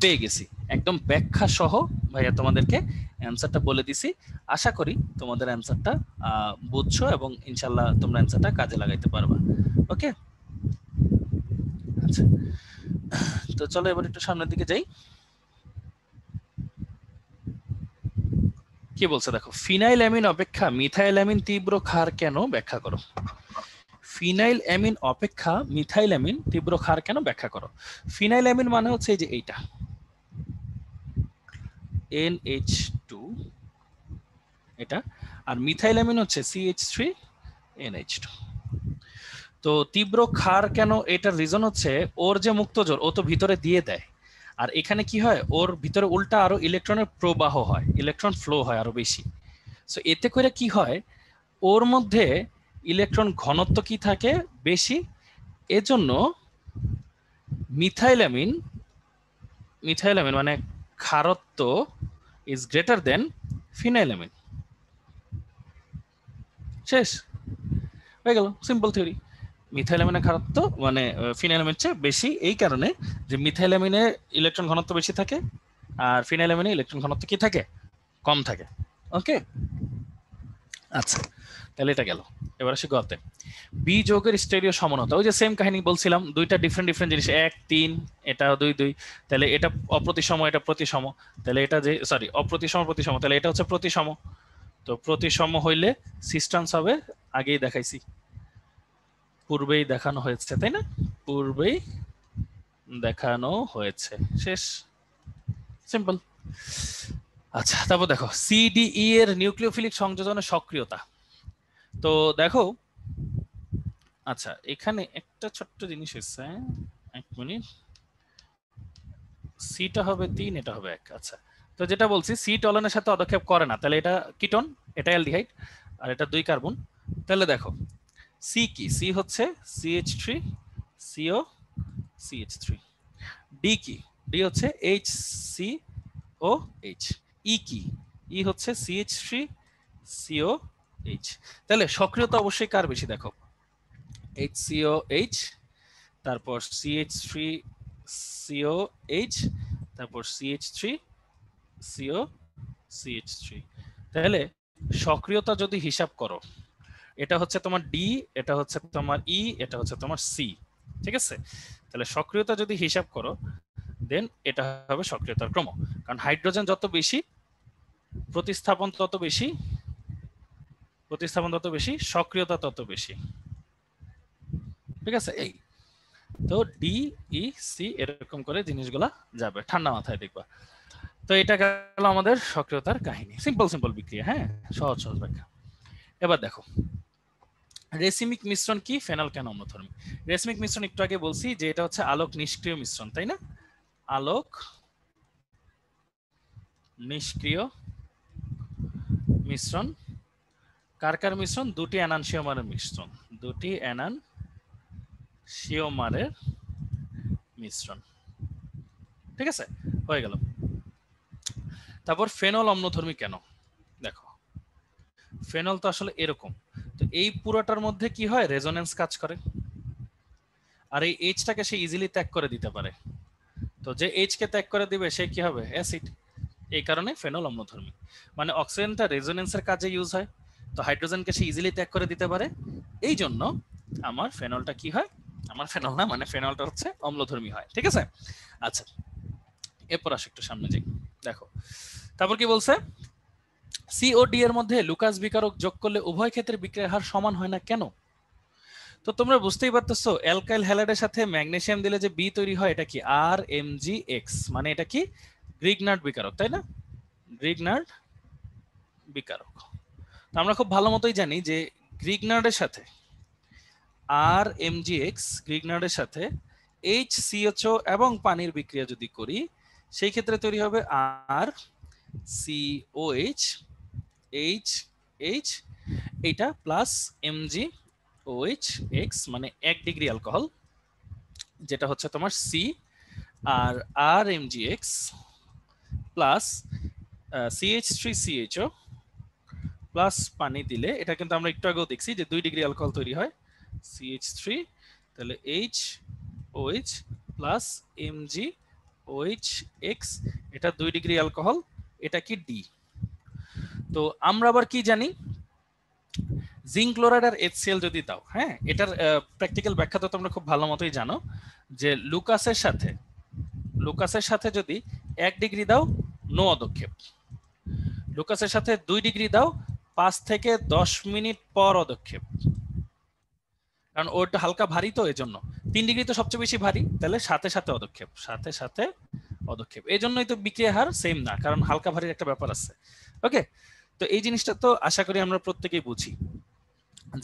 পেয়ে গেছি, একদম ব্যাখ্যা সহ ভাইয়া তোমাদেরকে অ্যান্সারটা বলে দিছি। আশা করি তোমাদের অ্যান্সারটা বুঝছো এবং ইনশাল্লাহ তোমরা অ্যান্সারটা কাজে লাগাইতে পারবা। ওকে, আচ্ছা, তো চলো এবার একটু সামনের দিকে যাই। কি বলছে দেখো, ফিনাইল অ্যামিন অপেক্ষা মিথাইল অ্যামিন তীব্র ক্ষার কেন ব্যাখ্যা করো। ফিনাইল অ্যামিন অপেক্ষা মিথাইল অ্যামিন তীব্র ক্ষার কেন ব্যাখ্যা করো। ফিনাইল অ্যামিন মানে হচ্ছে এই যে এইটা NH2, এটা। আর মিথাইল অ্যামিন হচ্ছে CH3NH2। তো তীব্র ক্ষার কেন, এটার রিজন হচ্ছে ওর যে মুক্ত জোর ও তো ভিতরে দিয়ে দেয়, আর এখানে কি হয়, ওর ভিতরে উল্টা আরো ইলেকট্রনের প্রবাহ হয়, ইলেকট্রন ফ্লো হয় আরো বেশি। সো এতে করে কি হয়, ওর মধ্যে ইলেকট্রন ঘনত্ব কি থাকে? বেশি। এজন্য মিথাইলামিন, মিথাইলামিন মানে ক্ষারত্ব ইজ গ্রেটার দেন ফিনাইলামিন। শেষ হয়ে গেল, সিম্পল থিওরি। মিথাইলামিনের ক্ষারত্ব মানে ফিনাইলামিনের চেয়ে বেশি, এই কারণে যে মিথাইলামিনে ইলেকট্রন ঘনত্ব বেশি থাকে, আর ফিনাইলামিনে ইলেকট্রন ঘনত্ব কি থাকে? কম থাকে। ওকে, আচ্ছা, তাহলে এটা গেল। এবার আসি গতে। বি যৌগের স্টেরিও সমানতা, ওই যে সেম কাহিনী বলছিলাম, 2টা ডিফারেন্ট ডিফারেন্ট জিনিস, 1 3, এটা 2 2, তাহলে এটা অপ্রতিসম, এটা প্রতিসম। তাহলে এটা যে সরি অপ্রতিসম প্রতিসম, তাহলে এটা হচ্ছে প্রতিসম। তো প্রতিসম হইলে সিস্টেন্স হবে, আগেই দেখাইছি, পূর্বেই দেখানো হয়েছে, তাই না? পূর্বেই দেখানো হয়েছে। শেষ, সিম্পল। আচ্ছা, তারপর দেখো CDE এর নিউক্লিওফিলিক সংযোজনের সক্রিয়তা। তো দেখো, আচ্ছা এখানে একটা ছোট্ট জিনিস হচ্ছে, এক মিনিট, সিটা হবে 3, এটা হবে 1। আচ্ছা, তো যেটা বলছি সি টলনের সাথে পদক্ষেপ করে না, তাহলে এটা কিটোন, এটা অ্যালডিহাইড, আর এটা 2 কার্বন। তাহলে দেখো সি কি, সি হচ্ছে CH3 CO CH3। ডি কি, ডি হচ্ছে HCOH। ই কি, ই হচ্ছে CH3 COH। তাহলে সক্রিয়তা অবশ্যই কার বেশি দেখো, HCOH, তারপর CH3 COH, তারপর CH3 COCH3। তাহলে সক্রিয়তা যদি হিসাব করো, এটা হচ্ছে তোমার ডি, এটা হচ্ছে তোমার ই, এটা হচ্ছে তোমার সি, ঠিক আছে? তাহলে সক্রিয়তা যদি হিসাব করো দেন এটা হবে সক্রিয়তার ক্রম, কারণ হাইড্রোজেন যত বেশি প্রতিস্থাপন তত বেশি, প্রতিস্থাপন তত বেশি সক্রিয়তা তত বেশি, ঠিক আছে? এই তো ডি ই সি এরকম করে জিনিসগুলা যাবে, ঠান্ডা মাথায় দেখবা। তো এটা গেল আমাদের সক্রিয়তার কাহিনী, সিম্পল সিম্পল বিক্রিয়া, হ্যাঁ, সহজ সহজ ব্যাখ্যা। এবার দেখো রেসিমিক মিশ্রণ কি, ফেনল কেন অম্লধর্মী? রেসিমিক মিশ্রণ একটু আগে বলছি যে এটা হচ্ছে আলোক নিষ্ক্রিয় মিশ্রণ, তাই না? আলোক নিষ্ক্রিয় মিশ্রণ, কার কার মিশ্রণ? দুটি এনানসিওমারের মিশ্রণ, দুটি এনানসিওমারের মিশ্রণ, ঠিক আছে, হয়ে গেল। তারপর ফেনল অম্লধর্মী কেন? দেখো ফেনল তো আসলে এরকম, তো এই পুরোটার মধ্যে কি হয়, রেজোনেন্স কাজ করে, আর এই এইচটাকে সে ইজিলি ত্যাগ করে দিতে পারে। তো যে এইচ কে ত্যাগ করে দিবে সে কি হবে, অ্যাসিড। এই কারণে ফেনল অম্লধর্মী, মানে অক্সিজেনটা রেজোনেন্সের কাজে ইউজ হয়, তো হাইড্রোজেনকে সে ইজিলি ত্যাগ করে দিতে পারে। এই জন্য আমার ফেনলটা কি হয়, আমার ফেনল না মানে ফেনলটা হচ্ছে অম্লধর্মী হয়, ঠিক আছে? আচ্ছা এরপর আসো একটু সামনে যাই, দেখো তারপর কি বলছে, সি ও ডি এর মধ্যে লুকাস বিকারক যোগ করলে উভয় ক্ষেত্রে বিক্রিয়ার হার সমান হয় না কেন? তো তোমরা বুঝতেই পারতেছো অ্যালকাইল হ্যালাইডের সাথে ম্যাগনেসিয়াম দিলে যে বি তৈরি হয় এটা কি RMgX, মানে এটা কি গ্রিগনার্ড বিকারক, তাই না? গ্রিগনার্ড বিকারক। তো আমরা খুব ভালো মতোই জানি যে গ্রিগনার্ডের সাথে RMgX, গ্রিগনার্ডের সাথে HCHO এবং পানির বিক্রিয়া যদি করি সেই ক্ষেত্রে তৈরি হবে RCOH H এইটা প্লাস MgOH মানে 1 ডিগ্রি অ্যালকোহল, যেটা হচ্ছে তোমার সি, আর RMgX প্লাস CH3CHO প্লাস পানি দিলে, এটা কিন্তু আমরা একটু আগেও দেখছি যে 2 ডিগ্রি অ্যালকোহল তৈরি হয়, CH3, তাহলে HOH প্লাস MgOH, এটা 2 ডিগ্রি অ্যালকোহল, এটা কি ডি। তো আমরা আবার কি জানি, জিঙ্ক ক্লোরাইড আর HCl যদি দাও, হ্যাঁ, এটার প্র্যাকটিক্যাল ব্যাখ্যা তো তোমরা খুব ভালো মতোই জানো যে লুকাসের সাথে যদি 1 ডিগ্রি দাও নো অদক্ষেপ, লুকাসের সাথে 2 ডিগ্রি দাও 5 থেকে 10 মিনিট পর অদক্ষেপ, কারণ ওটা হালকা ভারী, তো এজন্য 3 ডিগ্রি তো সবচেয়ে বেশি ভারী, তাহলে সাথে সাথে অদক্ষেপ, এই জন্যই তো বিক্রিয়া হার সেম না, কারণ হালকা ভারীর একটা ব্যাপার আছে। ওকে, তো এই জিনিসটা তো আশা করি আমরা প্রত্যেকেই বুঝি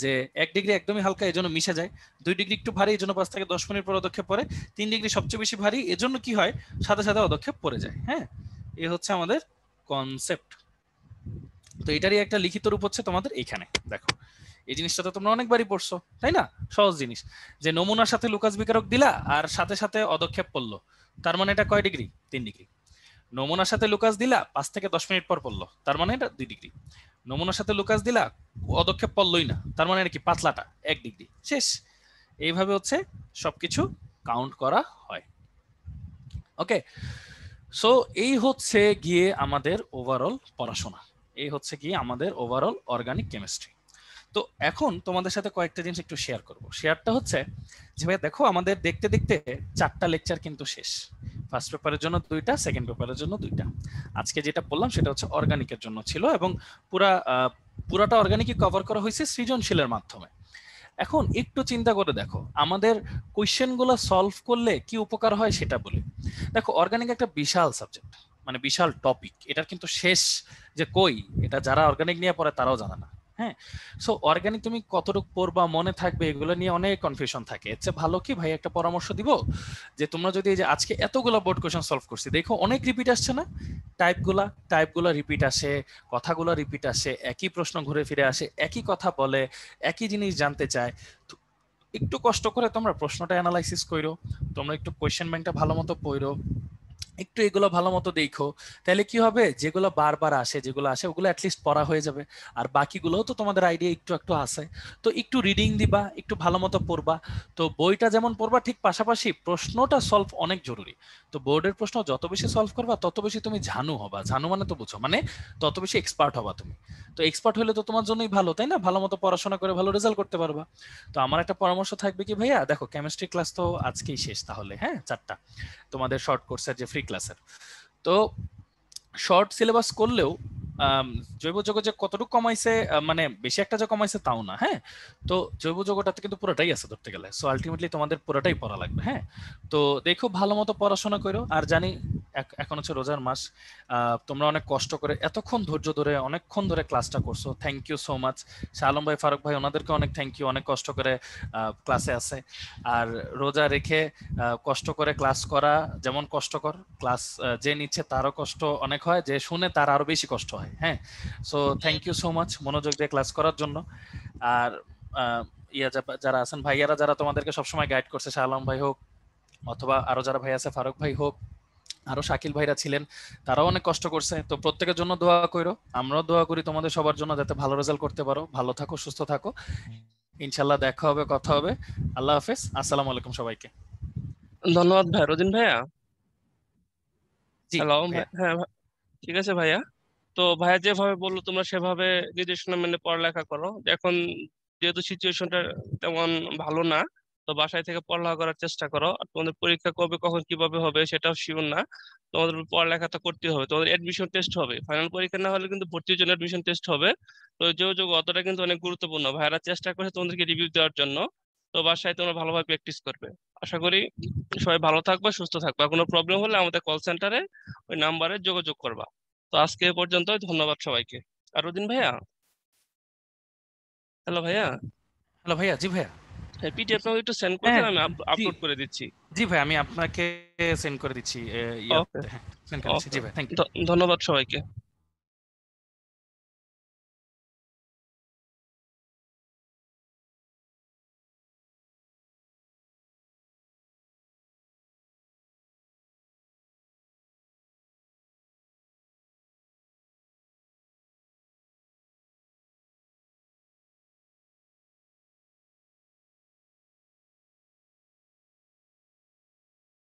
যে 1 ডিগ্রি একদমই হালকা এজন্য মিশে যায়, 2 ডিগ্রি একটু ভারী এজন্য 5 থেকে 10 মিনিট পর অদক্ষেপ পড়ে, 3 ডিগ্রি সবচেয়ে বেশি ভারী এজন্য কি হয়, সাথে সাথে অদক্ষেপ পড়ে যায়। হ্যাঁ, এই হচ্ছে আমাদের কনসেপ্ট। তো এটারই একটা লিখিত রূপ হচ্ছে তোমাদের এইখানে, দেখো এই জিনিসটা তো তোমরা অনেকবারই পড়ছো, তাই না? সহজ জিনিস, যে নমুনার সাথে লুকাস বিকারক দিলা আর সাথে সাথে অদক্ষেপ পড়লো, তার মানে এটা কয় ডিগ্রি, 3 ডিগ্রি। নমুনার সাথে লুকাস দিলা 5 থেকে 10 মিনিট পর পড়লো, তার মানে এটা 2 ডিগ্রি। নমুনার সাথে লুকাস দিলা অদক্ষেপ পড়লোই না, তার মানে কি পাতলাটা 1 ডিগ্রি, শেষ। এইভাবে হচ্ছে সবকিছু কাউন্ট করা হয়। ওকে, সো এই হচ্ছে গিয়ে আমাদের ওভারঅল পড়াশোনা, এই হচ্ছে গিয়ে আমাদের ওভারঅল অর্গানিক কেমিস্ট্রি। তো এখন তোমাদের সাথে কয়েকটা জিনিস একটু শেয়ার করব। শেয়ারটা হচ্ছে যে ভাই দেখো আমাদের দেখতে দেখতে 4টা লেকচার কিন্তু শেষ, ফার্স্ট পেপারের জন্য 2টা, সেকেন্ড পেপারের জন্য 2টা। আজকে যেটা বললাম সেটা হচ্ছে অর্গানিকের জন্য ছিল, এবং পুরাটা অর্গানিকই কভার করা হয়েছে সৃজনশীলের মাধ্যমে। এখন একটু চিন্তা করে দেখো আমাদের কোয়েশ্চেনগুলো সলভ করলে কি উপকার হয় সেটা বলি। দেখো অর্গানিক একটা বিশাল সাবজেক্ট, মানে বিশাল টপিক, এটার কিন্তু শেষ যে কই এটা যারা অর্গানিক নিয়ে পড়ে তারাও জানে না। হ্যাঁ। সো অর্গানিক তুমি কতটুকু পড়বা, মনে থাকবে, এগুলো নিয়ে অনেক কনফিউশন থাকে। এর চেয়ে ভালো কি ভাই একটা পরামর্শ দিব, যে তোমরা যদি এই যে আজকে এতগুলো বোর্ড কোশ্চেন সলভ করছি, দেখো অনেক রিপিট আসছে না, টাইপগুলা রিপিট আসে, কথাগুলো রিপিট আসে, একই প্রশ্ন ঘুরে ফিরে আসে, একই কথা বলে, একই জিনিস জানতে চায়। তো একটু কষ্ট করে তোমরা প্রশ্নটা অ্যানালাইসিস করো, তোমরা একটু কোয়েশ্চেন ব্যাংকটা ভালো মতো পড়ো, একটু এগুলো ভালো মতো দেখো, তাহলে কি হবে, যেগুলো বারবার আসে, যেগুলো আসে ওগুলো অ্যাটলিস্ট পড়া হয়ে যাবে। আর বাকিগুলোও তো তোমাদের আইডিয়া একটু একটু আছে। তো একটু রিডিং দিবা, একটু ভালো মতো পড়বা। তো বইটা যেমন পড়বা, ঠিক পাশাপাশি প্রশ্নটা সলভ অনেক জরুরি। তো বোর্ডের প্রশ্ন যত বেশি সলভ করবা, তত বেশি তুমি ঝানু হবা। ঝানু মানে তো বুঝো, মানে তত বেশি এক্সপার্ট হবা তুমি। তো এক্সপার্ট হলে তো তোমার জন্যই ভালো, তাই না? ভালো মতো পড়াশোনা করে ভালো রেজাল্ট করতে পারবা। তো আমার একটা পরামর্শ থাকবে কি ভাইয়া, দেখো কেমিস্ট্রি ক্লাস তো আজকেই শেষ তাহলে, হ্যাঁ, 4টা, তোমাদের শর্ট কোর্সের যে ফ্রি ক্লাসের। তো শর্ট সিলেবাস করলেও জৈব যৌগ যে কতটুকু কমাইছে, মানে বেশি একটা যে কমাইছে তাও না, হ্যাঁ। তো জৈব যৌগটাতে কিন্তু পুরোটাই আছে ধরতে গেলে, সো আলটিমেটলি তোমাদের পুরোটাই পড়া লাগবে, হ্যাঁ। তো দেখো ভালো মতো পড়াশোনা করো। আর জানি এখন হচ্ছে রোজার মাস, তোমরা অনেক কষ্ট করে এতক্ষণ ধৈর্য ধরে অনেকক্ষণ ধরে ক্লাসটা করছো, thank you so much. Shah Alam ভাই, ফারুক ভাই, ওনাদেরকে অনেক থ্যাংক ইউ, অনেক কষ্ট করে ক্লাসে আছে। আর রোজা রেখে কষ্ট করে ক্লাস করা যেমন কষ্টকর, ক্লাস যে নিচ্ছে তারও কষ্ট অনেক হয়, যে শুনে তার আরো বেশি কষ্ট হয়, হ্যাঁ। So thank you so much মনোযোগ দিয়ে ক্লাস করার জন্য। আর যারা আছেন ভাইয়ারা, যারা তোমাদেরকে সবসময় গাইড করছে, শাহ আলম ভাই হোক, অথবা আরো যারা ভাই আছে, ফারুক ভাই হোক, আরো শাকিল ভাইরা ছিলেন, তারাও অনেক কষ্ট করছে। তো প্রত্যেকের জন্য দোয়া করো, আমরাও দোয়া করি তোমাদের সবার জন্য, যাতে ভালো রেজাল্ট করতে পারো। ভালো থাকো, সুস্থ থাকো, ইনশাল্লাহ দেখা হবে, কথা হবে। আল্লাহ হাফেজ, আসসালামু আলাইকুম সবাইকে। ধন্যবাদ ভাই, রোজিন ভাইয়া। জি হ্যালো ভাইয়া। হ্যাঁ ঠিক আছে ভাইয়া। তো ভাইয়া যেভাবে বললো তোমরা সেভাবে নির্দেশনা মেনে পড়ালেখা করো। এখন যেহেতু সিচুয়েশনটা তেমন ভালো না, তো বাসায় থেকে পড়ালেখা করার চেষ্টা করো। আর তোমাদের পরীক্ষা কবে কখন কিভাবে হবে সেটাও শিওর না, তোমাদের পড়ালেখাটা করতে হবে। তোমাদের এডমিশন টেস্ট হবে, ফাইনাল পরীক্ষা না হলে কিন্তু ভর্তির জন্য এডমিশন টেস্ট হবে। তো যোগ অতটা কিন্তু অনেক গুরুত্বপূর্ণ। ভাইয়ারা চেষ্টা করছে তোমাদেরকে রিভিউ দেওয়ার জন্য। তো বাসায় তোমরা ভালোভাবে প্র্যাকটিস করবে। আশা করি সবাই ভালো থাকবে, সুস্থ থাকবে। আর কোনো প্রবলেম হলে আমাদের কল সেন্টারে ওই নাম্বারে যোগাযোগ করবা। তো আজকে এ পর্যন্ত, ধন্যবাদ সবাইকে। আর রুদিন ভাইয়া, হ্যালো ভাইয়া, হ্যালো ভাইয়া। জি ভাইয়া। হ্যাঁ পিডিএফ আমাকে একটু সেন্ড করে হ্যাঁ। দেন, আমি জি আপলোড করে দিচ্ছি। জি ভাই, আমি আপনাকে সেন্ড করে দিচ্ছি ওকে ইয়াতে, হ্যাঁ, সেন্ড করে দিচ্ছি। ওকে, জি ভাই, থ্যাংক ইউ। ধন্যবাদ সবাইকে।